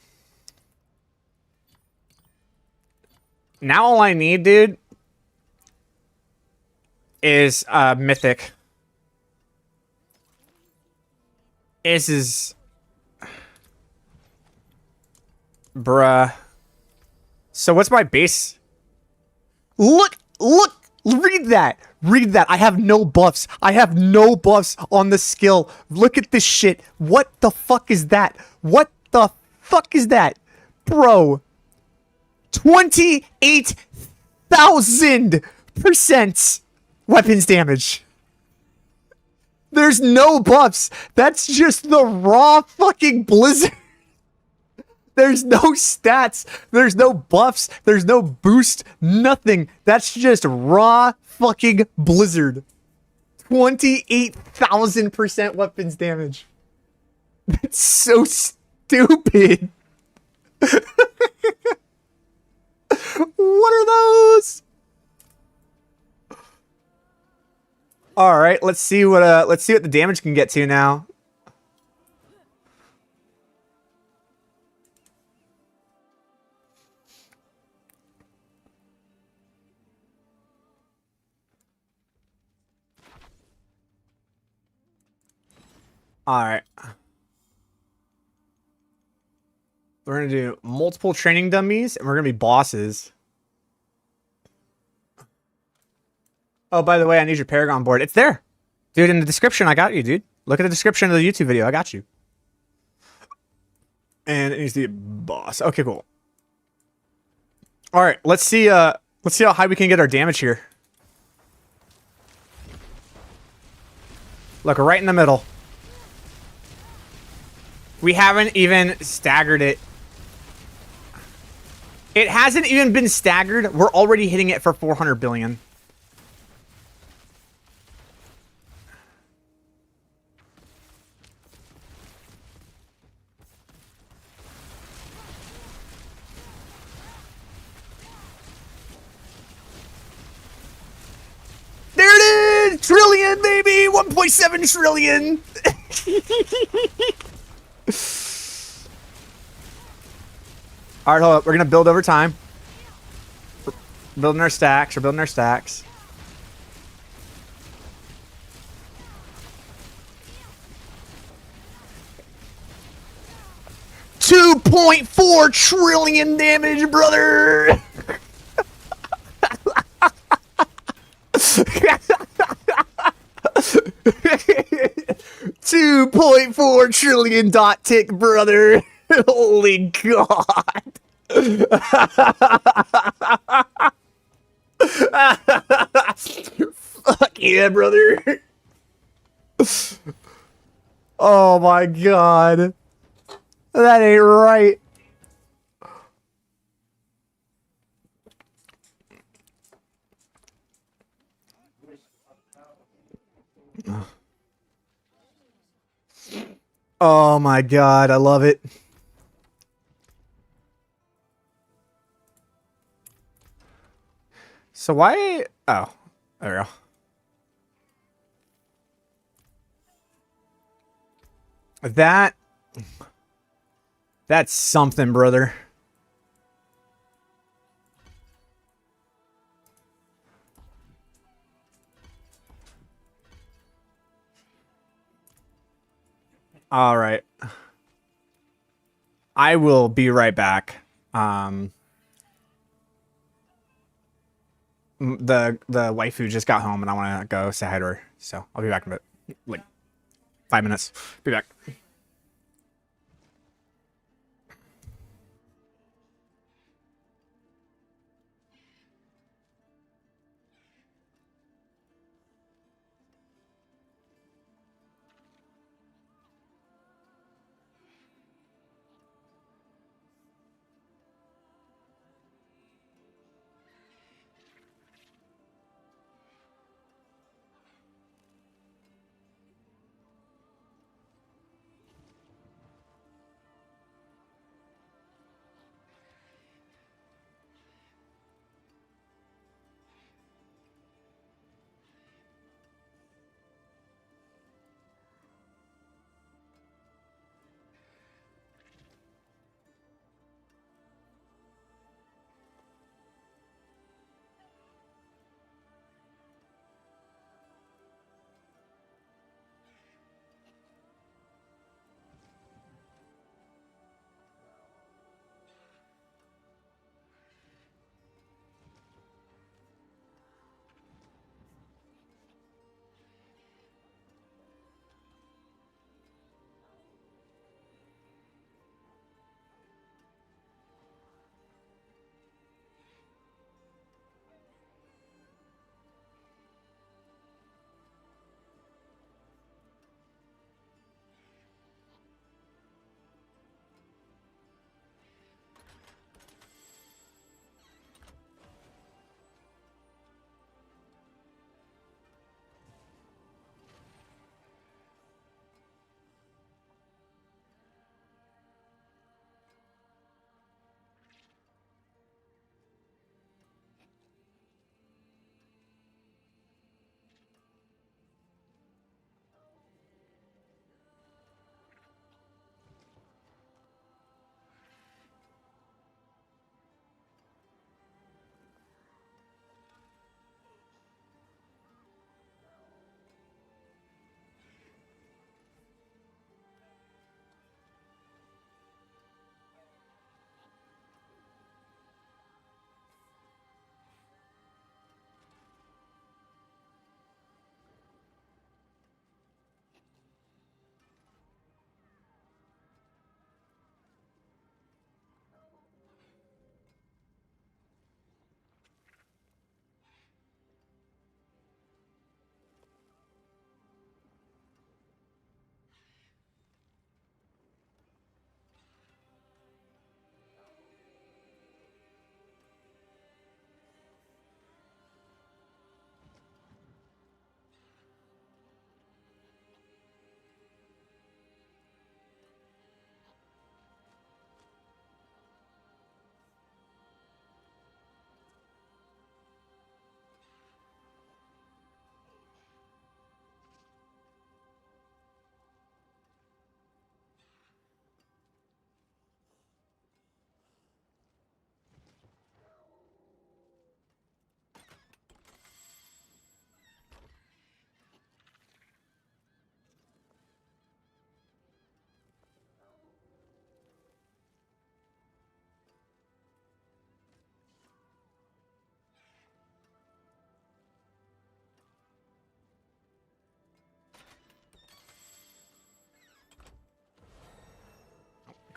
Now all I need, dude, is mythic. Is bruh. So what's my base? Look, read that. Read that. I have no buffs. I have no buffs on the skill. Look at this shit. What the fuck is that? What the fuck is that? Bro. 28,000% weapons damage. There's no buffs. That's just the raw fucking blizzard. There's no stats. There's no buffs. There's no boost. Nothing. That's just raw fucking blizzard. 28,000% weapons damage. That's so stupid. What are those? All right, let's see what the damage can get to now. All right. We're going to do multiple training dummies, and we're going to be bosses. Oh, by the way, I need your Paragon board. It's there. Dude, in the description, I got you, dude. Look at the description of the YouTube video. I got you. And it needs to be a boss. Okay, cool. All right, let's see how high we can get our damage here. Look, we're right in the middle. We haven't even staggered it. It hasn't even been staggered. We're already hitting it for 400 billion. There it is! Trillion, baby! 1.7 trillion! Alright, hold up. We're gonna build over time. We're building our stacks. We're building our stacks. 2.4 trillion damage, brother. 2.4 trillion dot tick, brother. Holy God. Fuck yeah, brother. Oh my God. That ain't right. Oh my God, I love it. So why? Oh, there we go. That's something, brother. All right. I will be right back. The waifu just got home and I want to go say hi to her. So I'll be back in a bit. Like 5 minutes. Be back.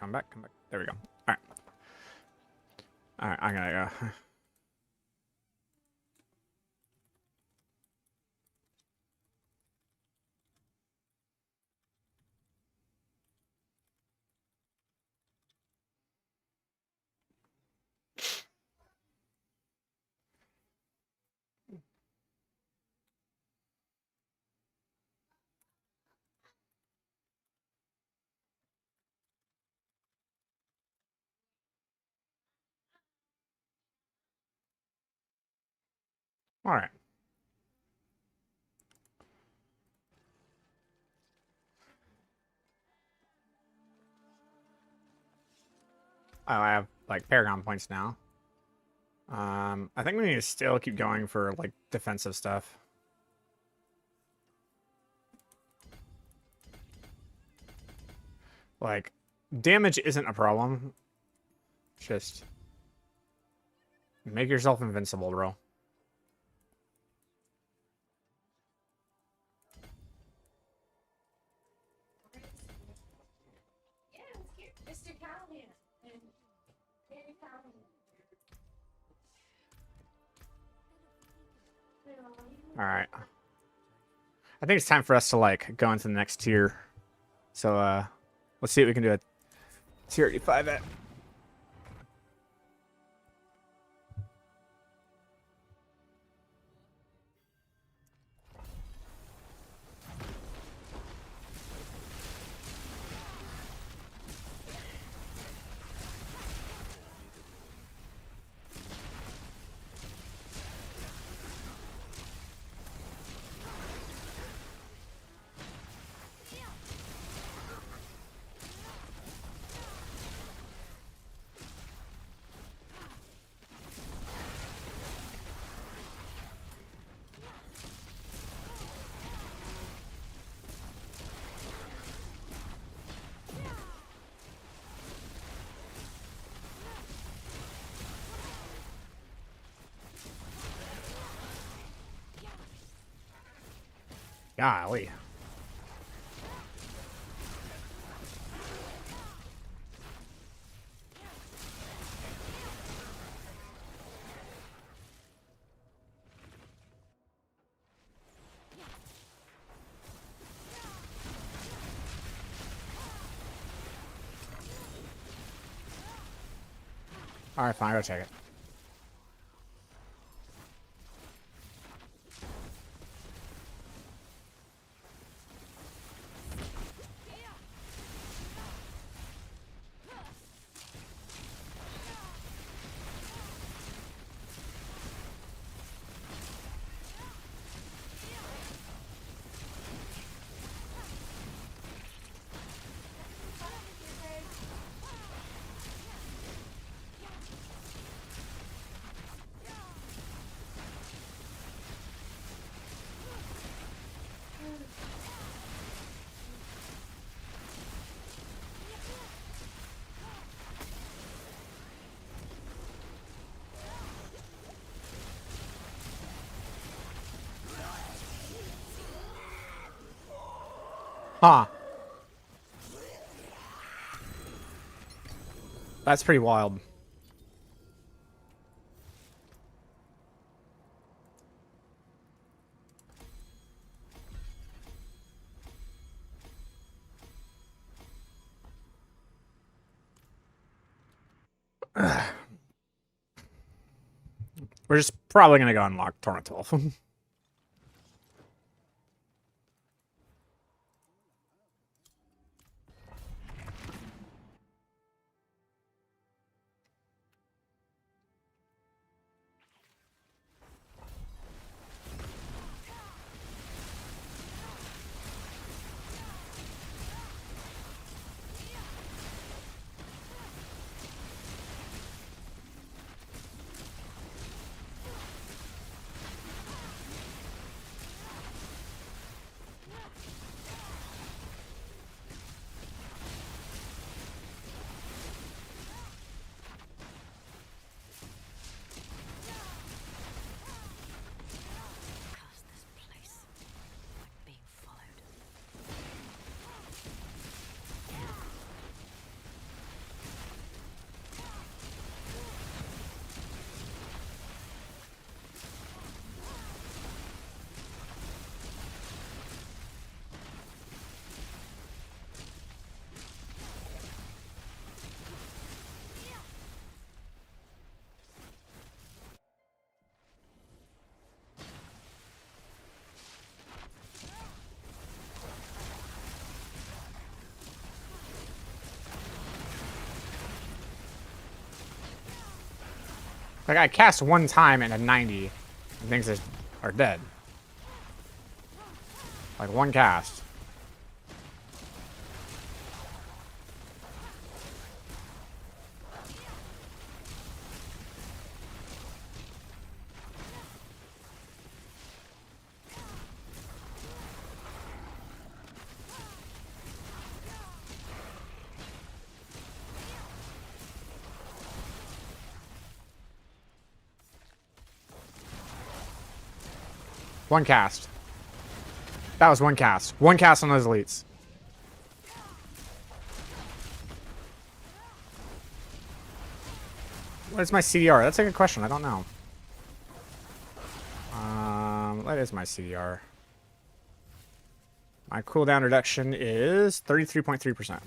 Come back. There we go. All right. All right, I'm gonna go. All right. Oh, I have like Paragon points now. I think we need to still keep going for like defensive stuff. Like, damage isn't a problem. Just make yourself invincible, bro. All right. I think it's time for us to like go into the next tier. So let's see what we can do at tier 85 at. Golly. All right, fine, go check it. Huh. That's pretty wild. We're just probably gonna go unlock Torrent 12. Like, I cast one time and a 90, and things are dead. Like, one cast. One cast. That was one cast. One cast on those elites. What is my CDR? That's a good question. I don't know. What is my CDR? My cooldown reduction is 33.3%.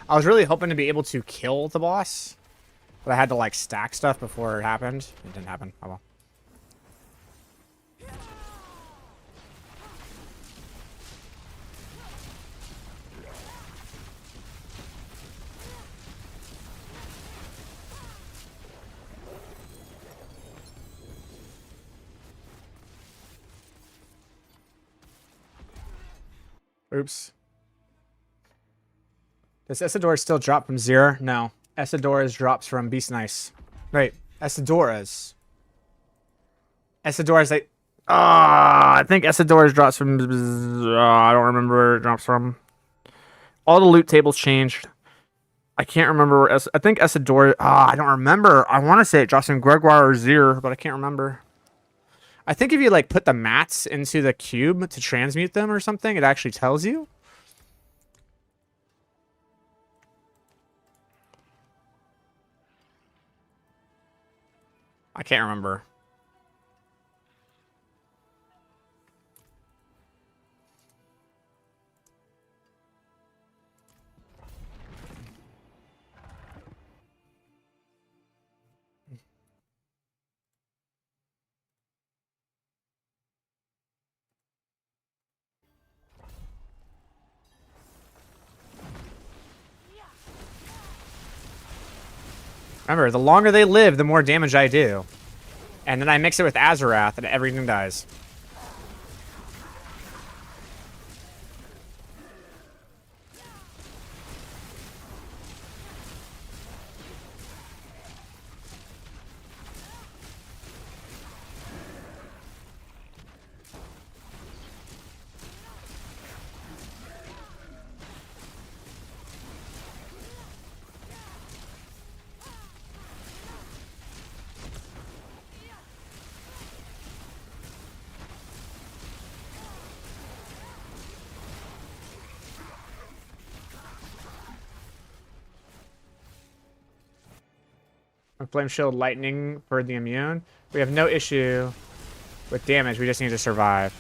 I was really hoping to be able to kill the boss, but I had to like stack stuff before it happened. It didn't happen. Oh well. Oops. Does Essidora's still drop from 0? No. Essidora's drops from Beast Nice. Wait, Essidora's. Essidora's like... I think Essidora's drops from... I don't remember where it drops from. All the loot tables changed. I can't remember where... I think Essidora... I don't remember. I want to say it drops from Gregoire or Zir, but I can't remember. I think if you like put the mats into the cube to transmute them or something, it actually tells you. I can't remember. Remember, the longer they live, the more damage I do. And then I mix it with Azarath and everything dies. Flame Shield Lightning for the immune. We have no issue with damage. We just need to survive.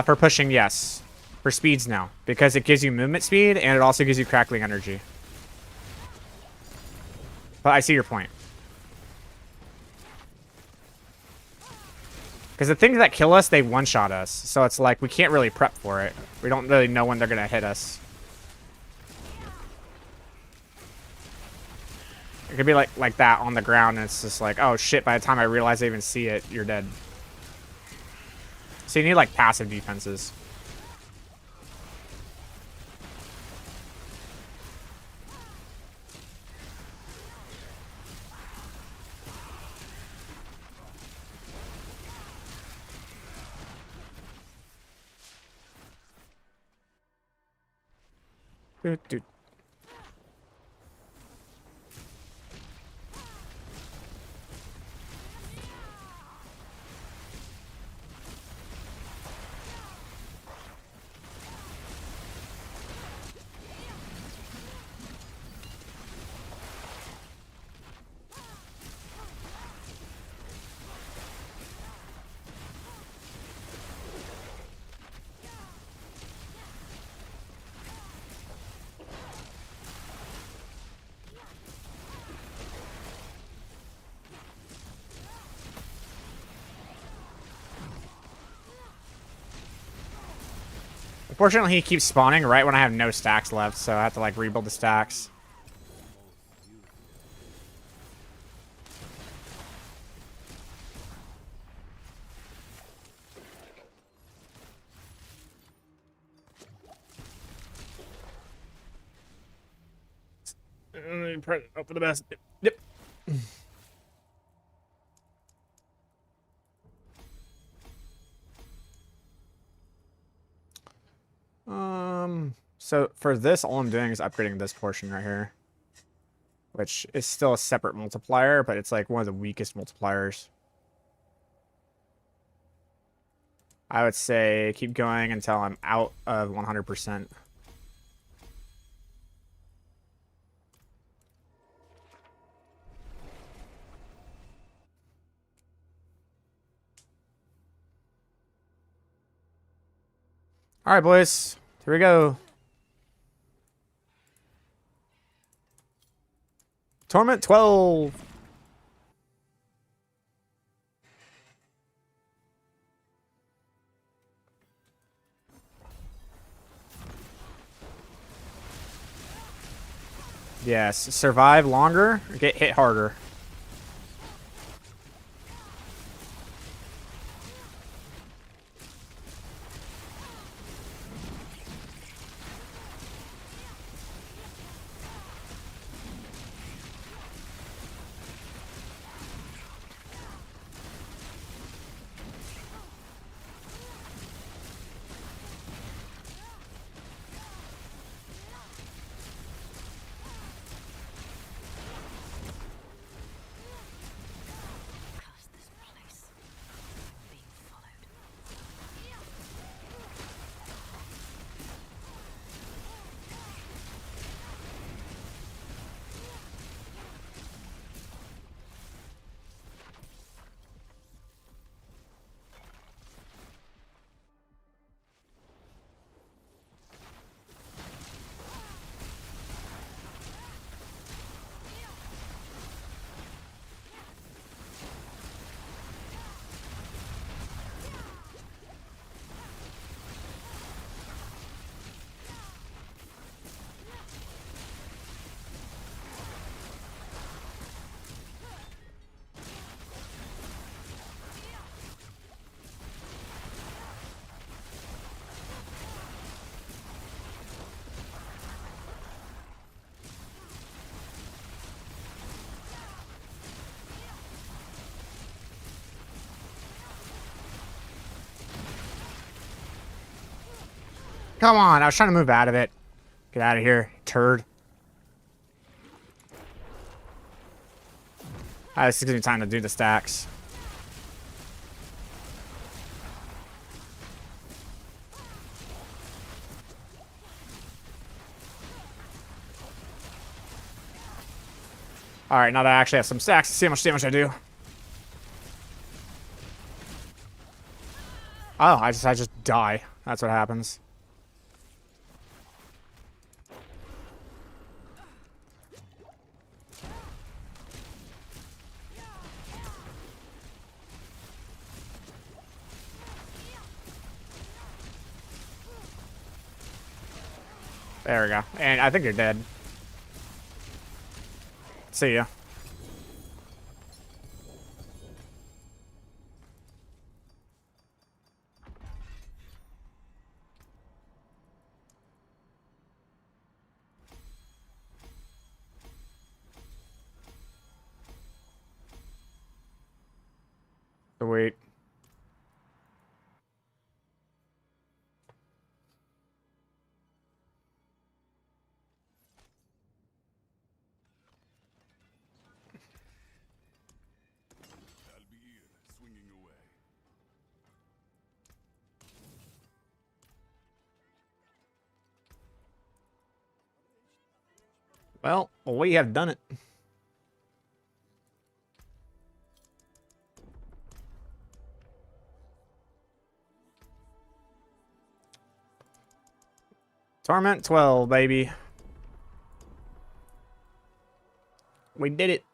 For pushing, yes. For speeds, no. Because it gives you movement speed, and it also gives you crackling energy. But I see your point. Because the things that kill us, they one-shot us. So it's like, we can't really prep for it. We don't really know when they're going to hit us. It could be like that on the ground, and it's just like, oh shit, by the time I realize I even see it, you're dead. So you need like passive defenses. Dude. Unfortunately, he keeps spawning right when I have no stacks left, so I have to like rebuild the stacks. Hope for the best. Yep. So for this, all I'm doing is upgrading this portion right here, which is still a separate multiplier, but it's like one of the weakest multipliers. I would say keep going until I'm out of 100%. All right, boys. Here we go. Torment 12. Yes, survive longer or get hit harder. Curse this place. I'm being followed. Come on, I was trying to move out of it. Get out of here, turd. This gives me time to do the stacks. All right, now that I actually have some stacks, see how much damage I do. Oh, I just die. That's what happens. There we go. And I think you're dead. See ya. Wait. Albir, swinging away. Well, we have done it. Torment 12, baby. We did it.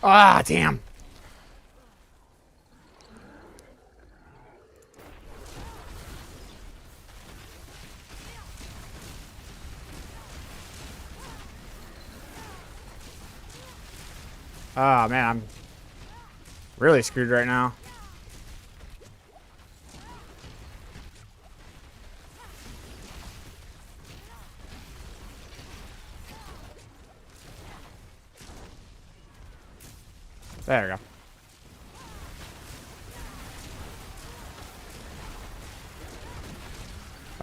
Ah, damn. Oh, man, I'm really screwed right now. There we go.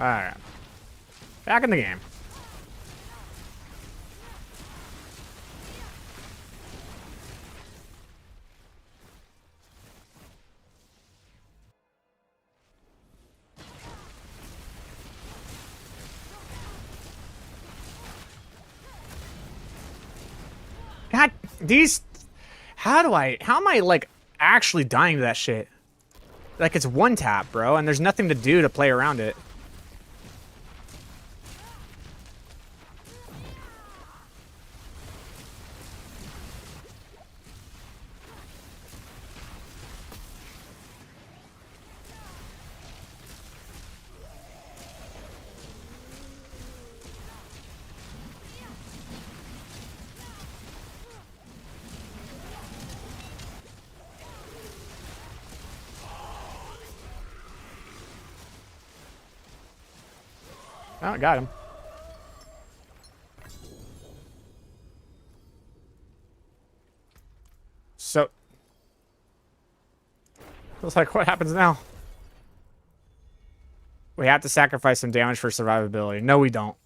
Alright. Back in the game. God, these... how am I, like, actually dying to that shit? Like, it's one tap, bro, and there's nothing to do to play around it. Oh, got him. So... it's like, what happens now? We have to sacrifice some damage for survivability. No, we don't.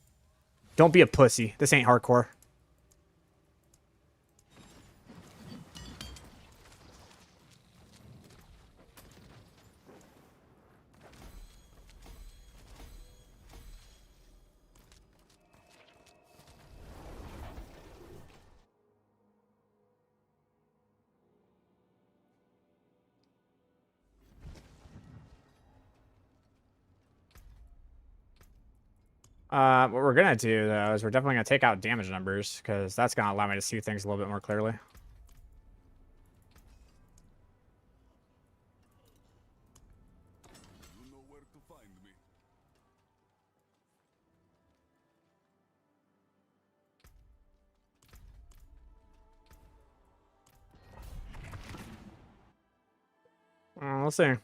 Don't be a pussy. This ain't hardcore. What we're gonna do, though, is we're definitely gonna take out damage numbers, because that's gonna allow me to see things a little bit more clearly. You know where to find me. We'll see.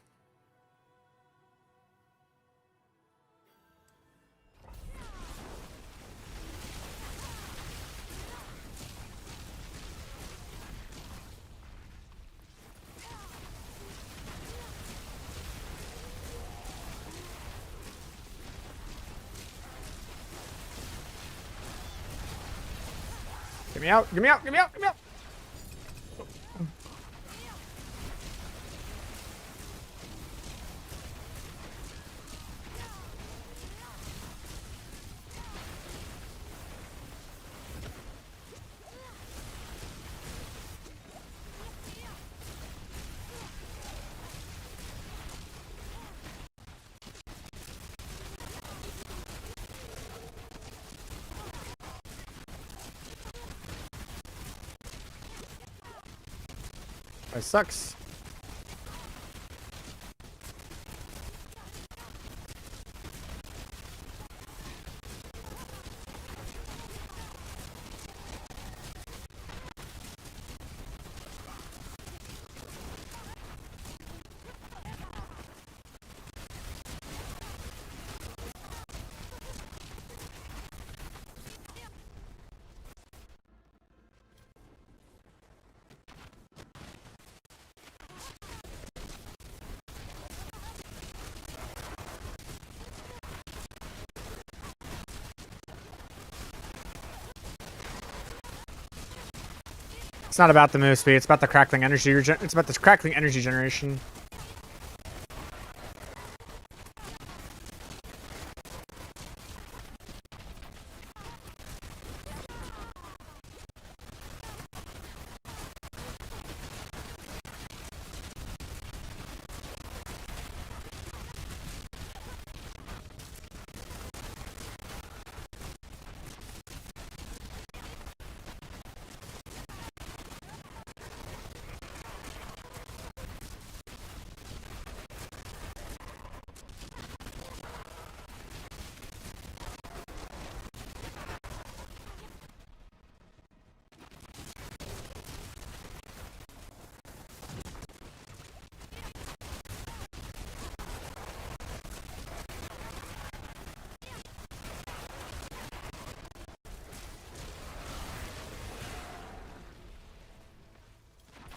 Get me out! Get me out! Get me out! Get me out! That sucks. It's not about the move speed. It's about the crackling energy. It's about the crackling energy generation.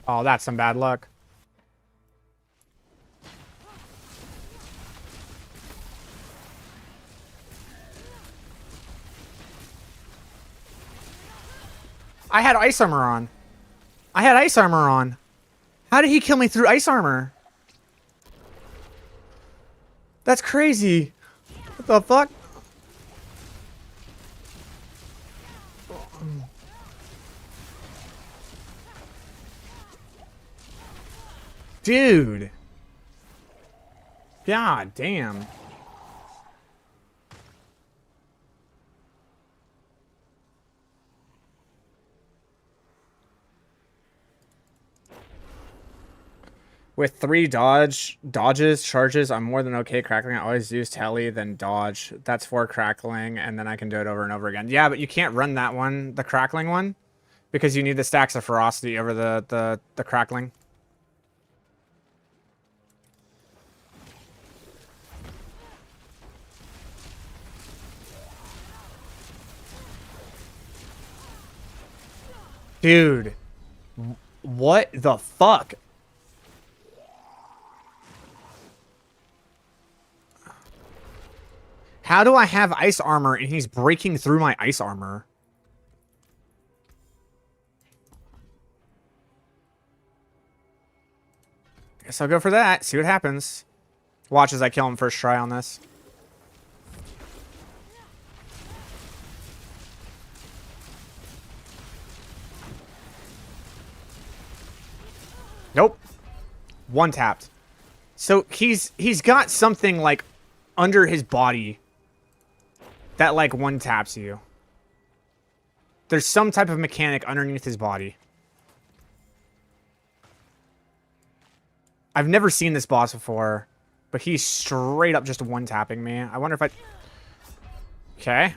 Oh, that's some bad luck. I had ice armor on. I had ice armor on. How did he kill me through ice armor? That's crazy. What the fuck? Dude. God damn. With 3 dodges, charges, I'm more than okay crackling. I always use tele, then dodge. That's 4 crackling, and then I can do it over and over again. Yeah, but you can't run that one, the crackling one, because you need the stacks of ferocity over the crackling. Dude. What the fuck? How do I have ice armor and he's breaking through my ice armor? Guess I'll go for that. See what happens. Watch as I kill him first try on this. Nope. One tapped. So he's got something like under his body that like one taps you. There's some type of mechanic underneath his body. I've never seen this boss before, but he's straight up just one tapping me. I wonder if I... Okay.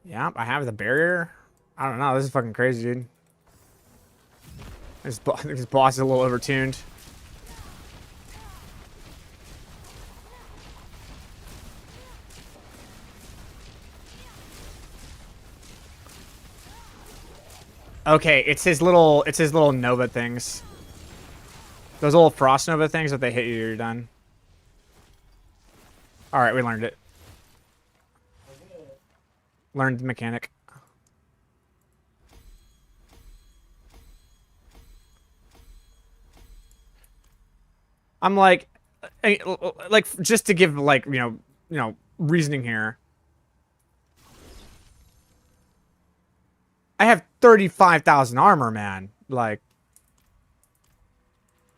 Yeah, I have the barrier. I don't know. This is fucking crazy, dude. This boss is a little overtuned. Okay, it's his little Nova things. Those little Frost Nova things, if they hit you, you're done. Alright, we learned it. Learned the mechanic. I'm like just to give like, you know, reasoning here. I have 35,000 armor, man. Like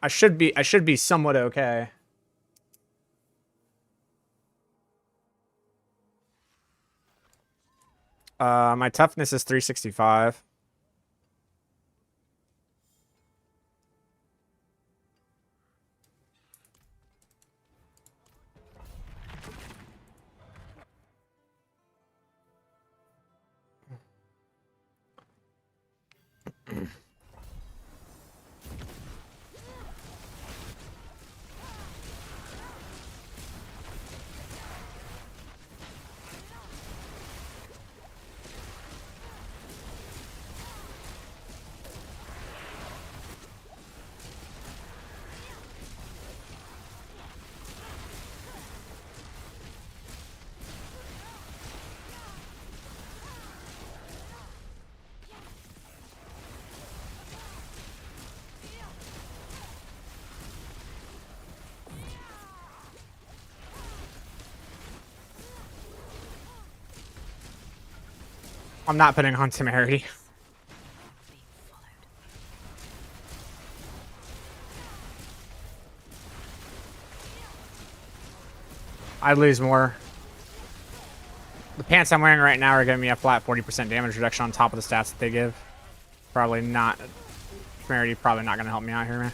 I should be somewhat okay. My toughness is 365. I'm not putting on temerity. I'd lose more. The pants I'm wearing right now are giving me a flat 40% damage reduction on top of the stats that they give. Probably not. Temerity probably not going to help me out here, man.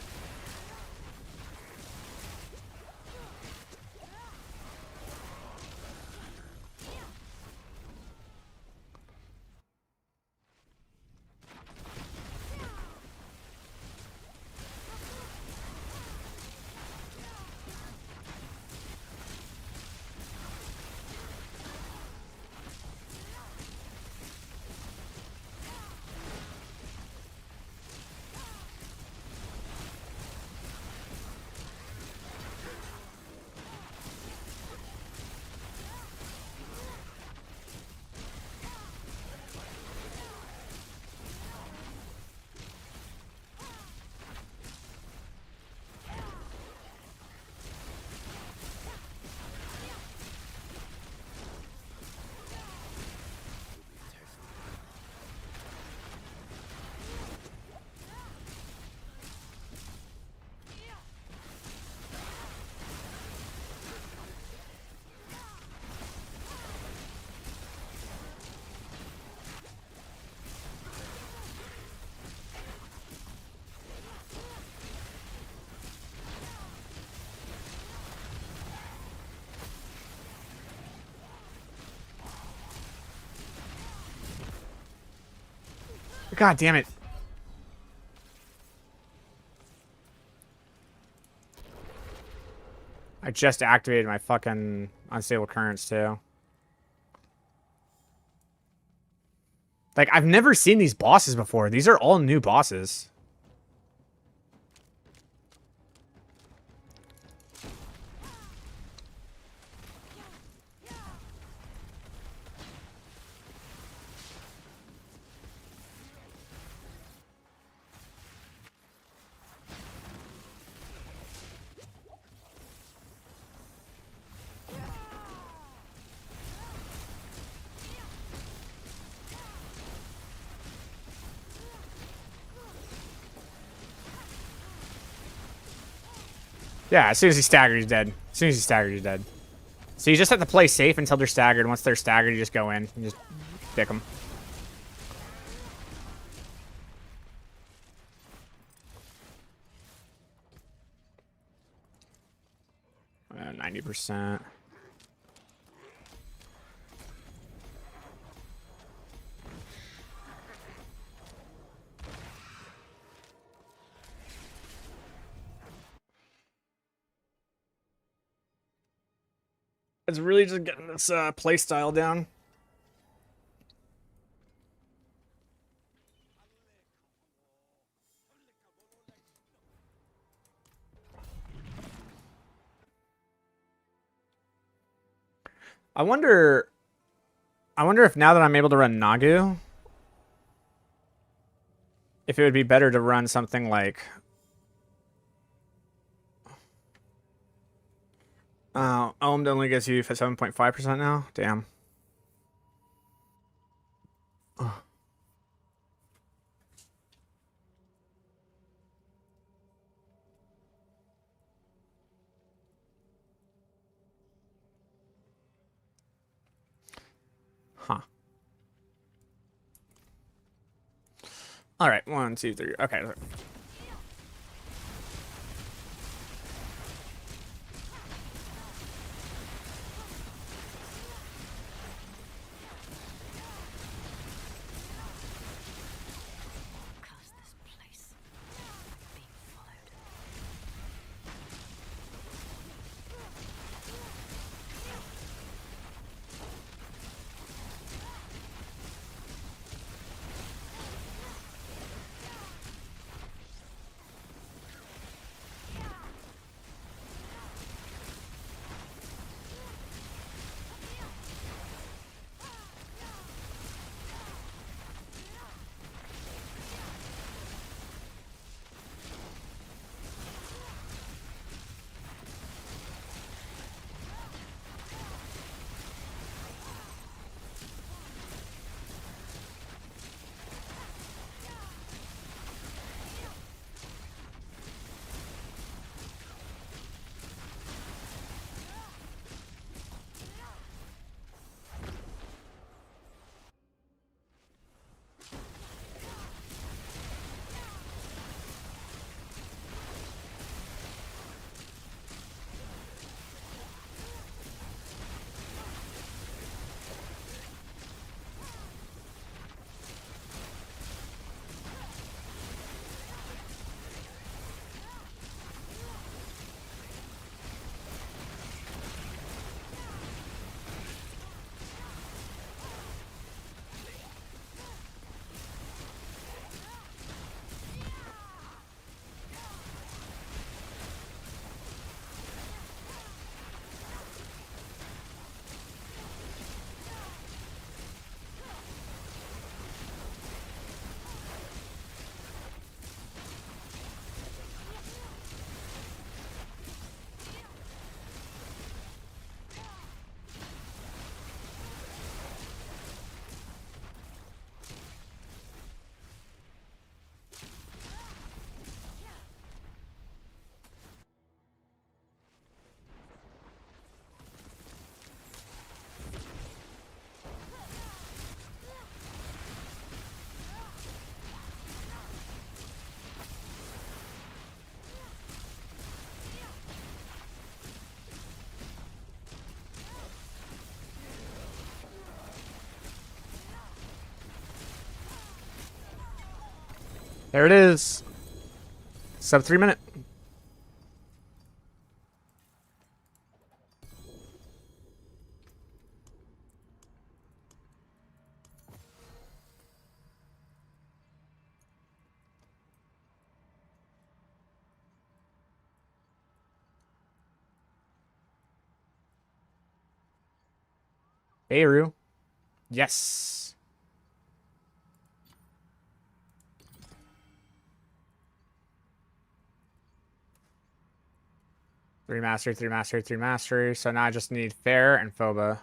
God damn it. I just activated my fucking unstable currents too. Like, I've never seen these bosses before. These are all new bosses. Yeah, as soon as he's staggered, he's dead. As soon as he's staggered, he's dead. So you just have to play safe until they're staggered. Once they're staggered, you just go in and just pick them. Uh, 90%. It's really just getting this play style down. I wonder if now that I'm able to run Nagu, if it would be better to run something like Ohm only gets you for 7.5% now. Damn. Huh. All right, 1, 2, 3. Okay. Curse this place. I'm being followed. There it is. Sub 3 minute. Beirut. Yes. Three mastery, three mastery, three mastery. So now I just need Fair and Phoba.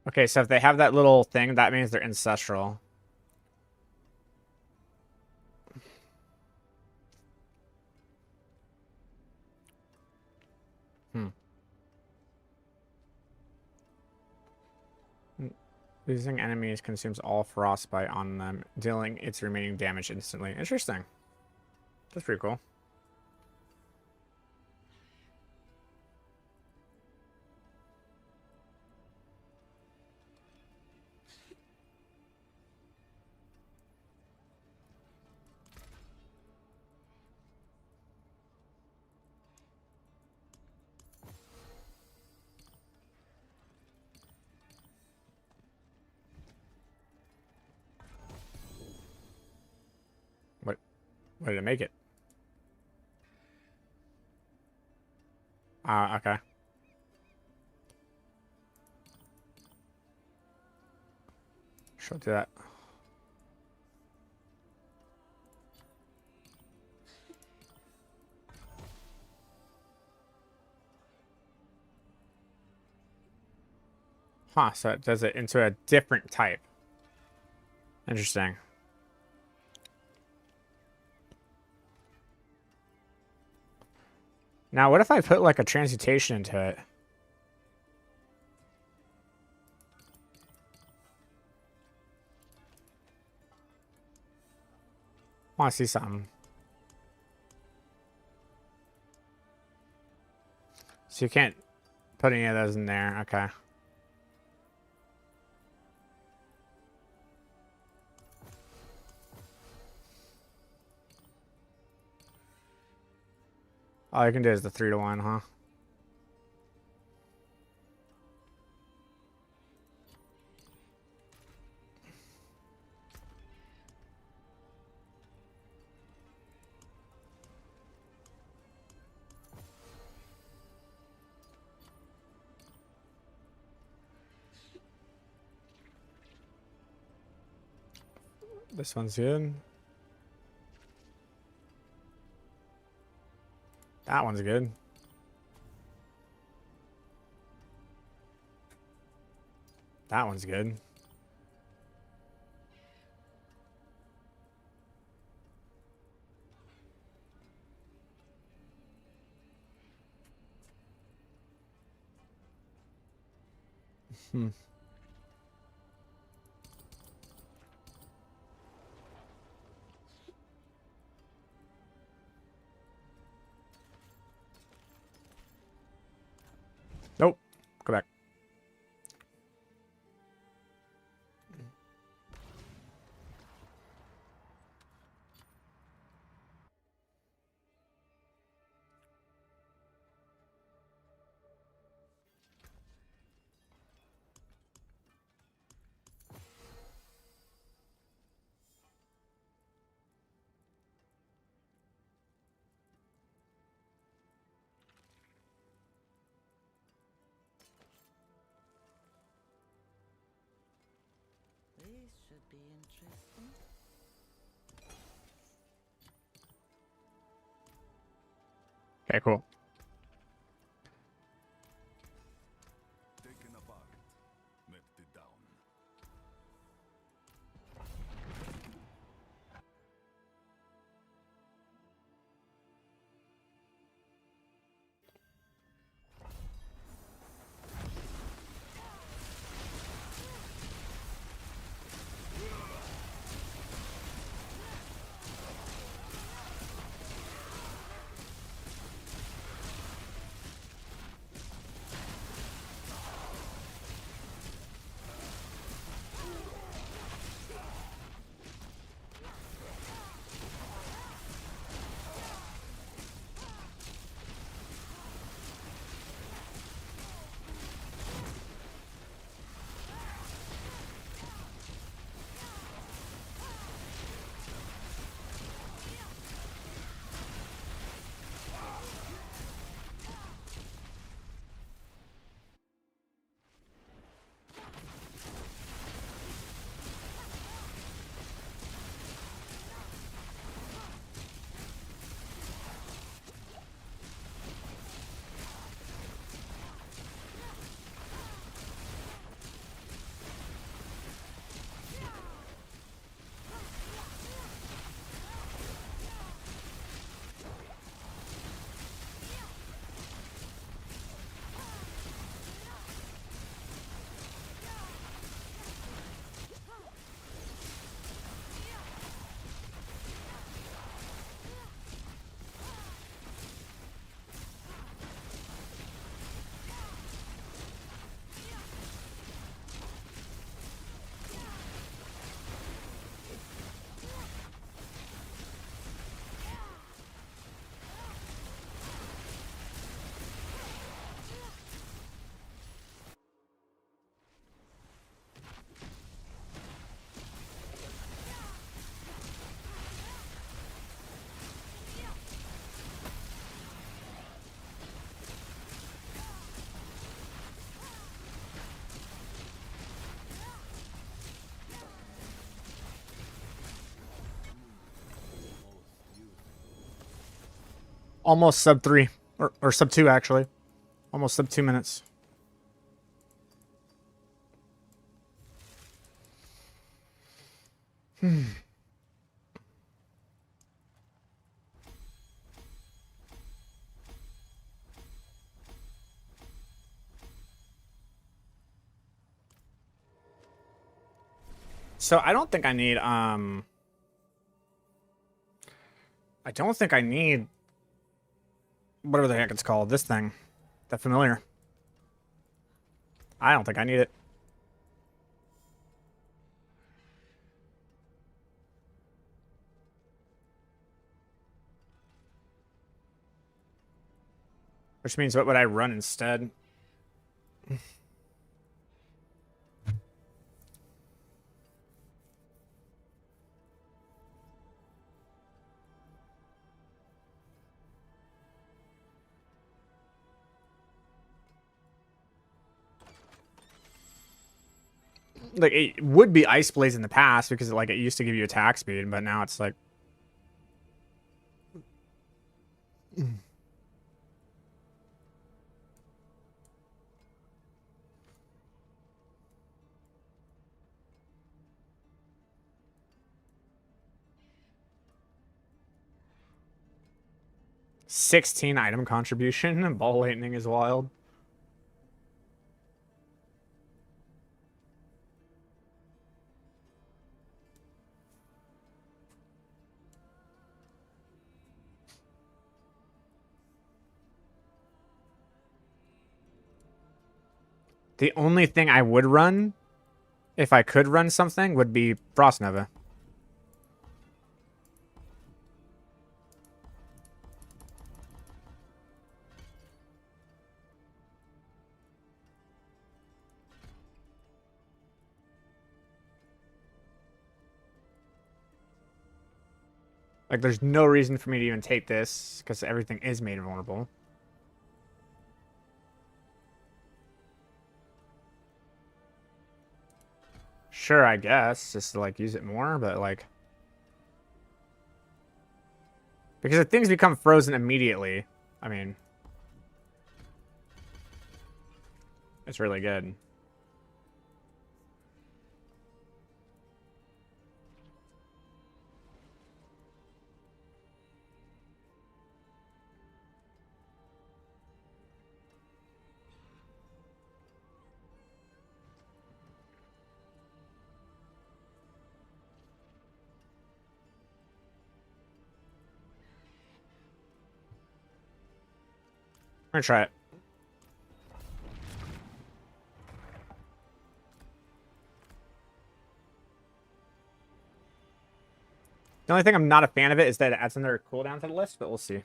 Okay, so if they have that little thing, that means they're ancestral. Hmm. Losing enemies consumes all frostbite on them, dealing its remaining damage instantly. Interesting. That's pretty cool. What did it make it? Okay. Sure, do that. Huh, so it does it into a different type. Interesting. Now, what if I put, like, a transmutation into it? I want to see something. So you can't put any of those in there. Okay. All you can do is the 3-to-1, huh? This one's good. That one's good. That one's good. Hmm. Nope. Go back. This should be interesting. Okay, cool. Taking up Almost sub 3. Or sub 2, actually. Almost sub 2 minutes. So I don't think I need I don't think I need whatever the heck it's called, this thing. That familiar. I don't think I need it. Which means what would I run instead? Like, it would be Ice Blaze in the past because like it used to give you attack speed, but now it's like 16 item contribution. Ball lightning is wild. The only thing I would run, if I could run something, would be Frost Nova. Like, there's no reason for me to even take this, because everything is made vulnerable. Sure, I guess, just to, like, use it more, but, like... Because if things become frozen immediately, I mean... It's really good. I'm gonna try it. The only thing I'm not a fan of it is that it adds another cooldown to the list, but we'll see.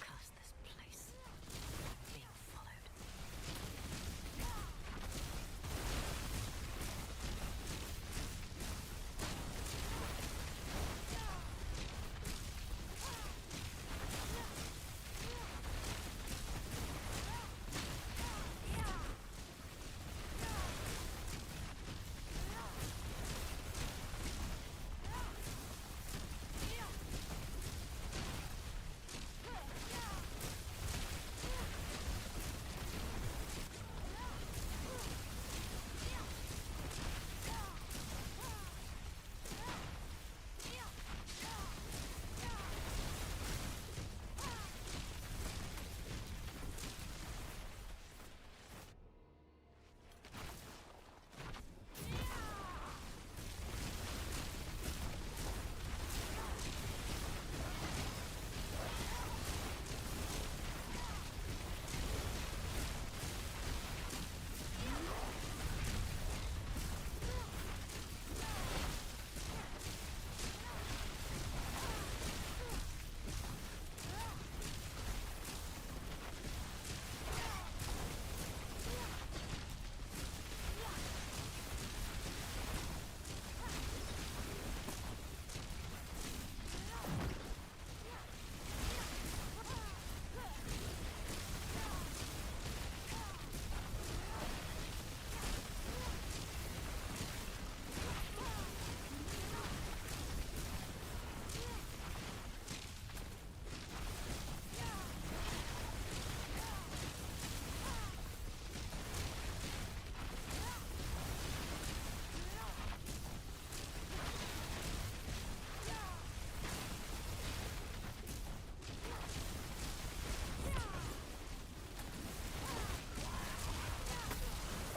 Curse this place. I'm being followed.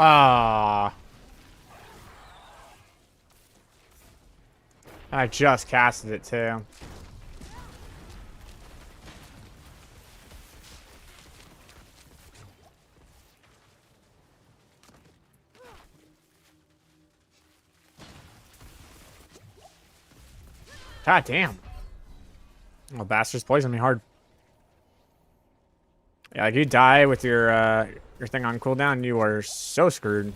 Ah. I just casted it too. God damn. Oh, bastards poisoned me hard. Yeah, like you die with your thing on cooldown, you are so screwed.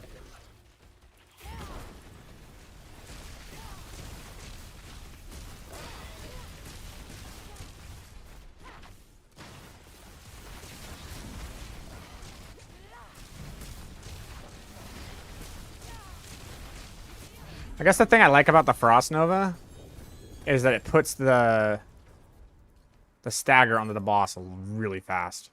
I guess the thing I like about the Frost Nova is that it puts the stagger onto the boss really fast.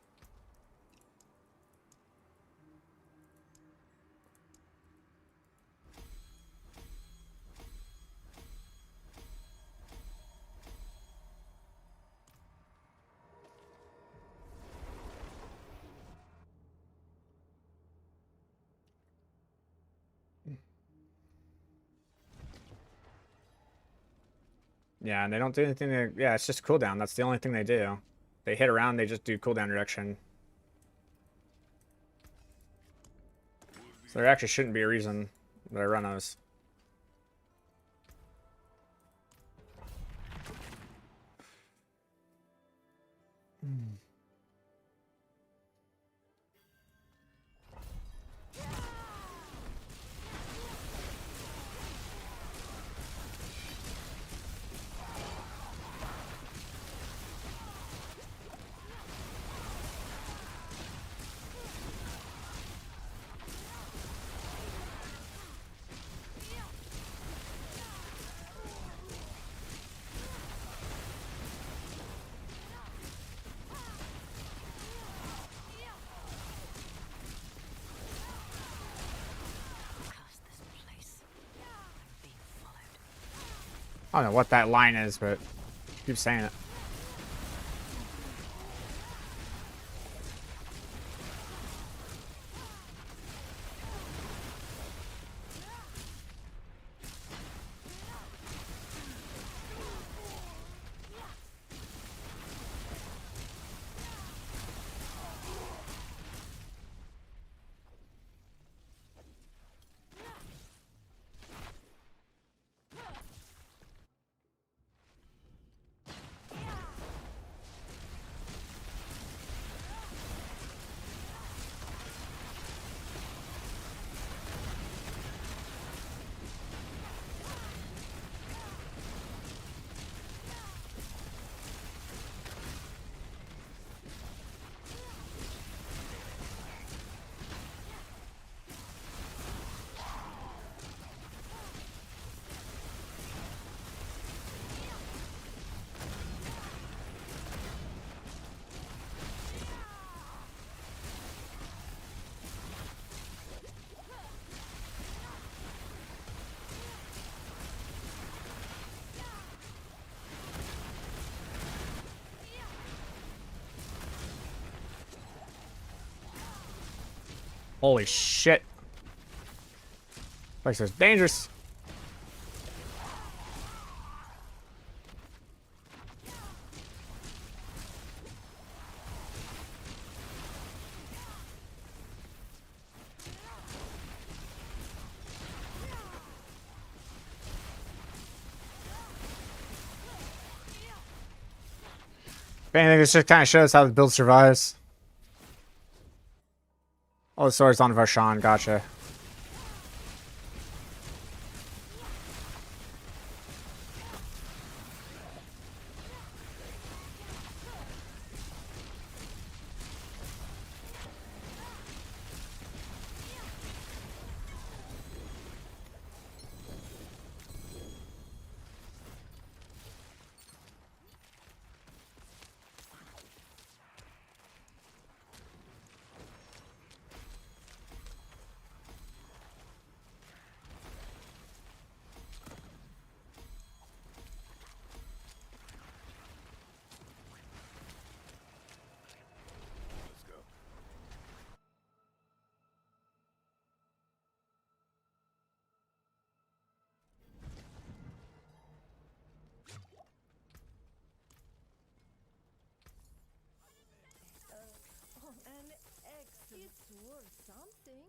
Yeah, and they don't do anything to, yeah, it's just cooldown. That's the only thing they do. They hit around, they just do cooldown reduction. So there actually shouldn't be a reason that I run those. Curse this place. I'm being followed. I don't know what that line is, but keep saying it. Holy shit. Place is dangerous. If anything, this just kind of shows how the build survives. Oh, the sword's on Varshan, gotcha. Sure, something.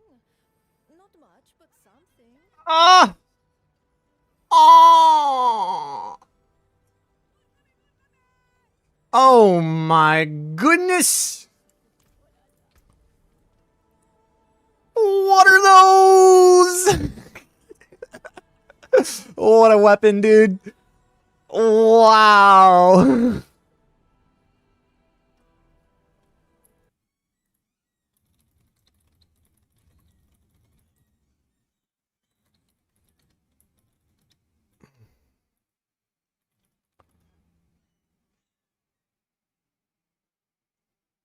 Not much, but something. Ah! Oh! Oh my goodness! What are those? What a weapon, dude. Wow.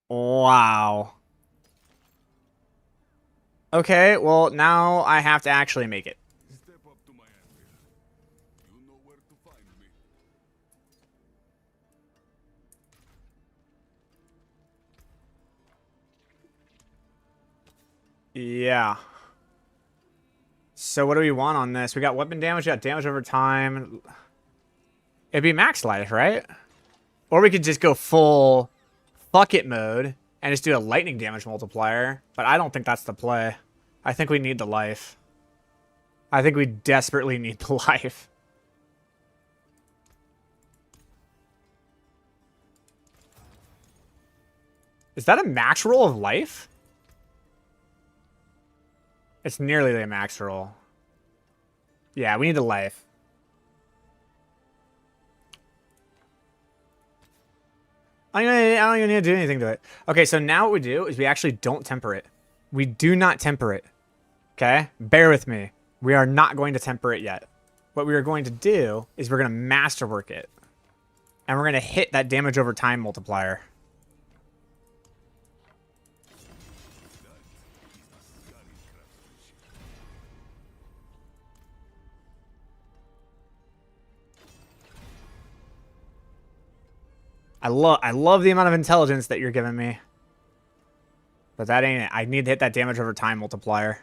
Wow. Okay, well, now I have to actually make it. Step up to my anvil. You know where to find me. Yeah. So what do we want on this? We got weapon damage, we got damage over time. It'd be max life, right? Or we could just go full fuck it mode and just do a lightning damage multiplier. But I don't think that's the play. I think we need the life. I think we desperately need the life. Is that a max roll of life? It's nearly a max roll. Yeah, we need the life. I don't even need to do anything to it. Okay, so now what we do is we actually don't temper it. We do not temper it. Okay? Bear with me. We are not going to temper it yet. What we are going to do is we're going to masterwork it. And we're going to hit that damage over time multiplier. I love the amount of intelligence that you're giving me. But that ain't it. I need to hit that damage over time multiplier.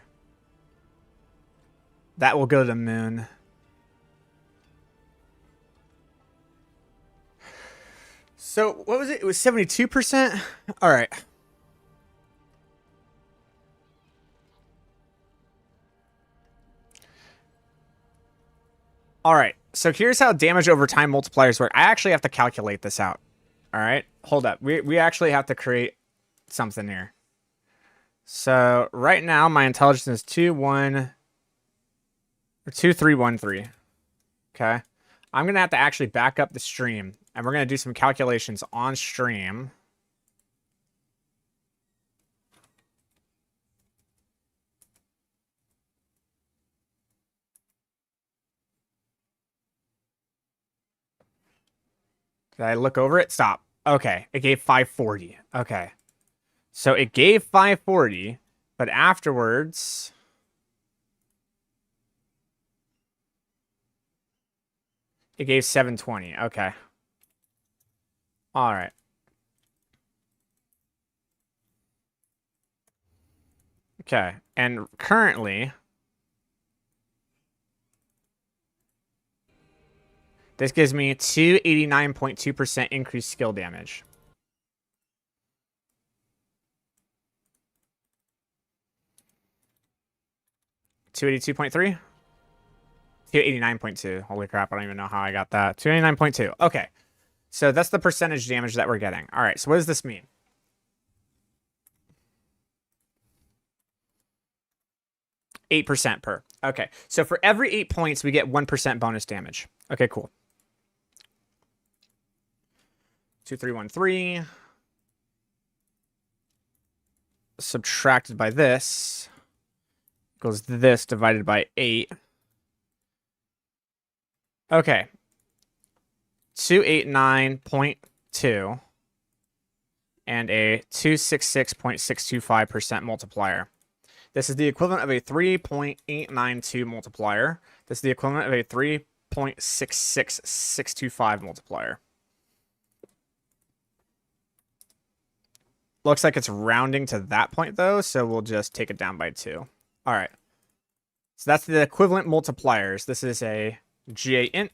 That will go to the moon. So, what was it? It was 72%? All right. All right. So, here's how damage over time multipliers work. I actually have to calculate this out. All right. Hold up. We actually have to create something here. So, right now, my intelligence is 2313. Okay. I'm going to have to actually back up the stream. And we're going to do some calculations on stream. Did I look over it? Stop. Okay. It gave 540. Okay. So it gave 540, but afterwards... it gave 720. Okay. All right. Okay. And currently... this gives me 289.2% increased skill damage. $282.3? 289.2. Holy crap, I don't even know how I got that. 289.2. Okay. So that's the percentage damage that we're getting. All right, so what does this mean? %8 per. Okay, so for every 8 points, we get 1% bonus damage. Okay, cool. 2313 subtracted by this equals this divided by 8. Okay. 289.2 and a 266.625% multiplier. This is the equivalent of a 3.892 multiplier. This is the equivalent of a 3.66625 multiplier. Looks like it's rounding to that point, though, so we'll just take it down by 2. All right. So that's the equivalent multipliers. This is a GA int.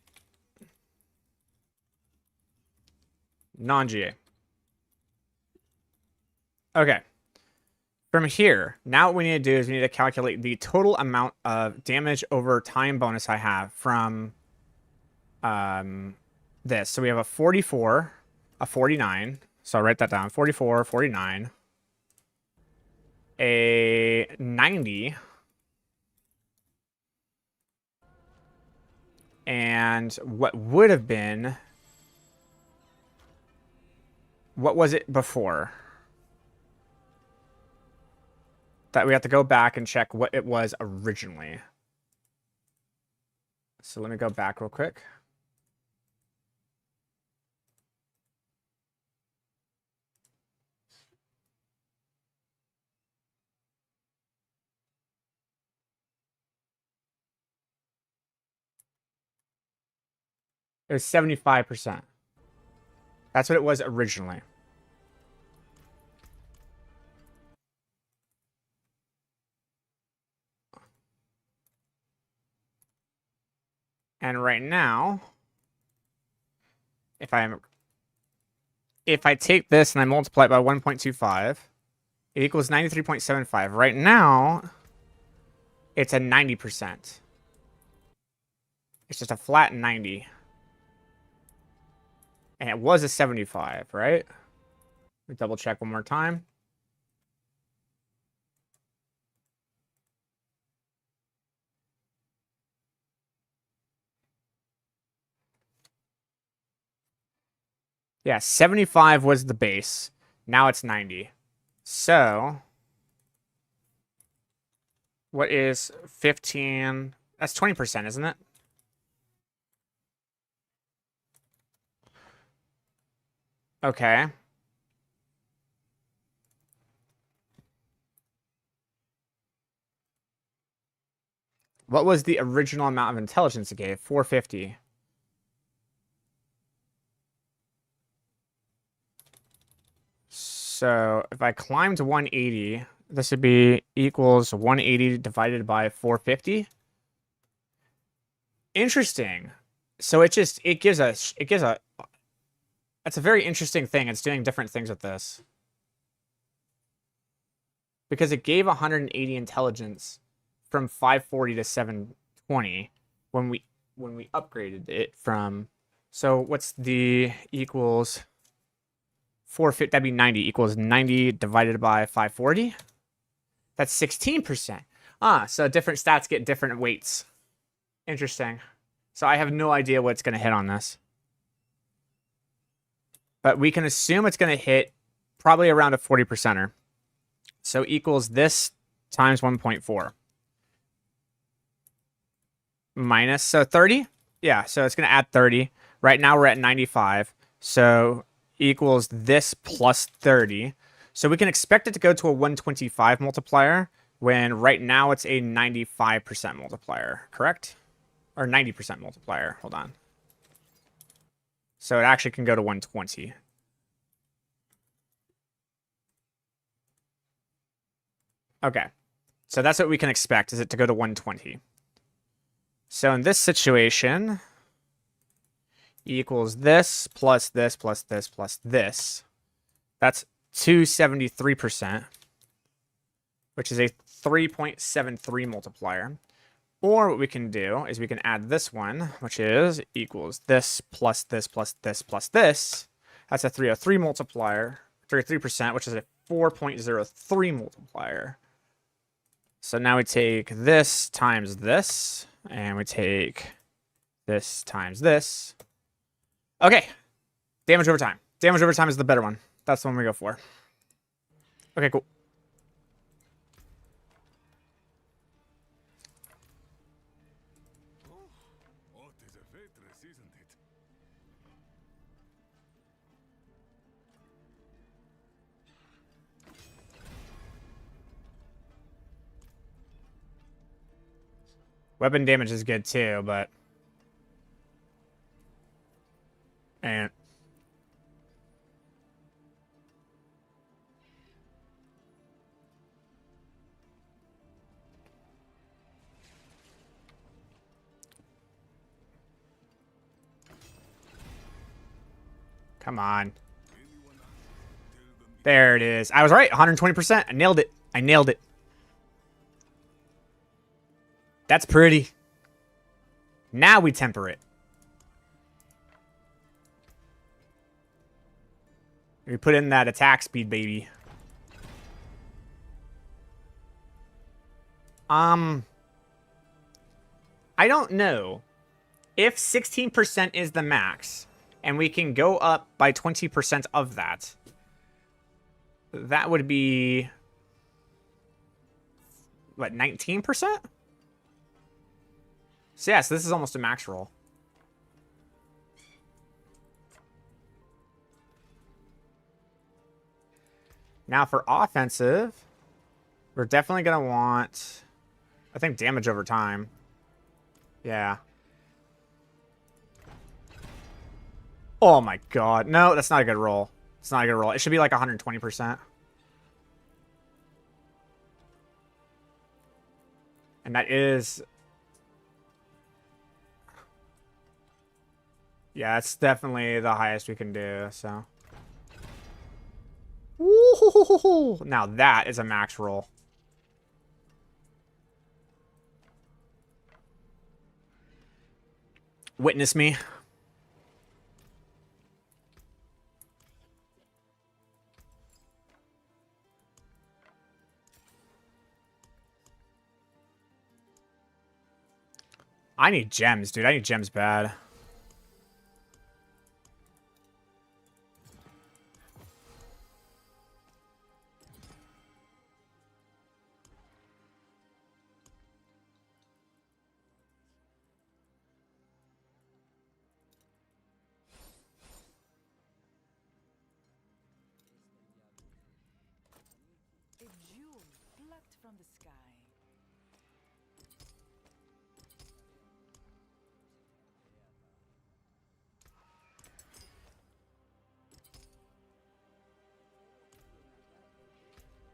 Non-GA. Okay. From here, now what we need to do is we need to calculate the total amount of damage over time bonus I have from this. So we have a 44, a 49. So I'll write that down. 44, 49, a 90, and what would have been, what was it before? That we have to go back and check what it was originally. So let me go back real quick. It was 75%. That's what it was originally. And right now, if I take this and I multiply it by 1.25, it equals 93.75. Right now, it's a 90%. It's just a flat 90. And it was a 75, right? Let me double check one more time. Yeah, 75 was the base. Now it's 90. So, what is 15? That's 20%, isn't it? Okay. What was the original amount of intelligence it gave? 450. So if I climb to 180, this would be equals 180 divided by 450. Interesting. So it gives a, that's a very interesting thing. It's doing different things with this. Because it gave 180 intelligence from 540 to 720 when we upgraded it from, so what's the equals 450, that'd be 90 equals 90 divided by 540. That's 16%. So different stats get different weights. Interesting. So I have no idea what's going to hit on this. But we can assume it's going to hit probably around a 40%er. So equals this times 1.4. Minus, so 30? Yeah, so it's going to add 30. Right now we're at 95. So equals this plus 30. So we can expect it to go to a 125 multiplier when right now it's a 95% multiplier, correct? Or 90% multiplier, hold on. So it actually can go to 120. Okay, so that's what we can expect, is it to go to 120. So in this situation, equals this plus this plus this plus this. That's 273%, which is a 3.73 multiplier. Or what we can do is we can add this one, which is equals this plus this plus this plus this. That's a 303 multiplier, 303%, which is a 4.03 multiplier. So now we take this times this, and we take this times this. Okay, damage over time. Damage over time is the better one. That's the one we go for. Okay, cool. Oh, it is a waitress, isn't it? Weapon damage is good too, but... And... Come on. There it is. I was right, 120%. I nailed it. I nailed it. That's pretty. Now we temper it. We put in that attack speed, baby. I don't know. If 16% is the max, and we can go up by 20% of that, that would be... what, 19%? So yes, this is almost a max roll. Now for offensive, we're definitely going to want, I think, damage over time. Yeah. Oh my god. No, that's not a good roll. It's not a good roll. It should be like 120%. And that is... yeah, it's definitely the highest we can do, so... Woo-hoo-hoo-hoo-hoo. Now that is a max roll. Witness me. I need gems, dude. I need gems bad. A jewel plucked from the sky.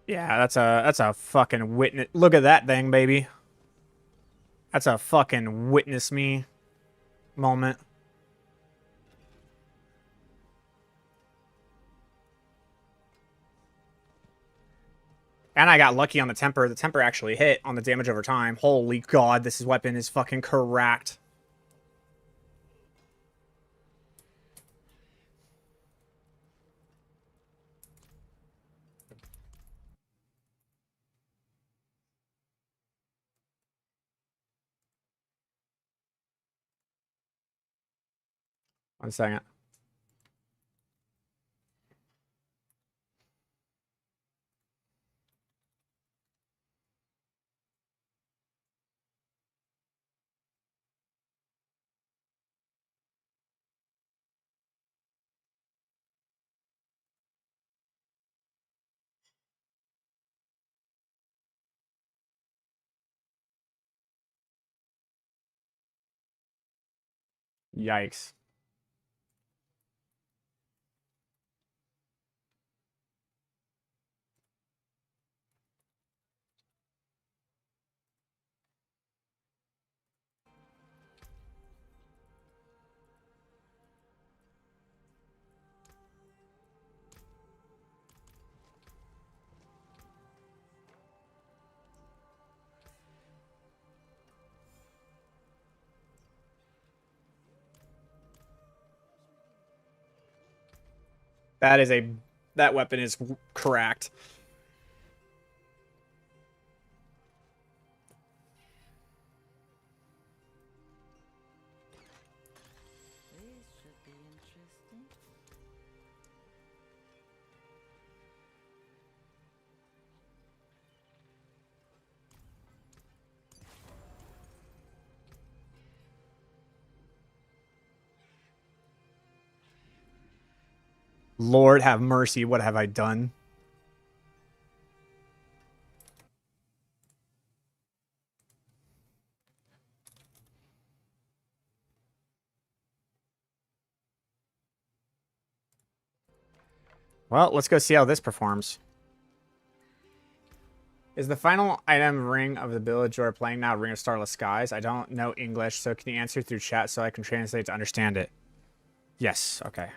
Yeah, that's a fucking witness. Look at that thing, baby. That's a fucking witness me moment. And I got lucky on the temper. The temper actually hit on the damage over time. Holy god, this weapon is fucking correct. One second. Yikes. That is a... that weapon is correct. This should be interesting. Lord have mercy, what have I done? Well, let's go see how this performs. Is the final item Ring of the Village you are playing now Ring of Starless Skies? I don't know English, so can you answer through chat so I can translate to understand it? Yes, okay.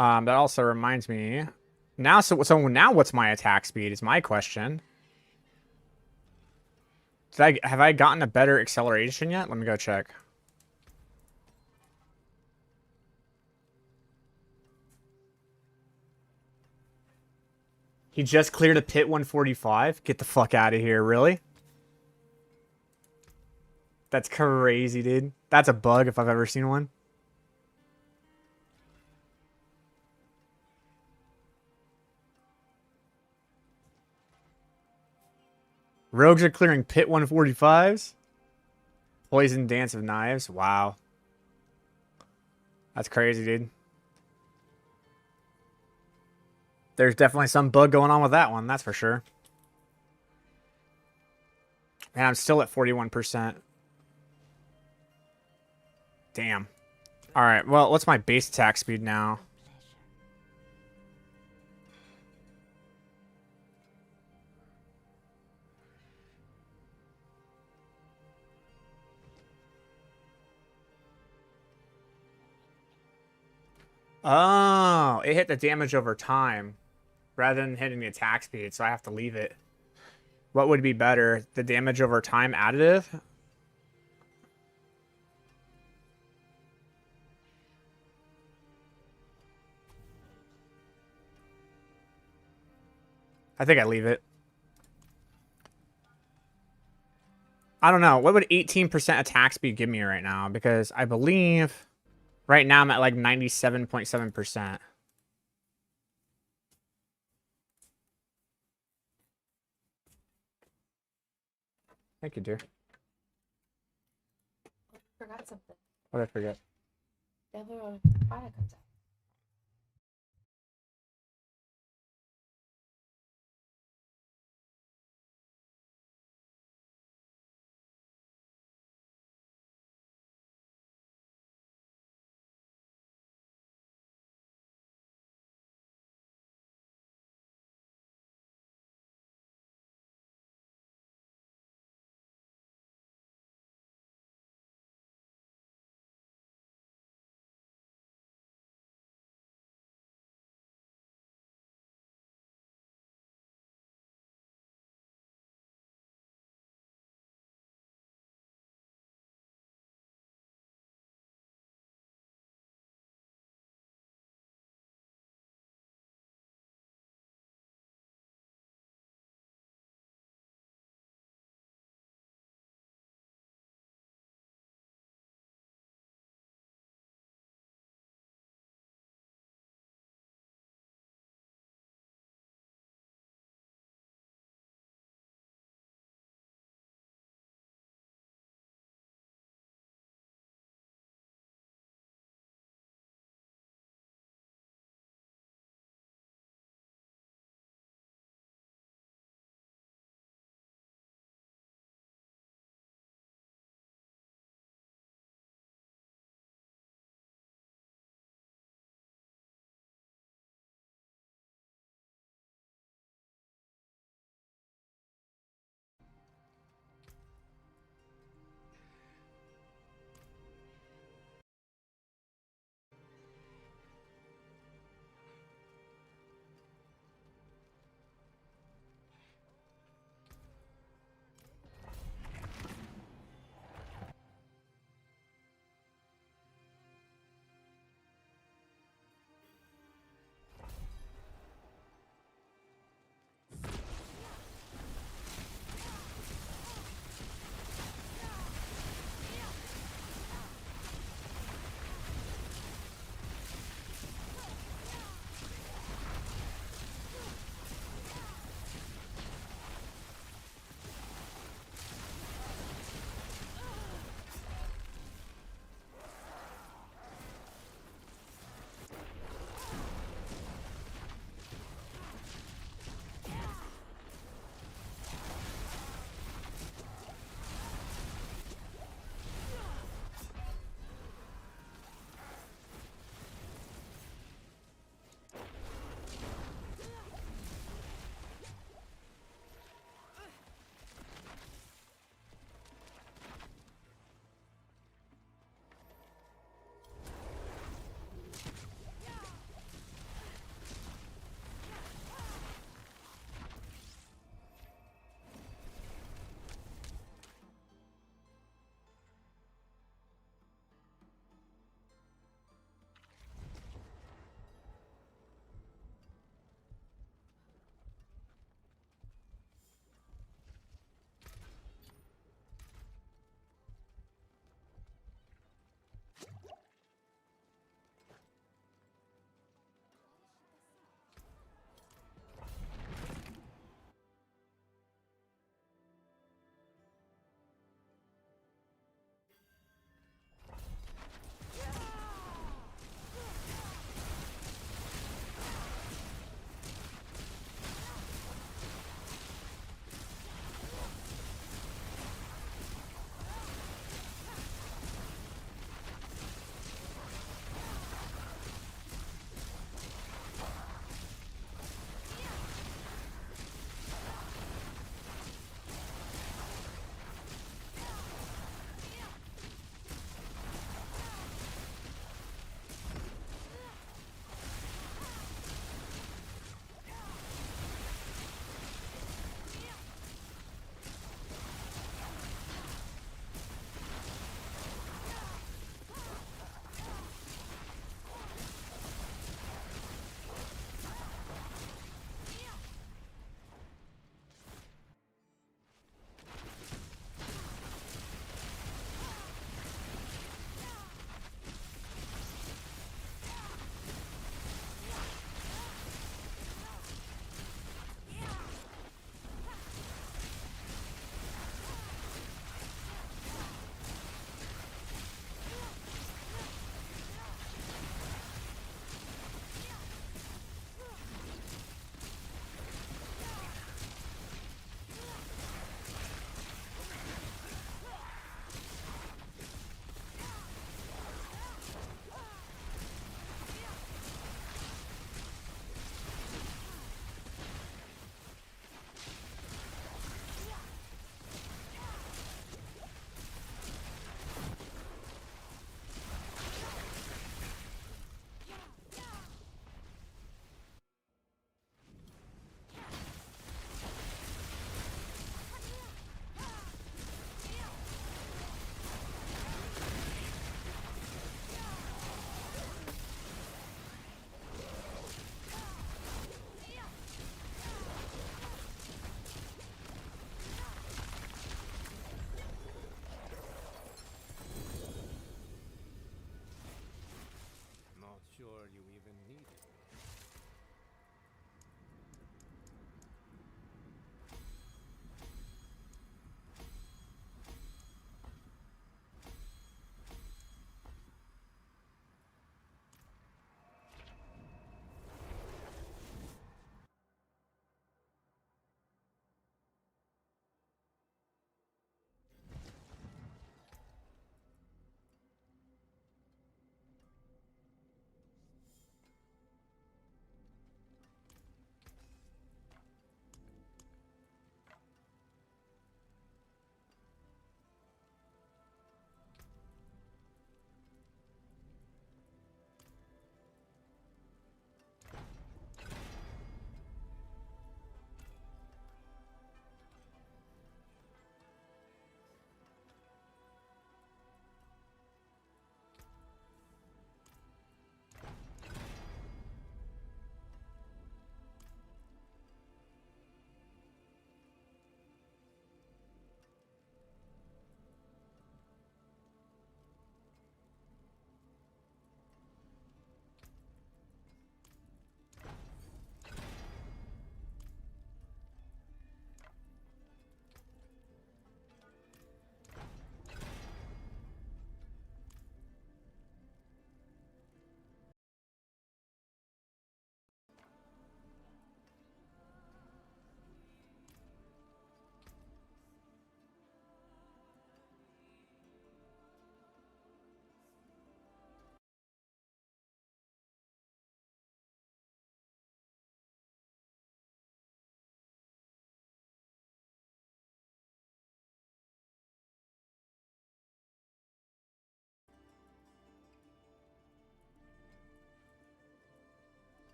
That also reminds me. Now, so now what's my attack speed is my question. Have I gotten a better acceleration yet? Let me go check. He just cleared a pit 145. Get the fuck out of here, really? That's crazy, dude. That's a bug if I've ever seen one. Rogues are clearing pit 145s. Poison Dance of Knives. Wow. That's crazy, dude. There's definitely some bug going on with that one, that's for sure. And I'm still at 41%. Damn. Alright, well, what's my base attack speed now? Oh, it hit the damage over time rather than hitting the attack speed, so I have to leave it. What would be better? The damage over time additive? I think I leave it. I don't know. What would 18% attack speed give me right now? Because I believe right now I'm at like 97.7%. Thank you, dear. Forgot something. What did I forget? Diablo product comes out.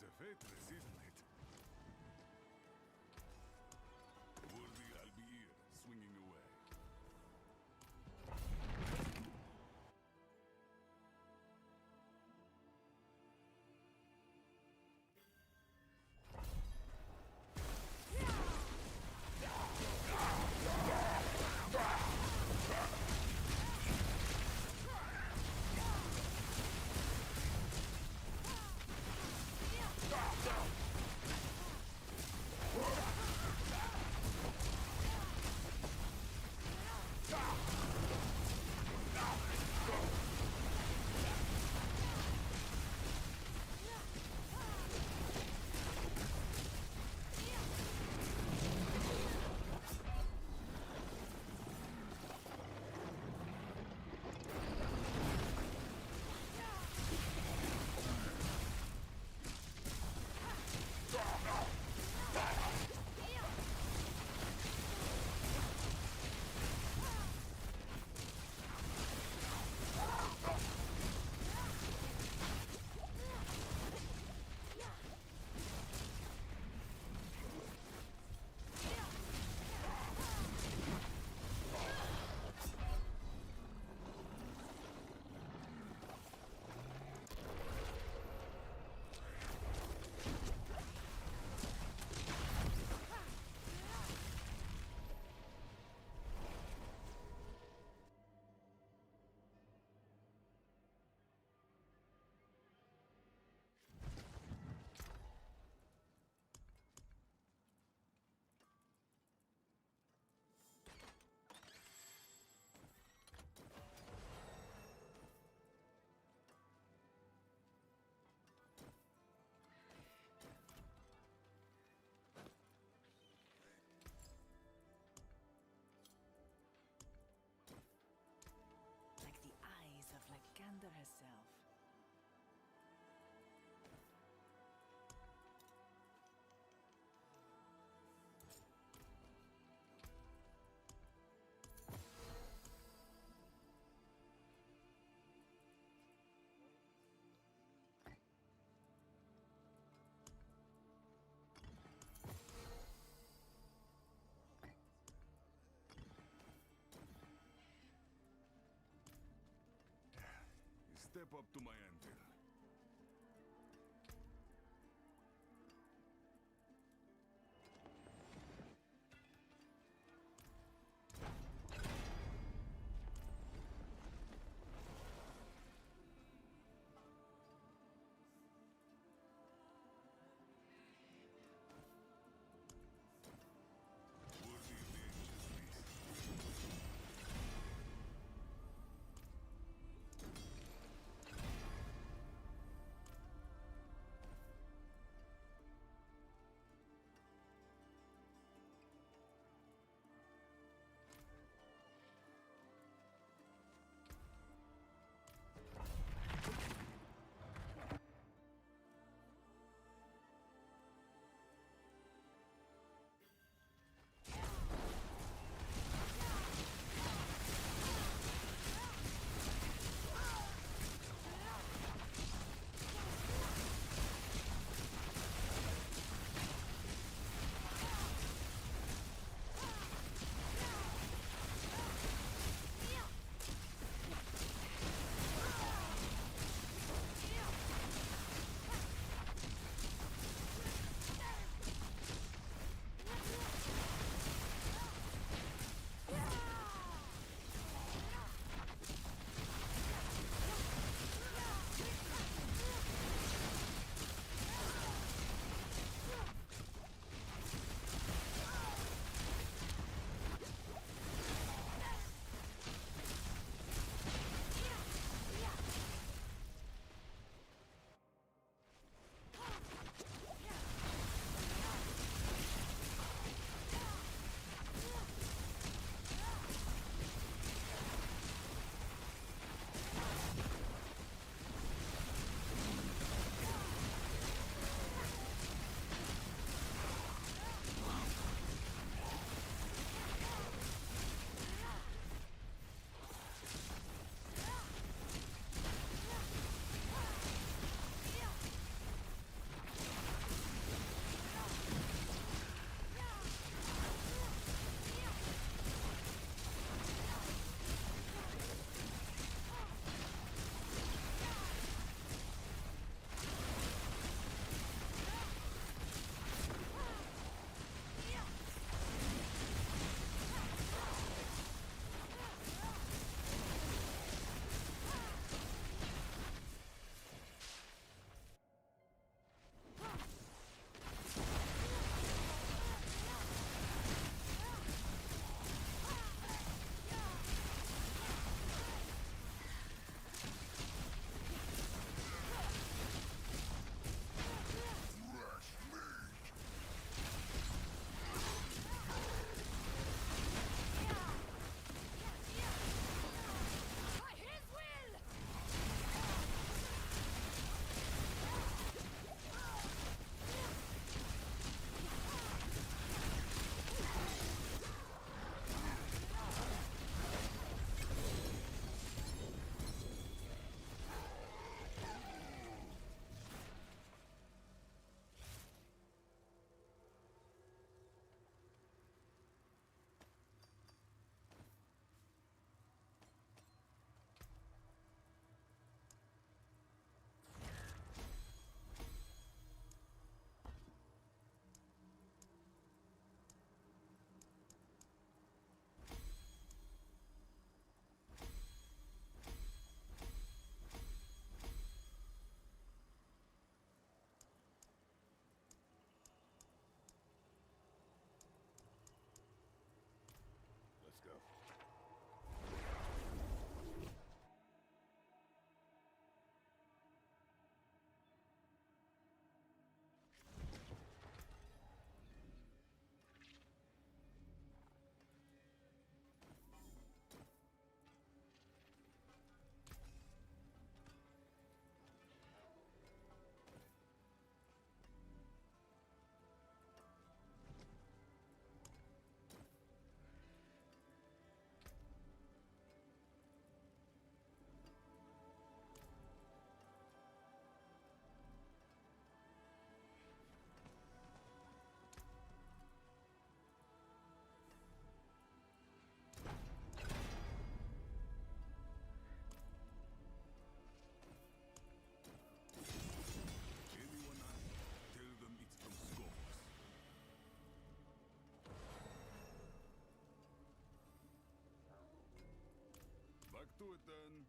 is a faitress, isn't it? Worthy Albier, swinging away. Like the eyes of Lycander herself. Step up to my anvil. Worthy of the ancient beast. do it then.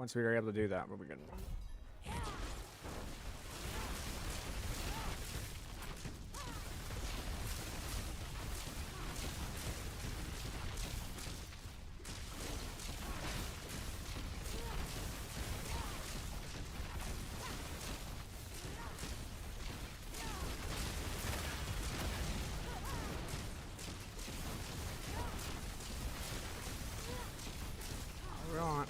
once we are able to do that, we'll be good. We want.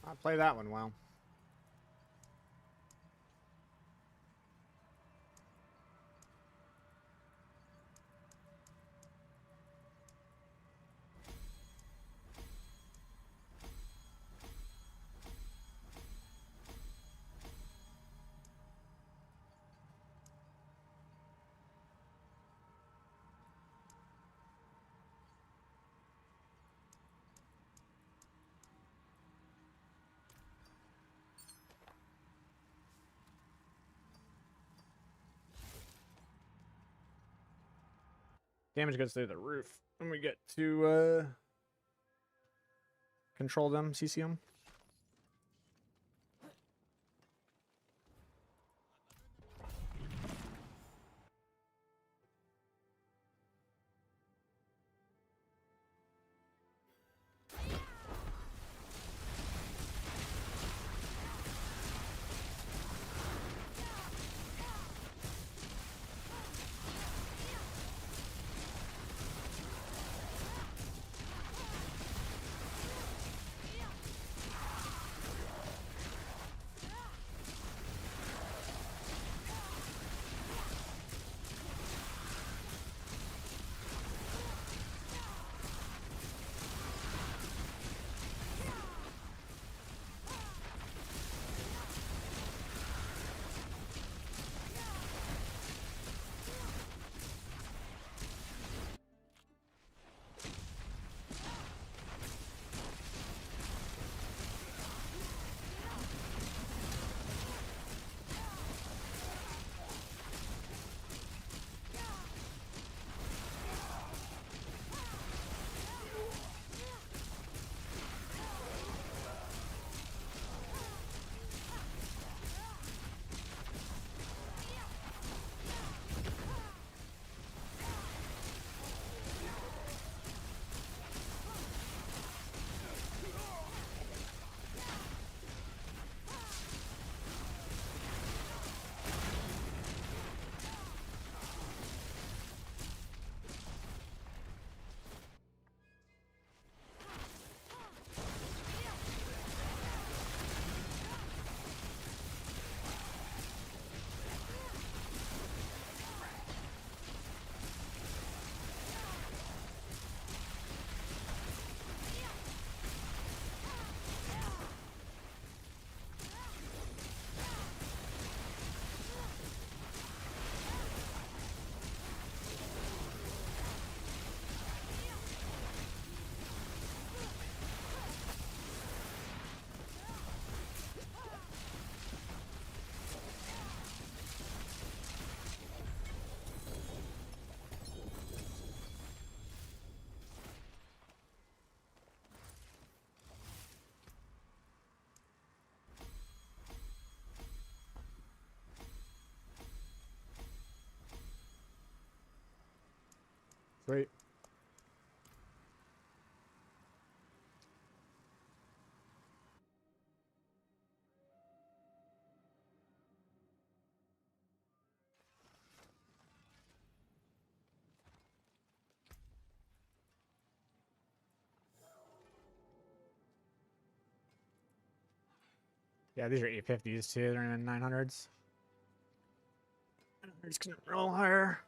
I play that one well. Damage goes through the roof. And we get to control them, CC them. Sweet. Yeah, these are 850s too. They're in 900s. 900s can roll higher.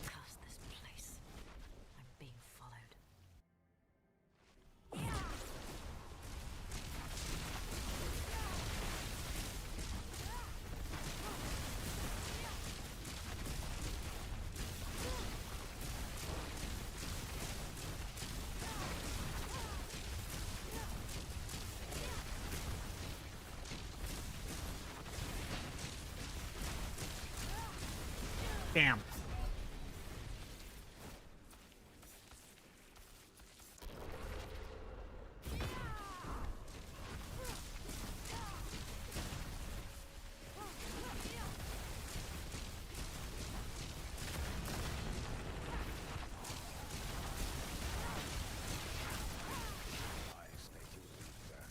Curse this place. I'm being followed. Damn. I expect you to leave there.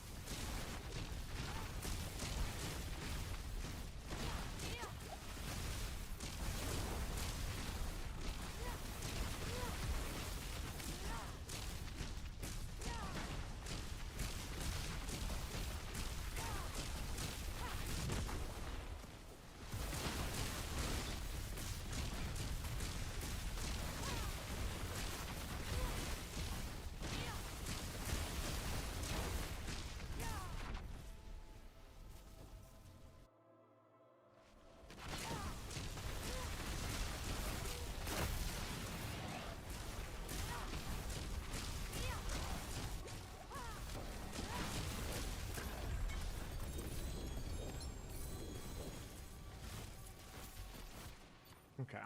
Okay.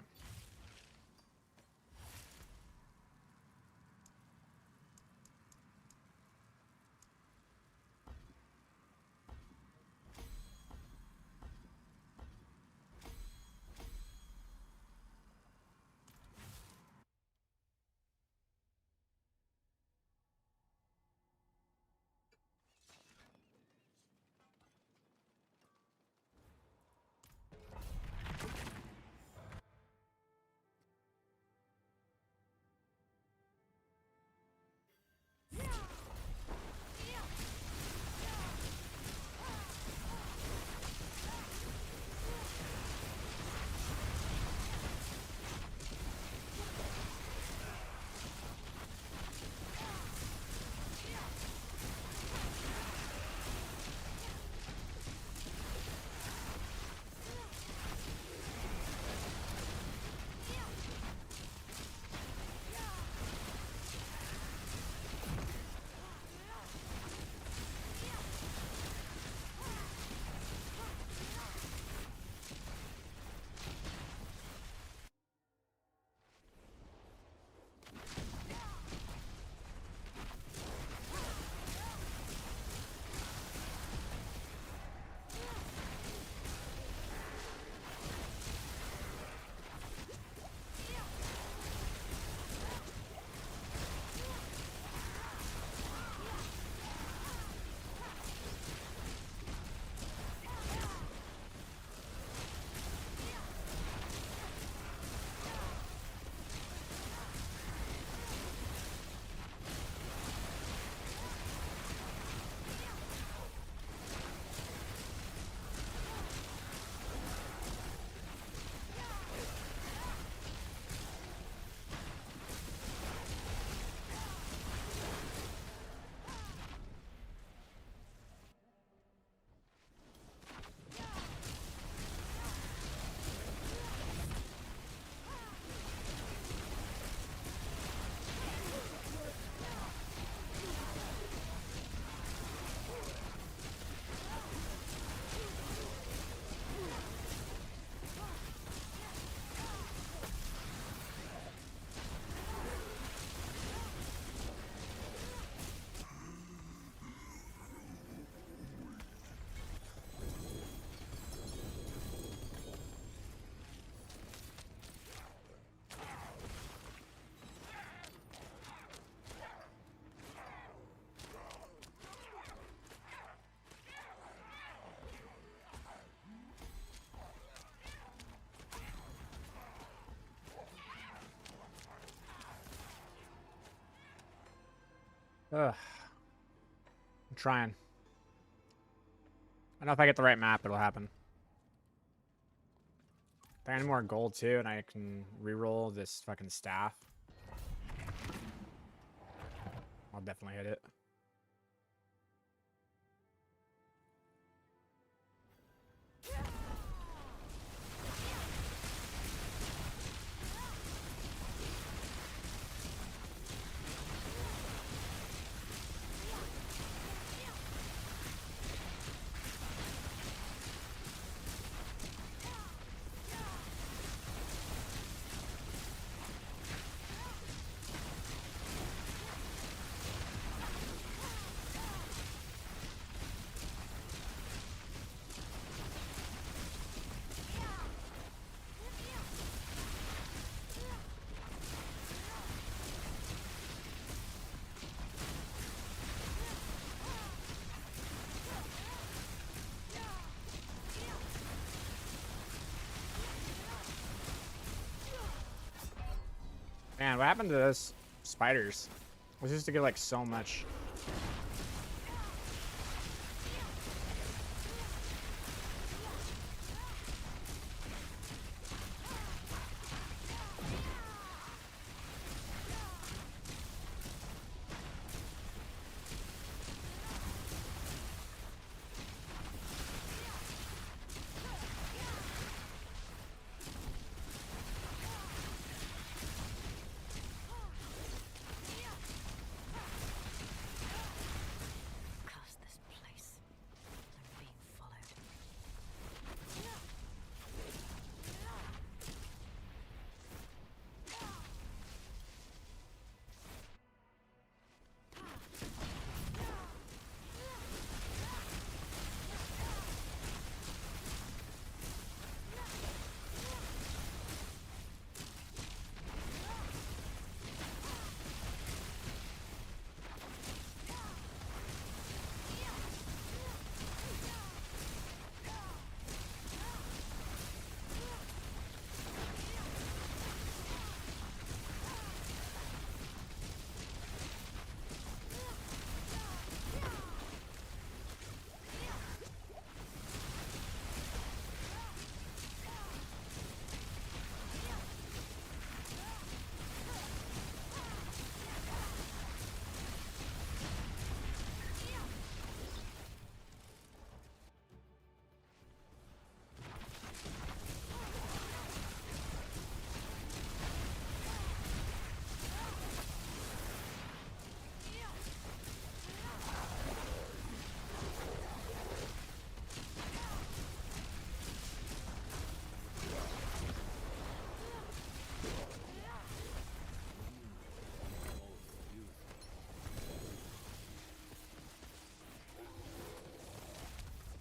Ugh. I'm trying. I know if I get the right map, it'll happen. I need more gold too, and I can reroll this fucking staff. I'll definitely hit it. Man, what happened to those spiders? I was used to get like so much. Curse this place. I'm being followed.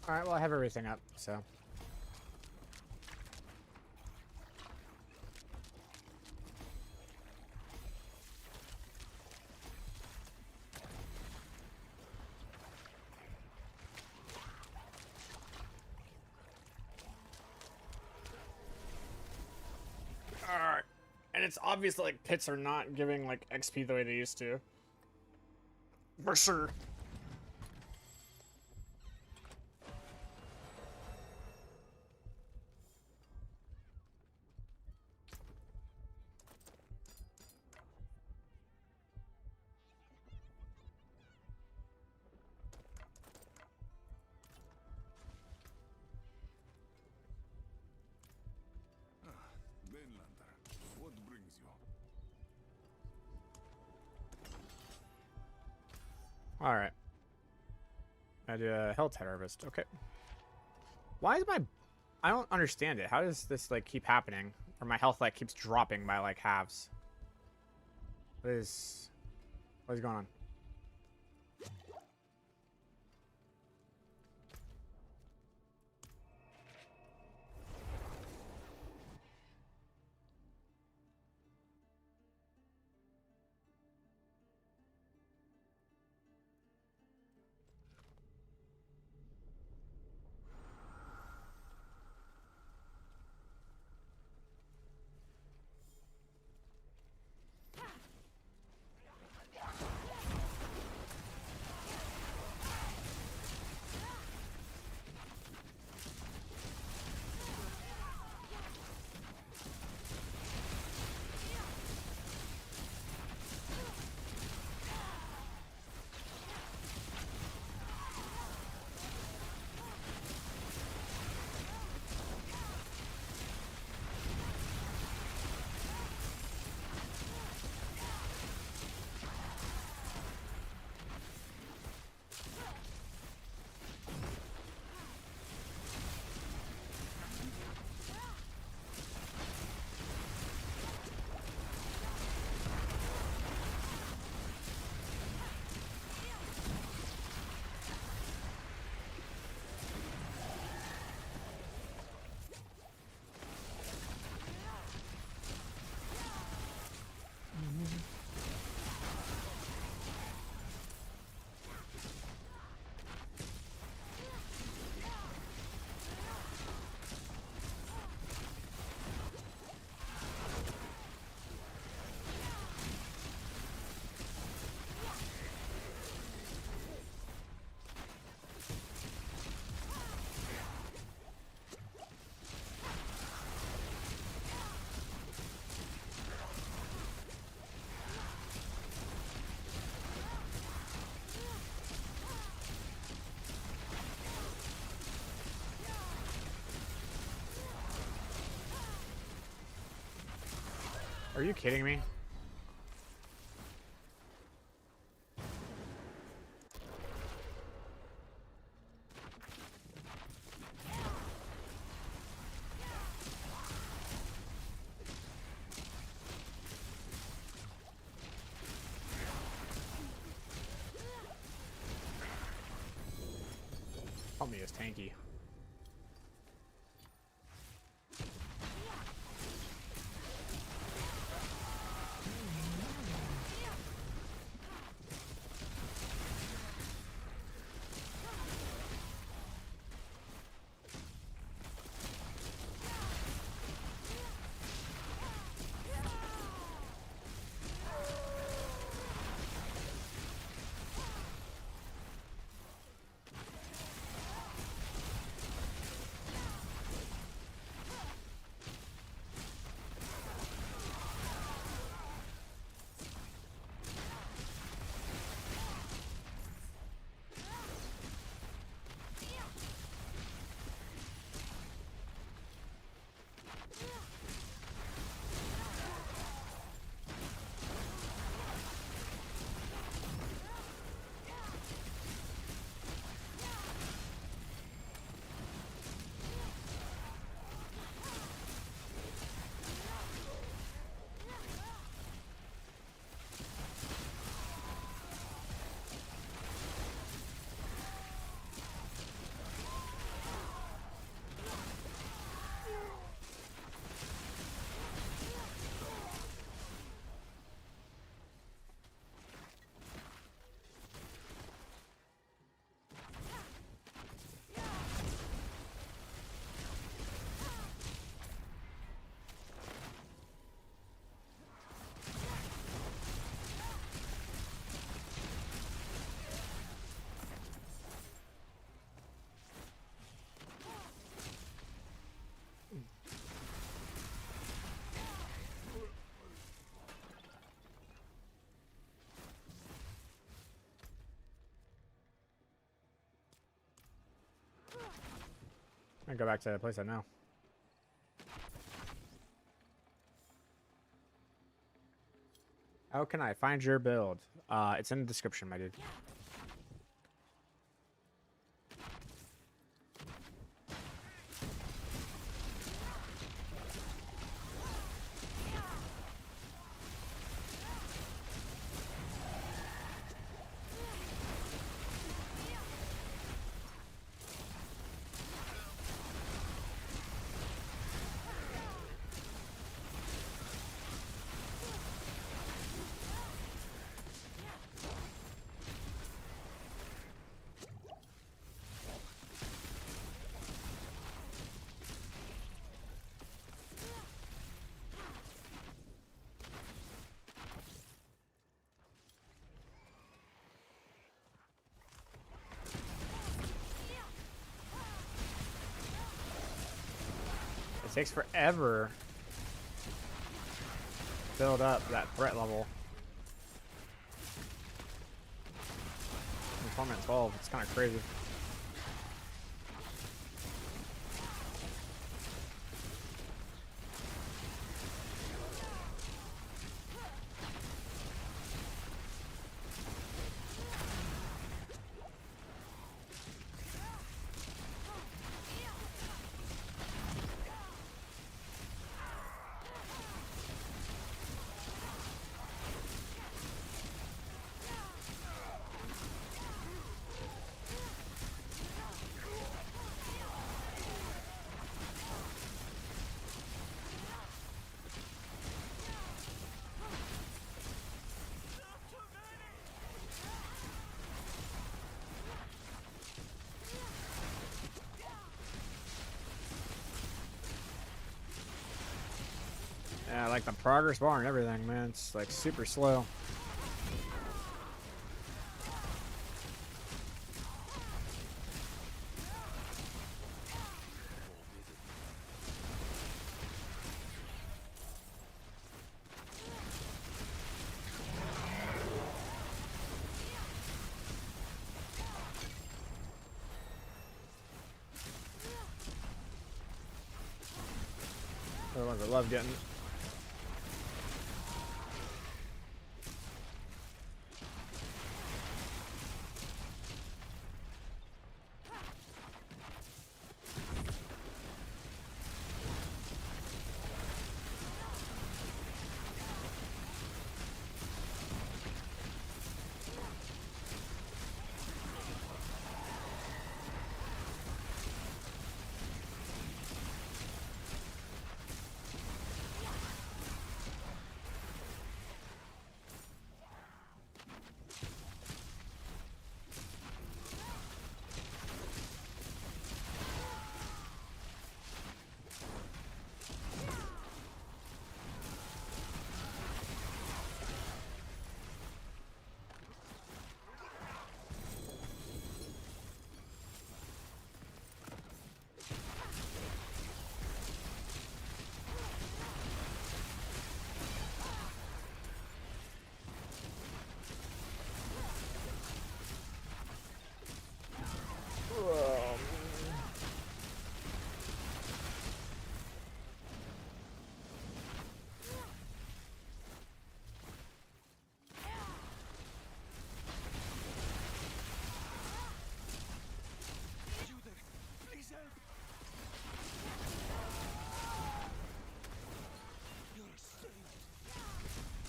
All right, well I have everything up, so. Alright. And it's obvious that like pits are not giving like XP the way they used to. For sure. Mainlander, what brings you? Alright. I do a health harvest. Okay. Why is my... I don't understand it. How does this like keep happening? Or my health like keeps dropping by like halves. What is going on? Are you kidding me? Help me as tanky. I go back to the place I know. How can I find your build? It's in the description, my dude. It takes forever to build up that threat level. In Torment 12, it's kind of crazy. Yeah, like the progress bar and everything, man. It's like super slow. They're the ones I love getting.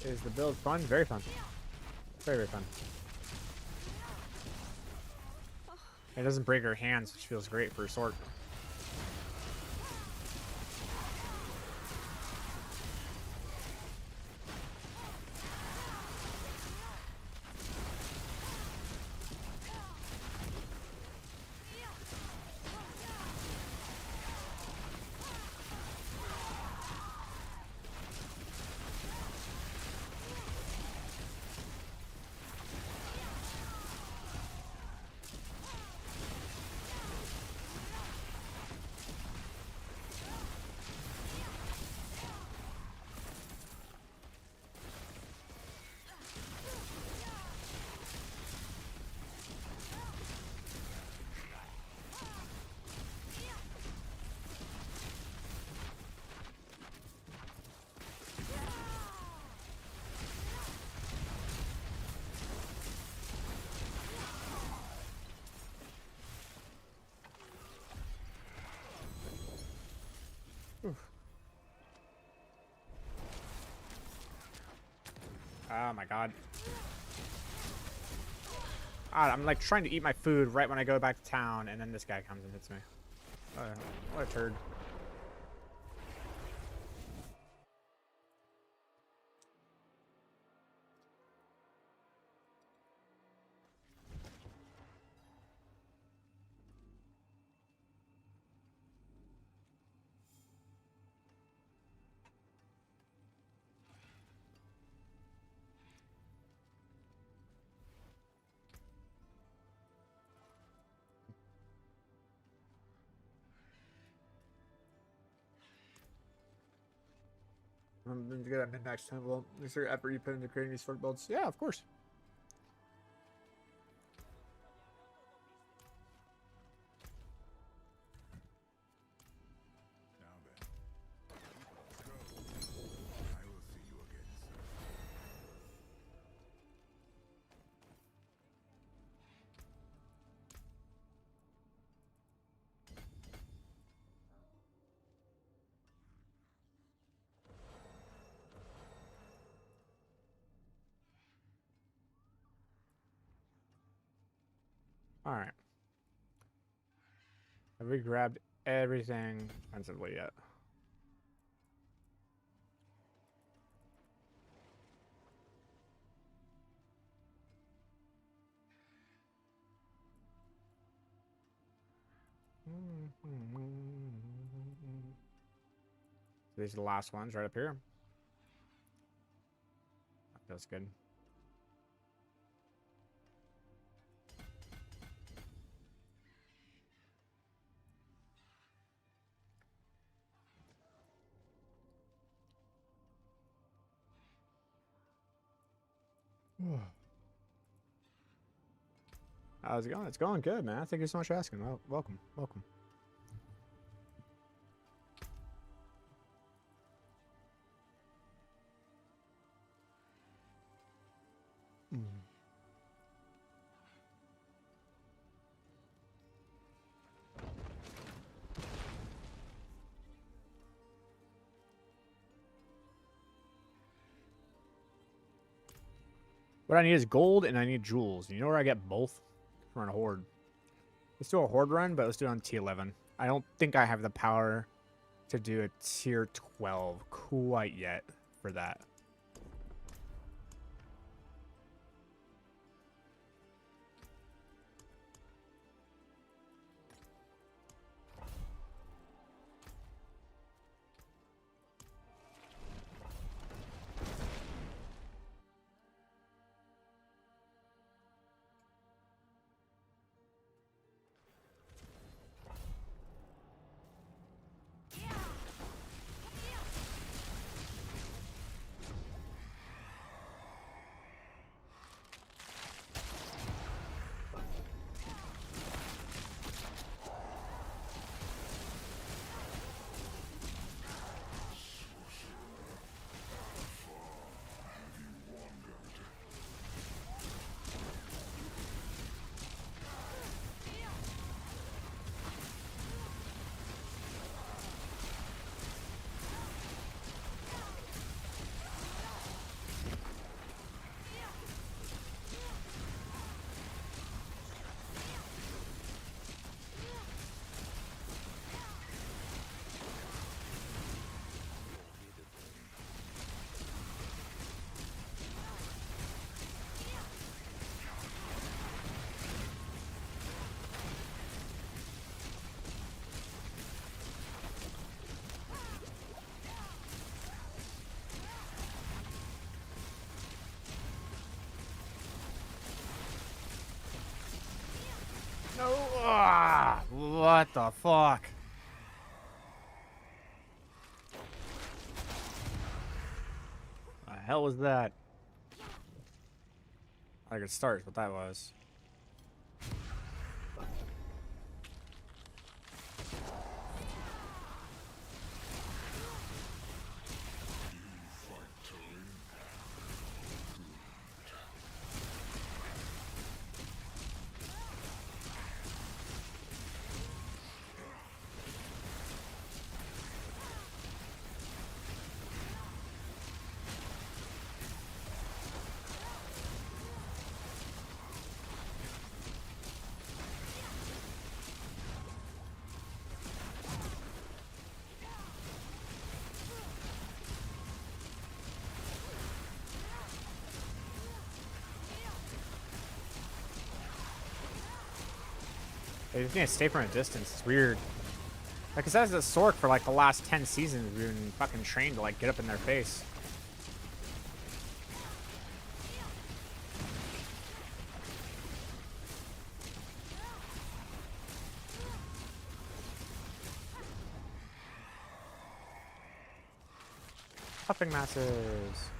Is the build fun? Very fun. Very, very fun. It doesn't break her hands, which feels great for Sorc. Oh my god. I'm like trying to eat my food right when I go back to town, and then this guy comes and hits me. What a turd. I'm going to get at mid-max time. Well, is there effort you put into creating these Sorc builds? Yeah, of course. Now then, let's go. I will see you again soon. All right. Have we grabbed everything offensively yet? These are the last ones right up here. That feels good. How's it going? It's going good, man. Thank you so much for asking. Well, welcome. Welcome. What I need is gold and I need jewels. You know where I get both? From a horde. Let's do a horde run, but let's do it on T11. I don't think I have the power to do a tier 12 quite yet for that. Ah, what the fuck? The hell was that? I could start what that was. They just need to stay from a distance. It's weird. Like, it says that Sorc for like the last 10 seasons we've been fucking trained to like get up in their face. Puffing masses.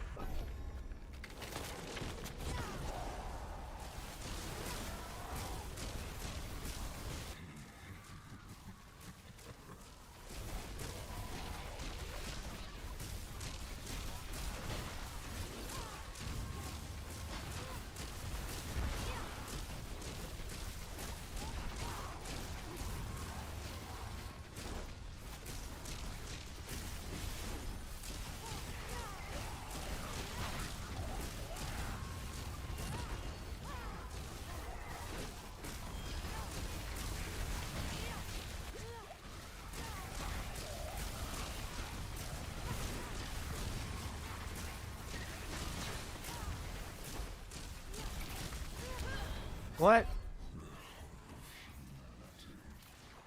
What?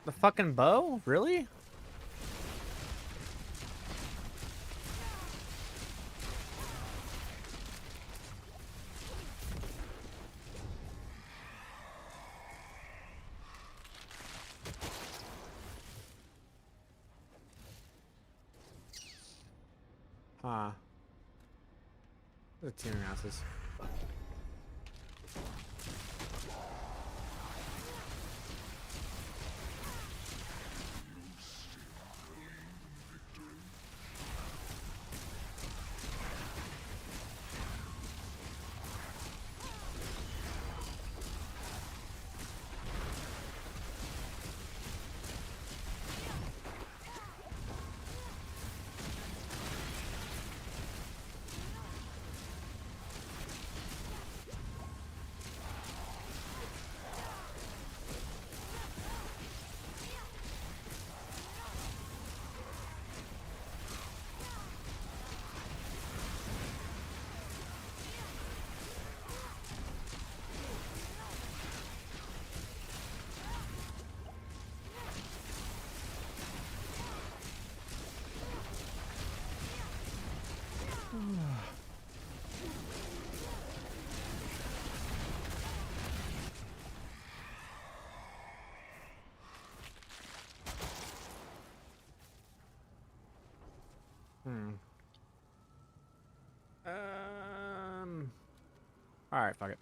The fucking bow? Really? Huh. The teaming masses. All right, fuck it.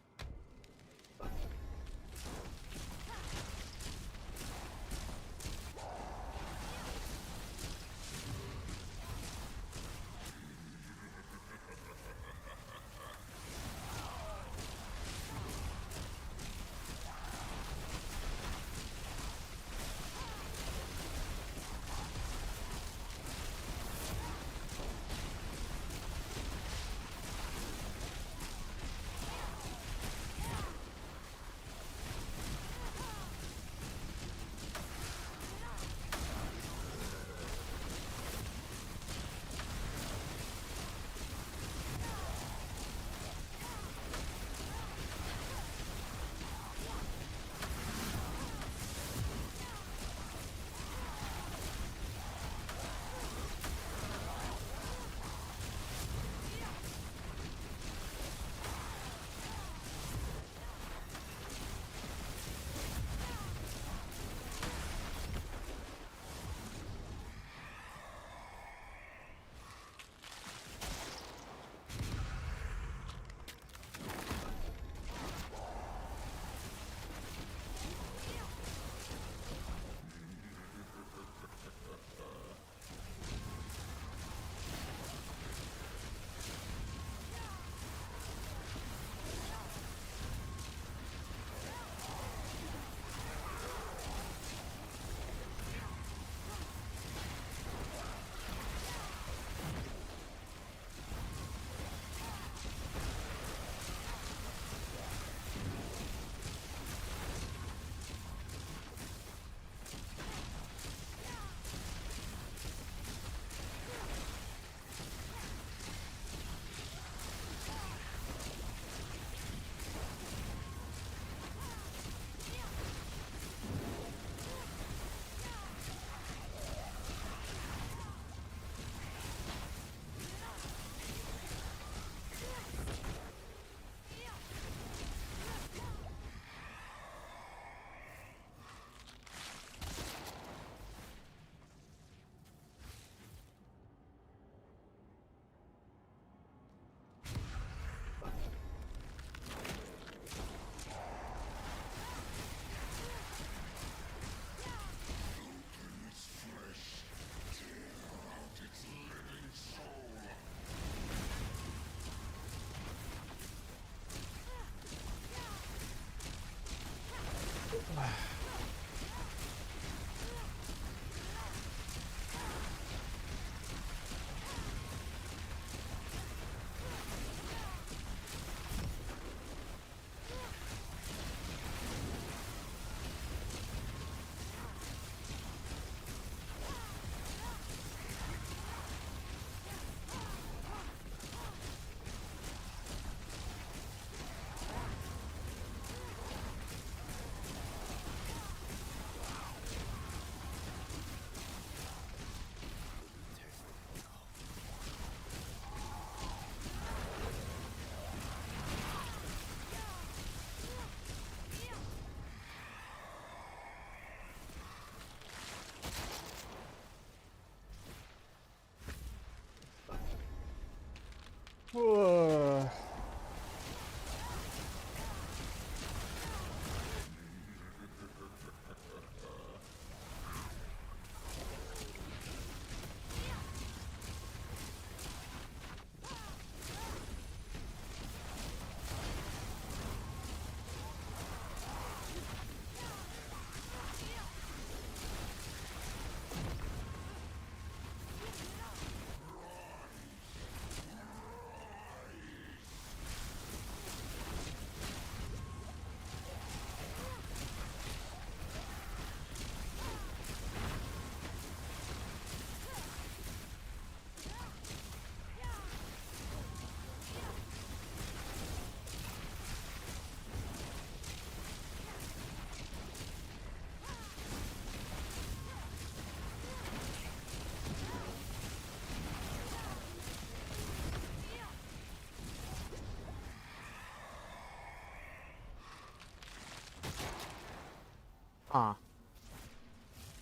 Huh.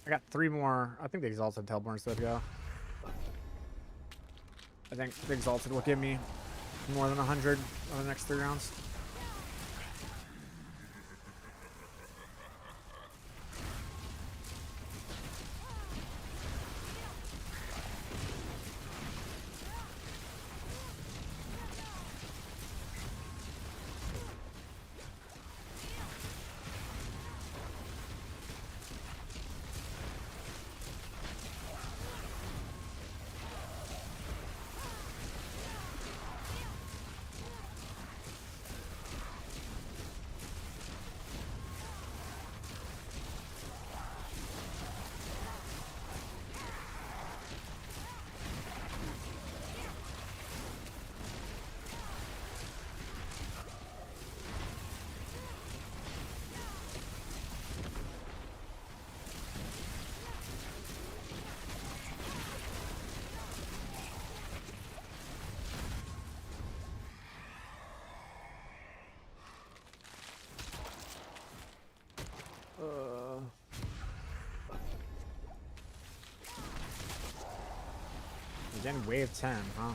I got 3 more. I think the Exalted Hellborn's good to go. I think the Exalted will give me more than 100 over the next 3 rounds. Again, wave 10, huh?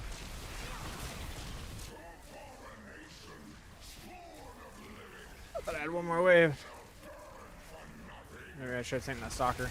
I thought I had one more wave. Maybe I should have taken that stalker.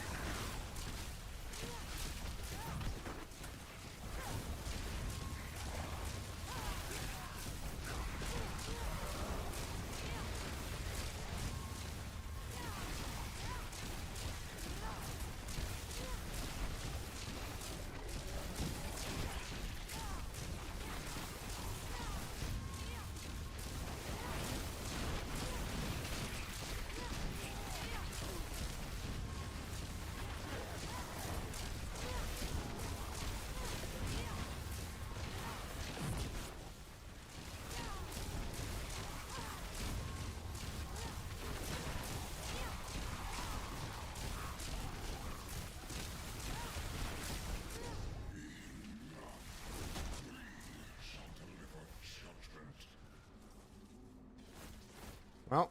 Well.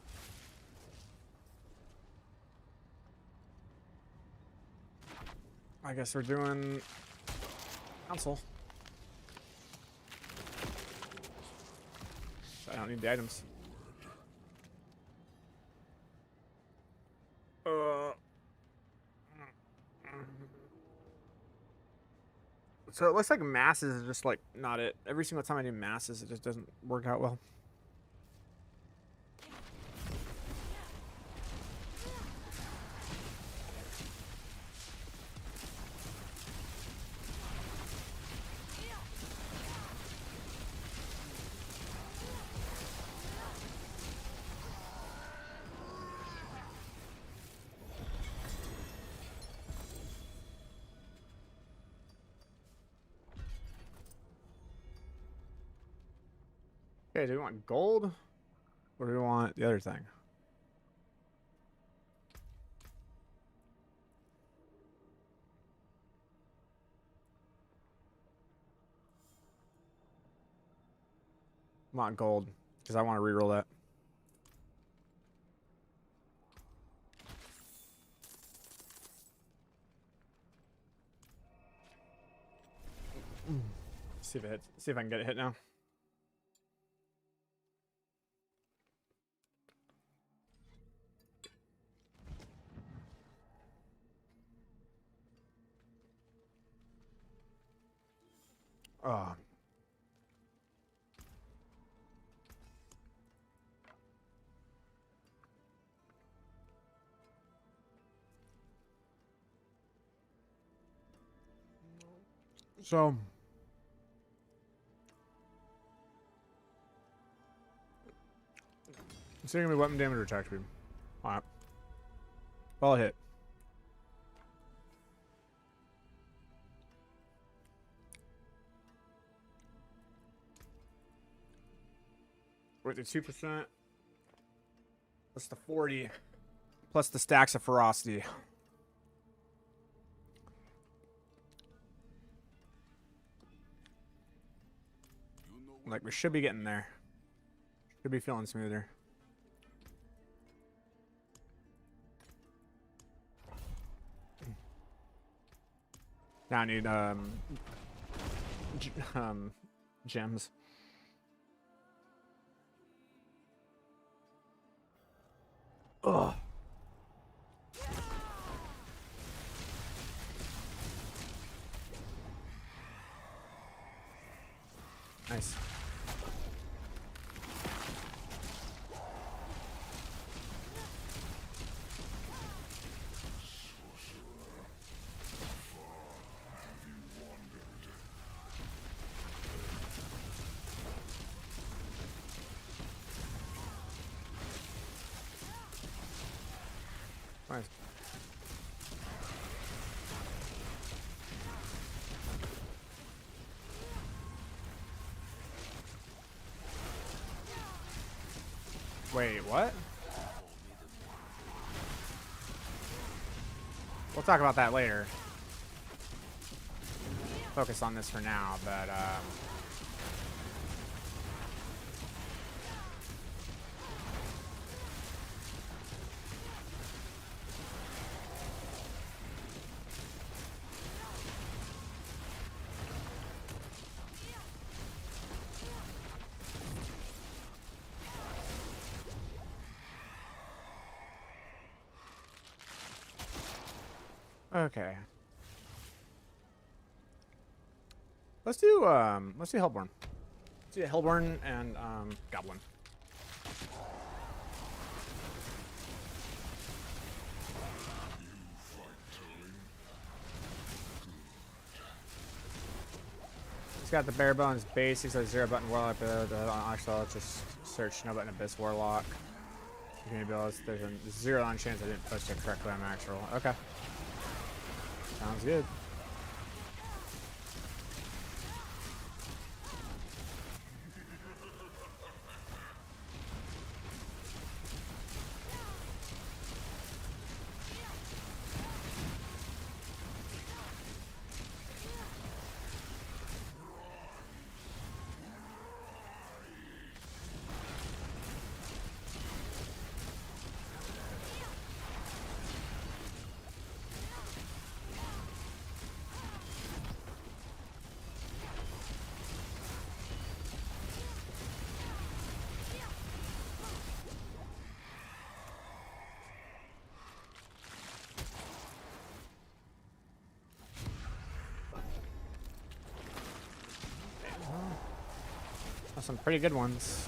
I guess we're doing console. I don't need the items. So it looks like masses is just like not it. Every single time I do masses, it just doesn't work out well. Okay, do we want gold? Or do we want the other thing? I want gold, because I want to reroll that. See if it hits. See if I can get it hit now. Oh. So it's gonna be weapon damage or attack speed. Alright. Well hit. We're at the 2%. Plus the 40. Plus the stacks of ferocity. Like, we should be getting there. Should be feeling smoother. Now I need gems. Ugh. Nice. Nice. Wait, what? We'll talk about that later. Focus on this for now, but okay. Let's do Hellborn. Let's do Hellborn and Goblin. It's got the bare bones basics like 0 button warlock, but actually I'll just search no button abyss warlock. There's a 0 on chance I didn't post it correctly on actual. Okay. Sounds good. Some pretty good ones.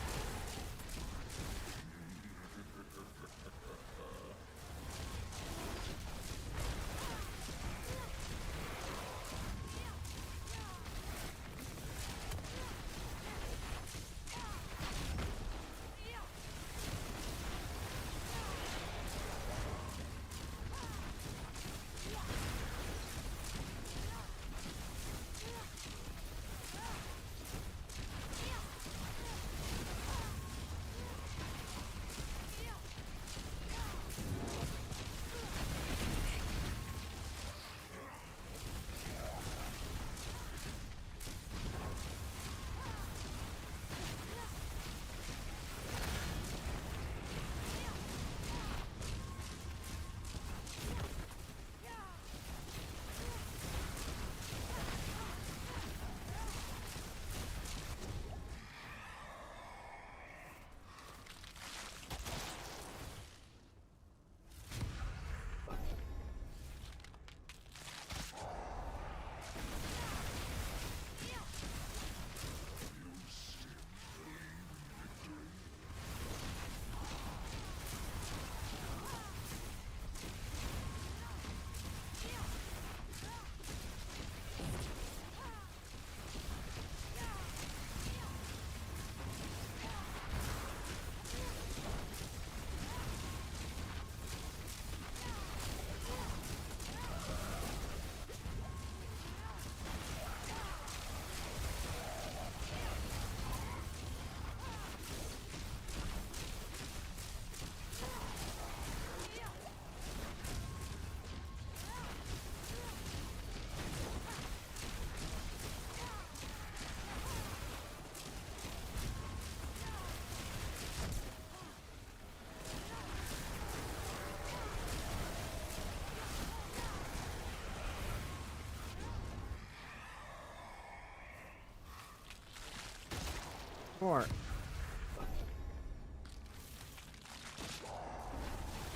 more.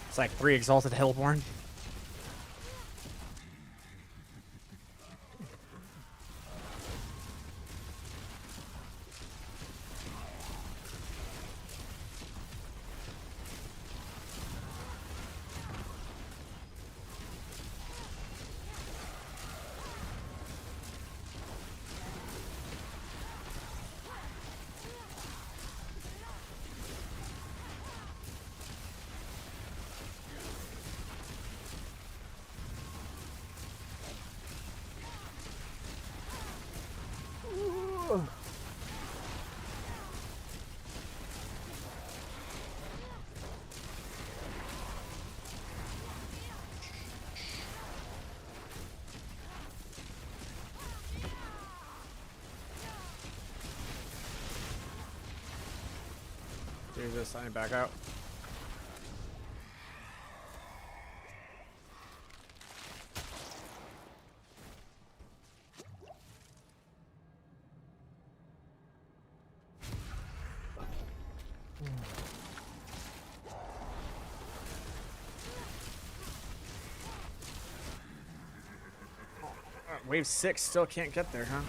It's like 3 Exalted Hellborn. Jesus, I need back out. Wave 6 still can't get there, huh?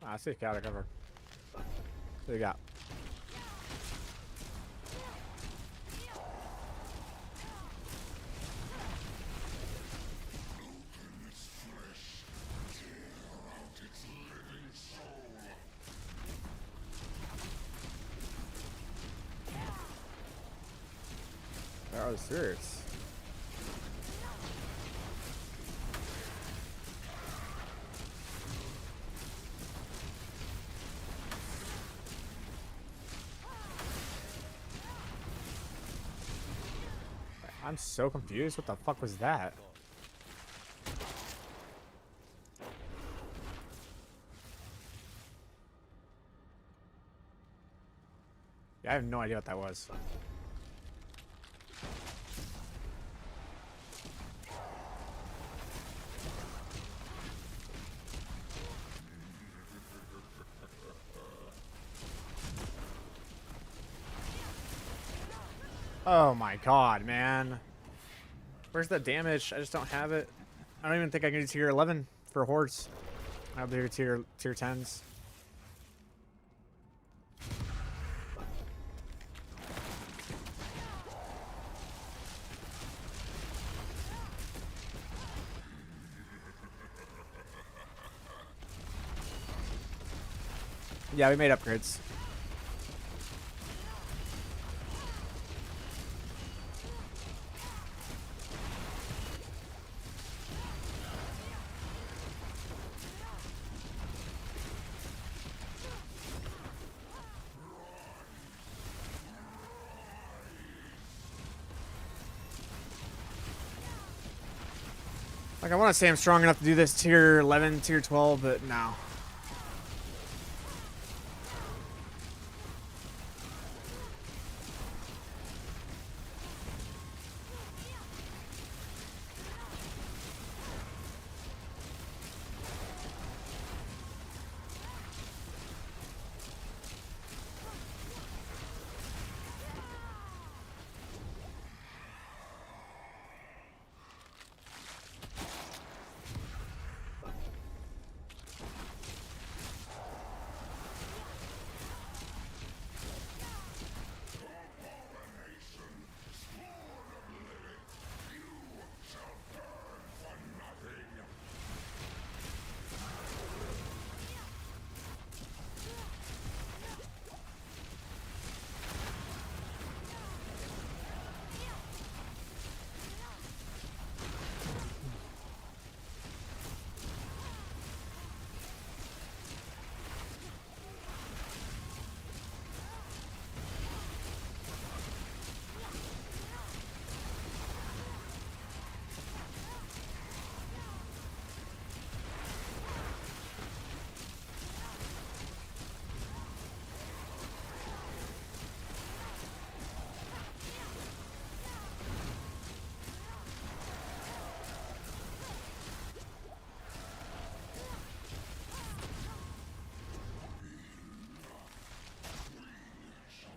I see counter cover. What do you got? Where are the spirits? I'm so confused. What the fuck was that? Yeah, I have no idea what that was. Oh my god, man. Where's the damage? I just don't have it. I don't even think I can do tier 11 for hordes. I'll do tier 10s. Yeah, we made upgrades. Like, I want to say I'm strong enough to do this tier 11, tier 12, but no.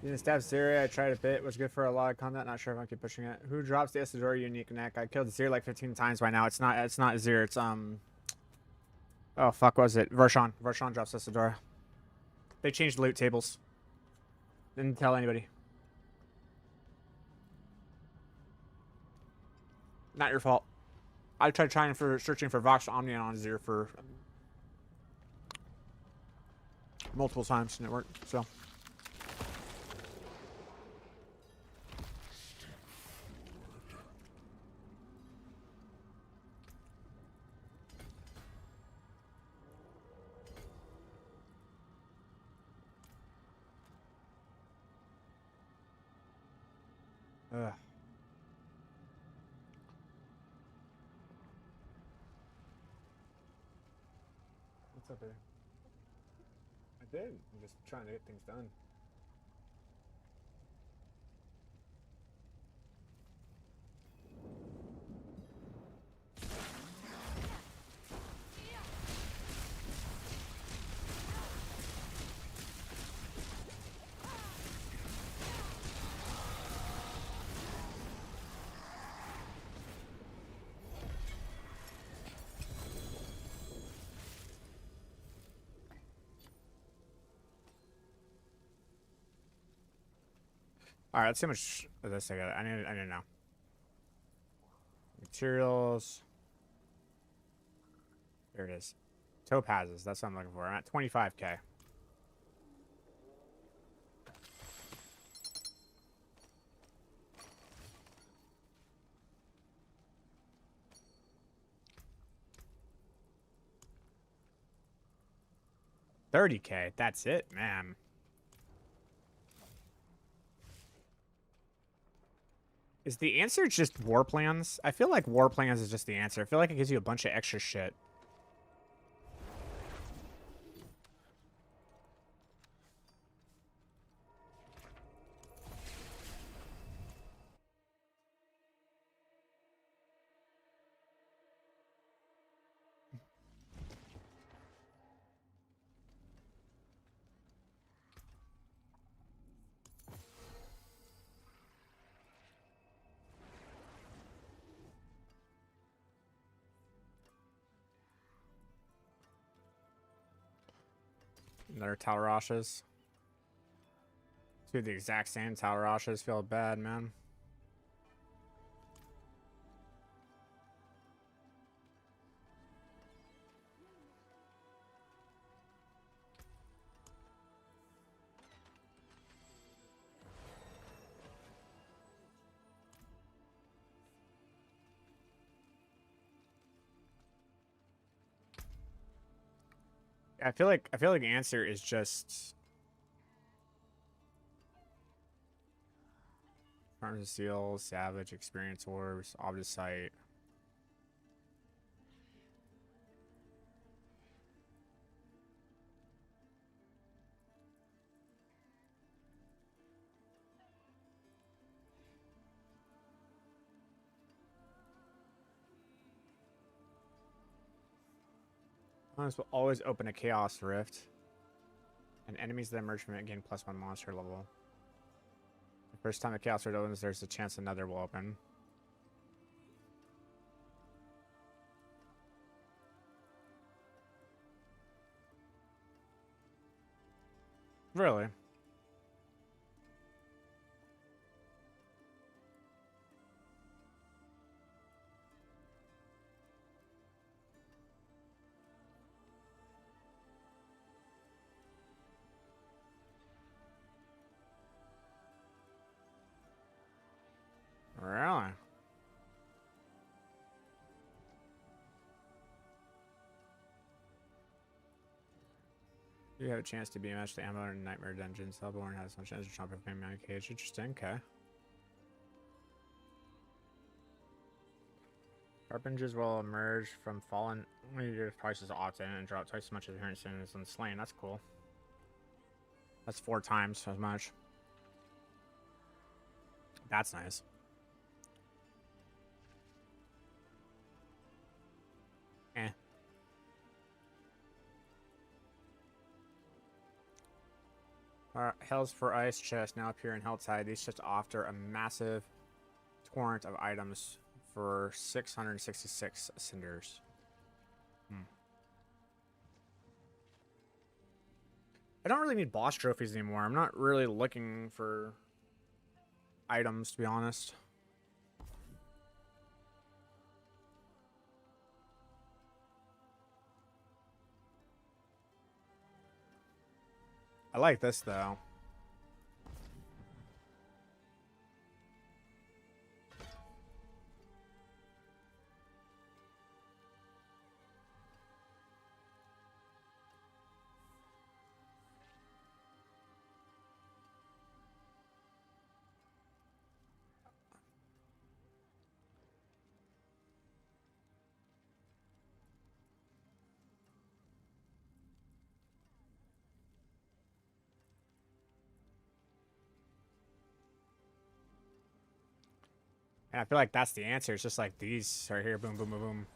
Using Stab Zeri, I tried a bit. Was good for a lot of content. Not sure if I keep pushing it. Who drops the Isidore unique neck? I killed Zeri like 15 times by now. It's not Zeri. It's Oh fuck, what was it? Vershawn. Vershawn drops Isidore. They changed loot tables. Didn't tell anybody. Not your fault. I tried searching for Vox Omnion on Zeri for multiple times and it worked. So. Ugh. What's up there? I did. I'm just trying to get things done. All right, let's see how much of this I got. I need to know. Materials. There it is. Topazes. That's what I'm looking for. I'm at 25k. $30k. That's it, man. Is the answer just war plans? I feel like war plans is just the answer. I feel like it gives you a bunch of extra shit. Another Talrashes. Two the exact same Talrashes. Feel bad, man. I feel like the answer is just Farms of Steel, Savage, Experience Orbs, Obdicite. This will always open a Chaos Rift. And enemies that emerge from it gain +1 monster level. The first time the Chaos Rift opens, there's a chance another will open. Really? Really? You have a chance to be matched to Ammo in Nightmare Dungeons. Hellborn has no chance to jump off my cage. Interesting, okay. Harbingers will emerge from fallen when you do twice as often and drop twice as much appearance as unslain. That's cool. That's 4 times as much. That's nice. Eh. Hells for Ice chest now appear in Helltide. These chests offer a massive torrent of items for 666 cinders. I don't really need boss trophies anymore. I'm not really looking for items, to be honest. I like this, though. And I feel like that's the answer. It's just like these right here. Boom, boom, boom, boom.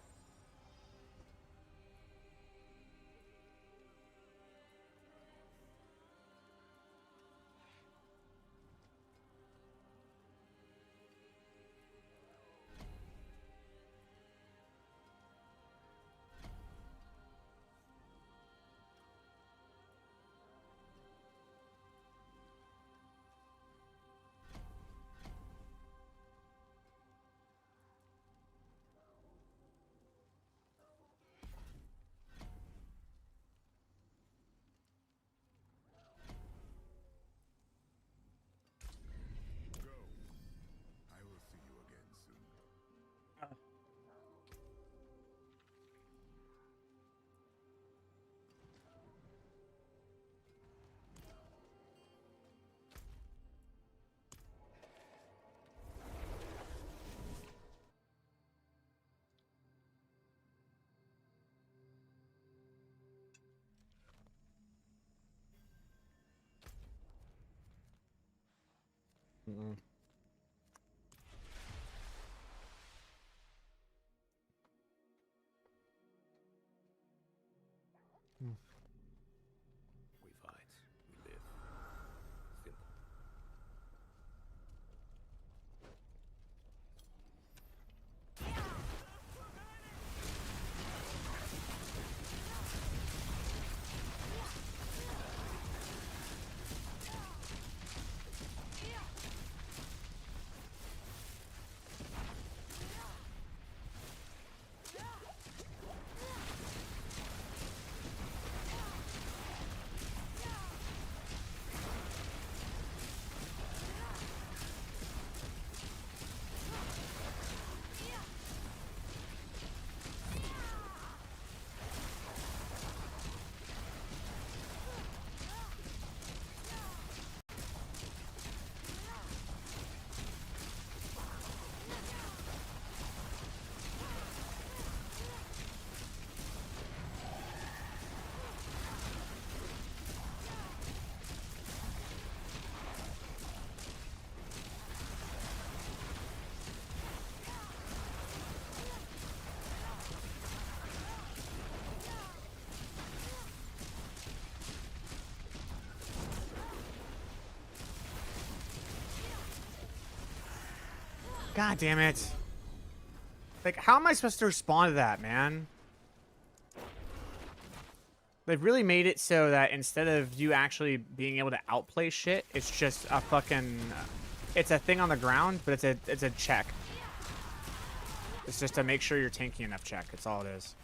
Go. I will see you again soon. Mm-mm. We fight, we live. Simple. God damn it. Like, how am I supposed to respond to that, man? They've really made it so that instead of you actually being able to outplay shit, it's just a fucking... It's a thing on the ground, but it's a check. It's just to make sure you're tanky enough check. That's all it is.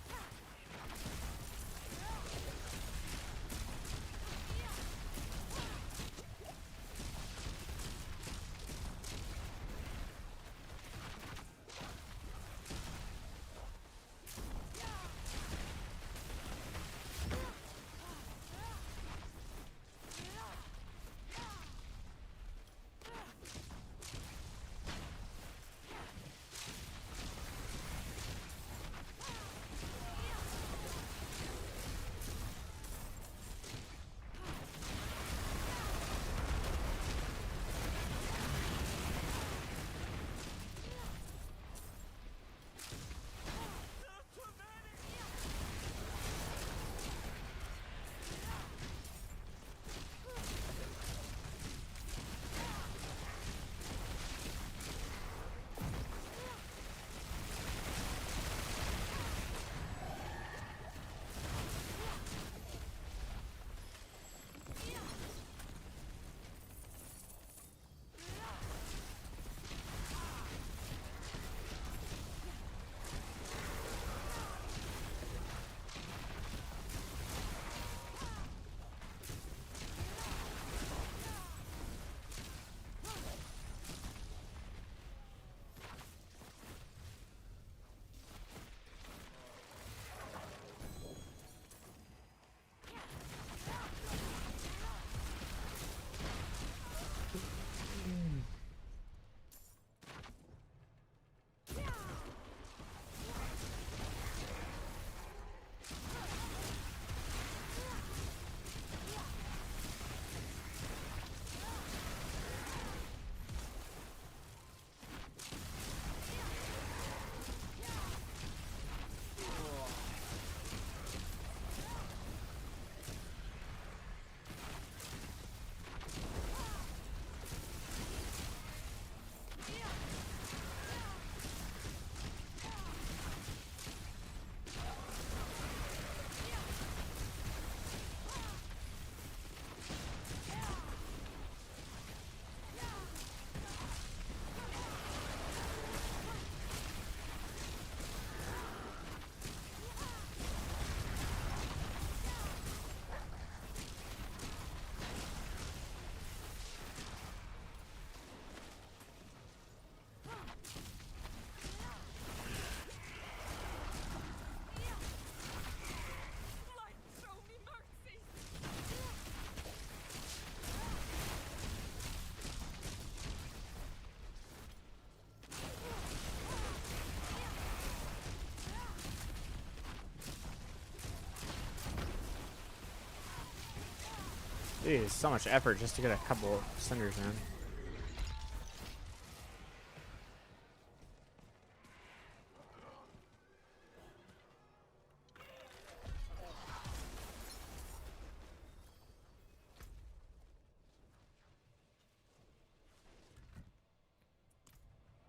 Jeez, so much effort just to get a couple of cinders in.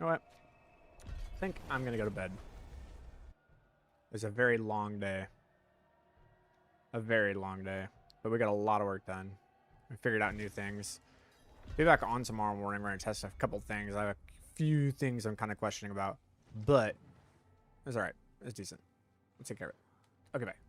You know what? I think I'm gonna go to bed. It was a very long day. A very long day. But we got a lot of work done. We figured out new things. Be back on tomorrow morning. We're gonna test a couple things. I have a few things I'm kind of questioning about. But it's alright. It's decent. Let's take care of it. Okay, bye.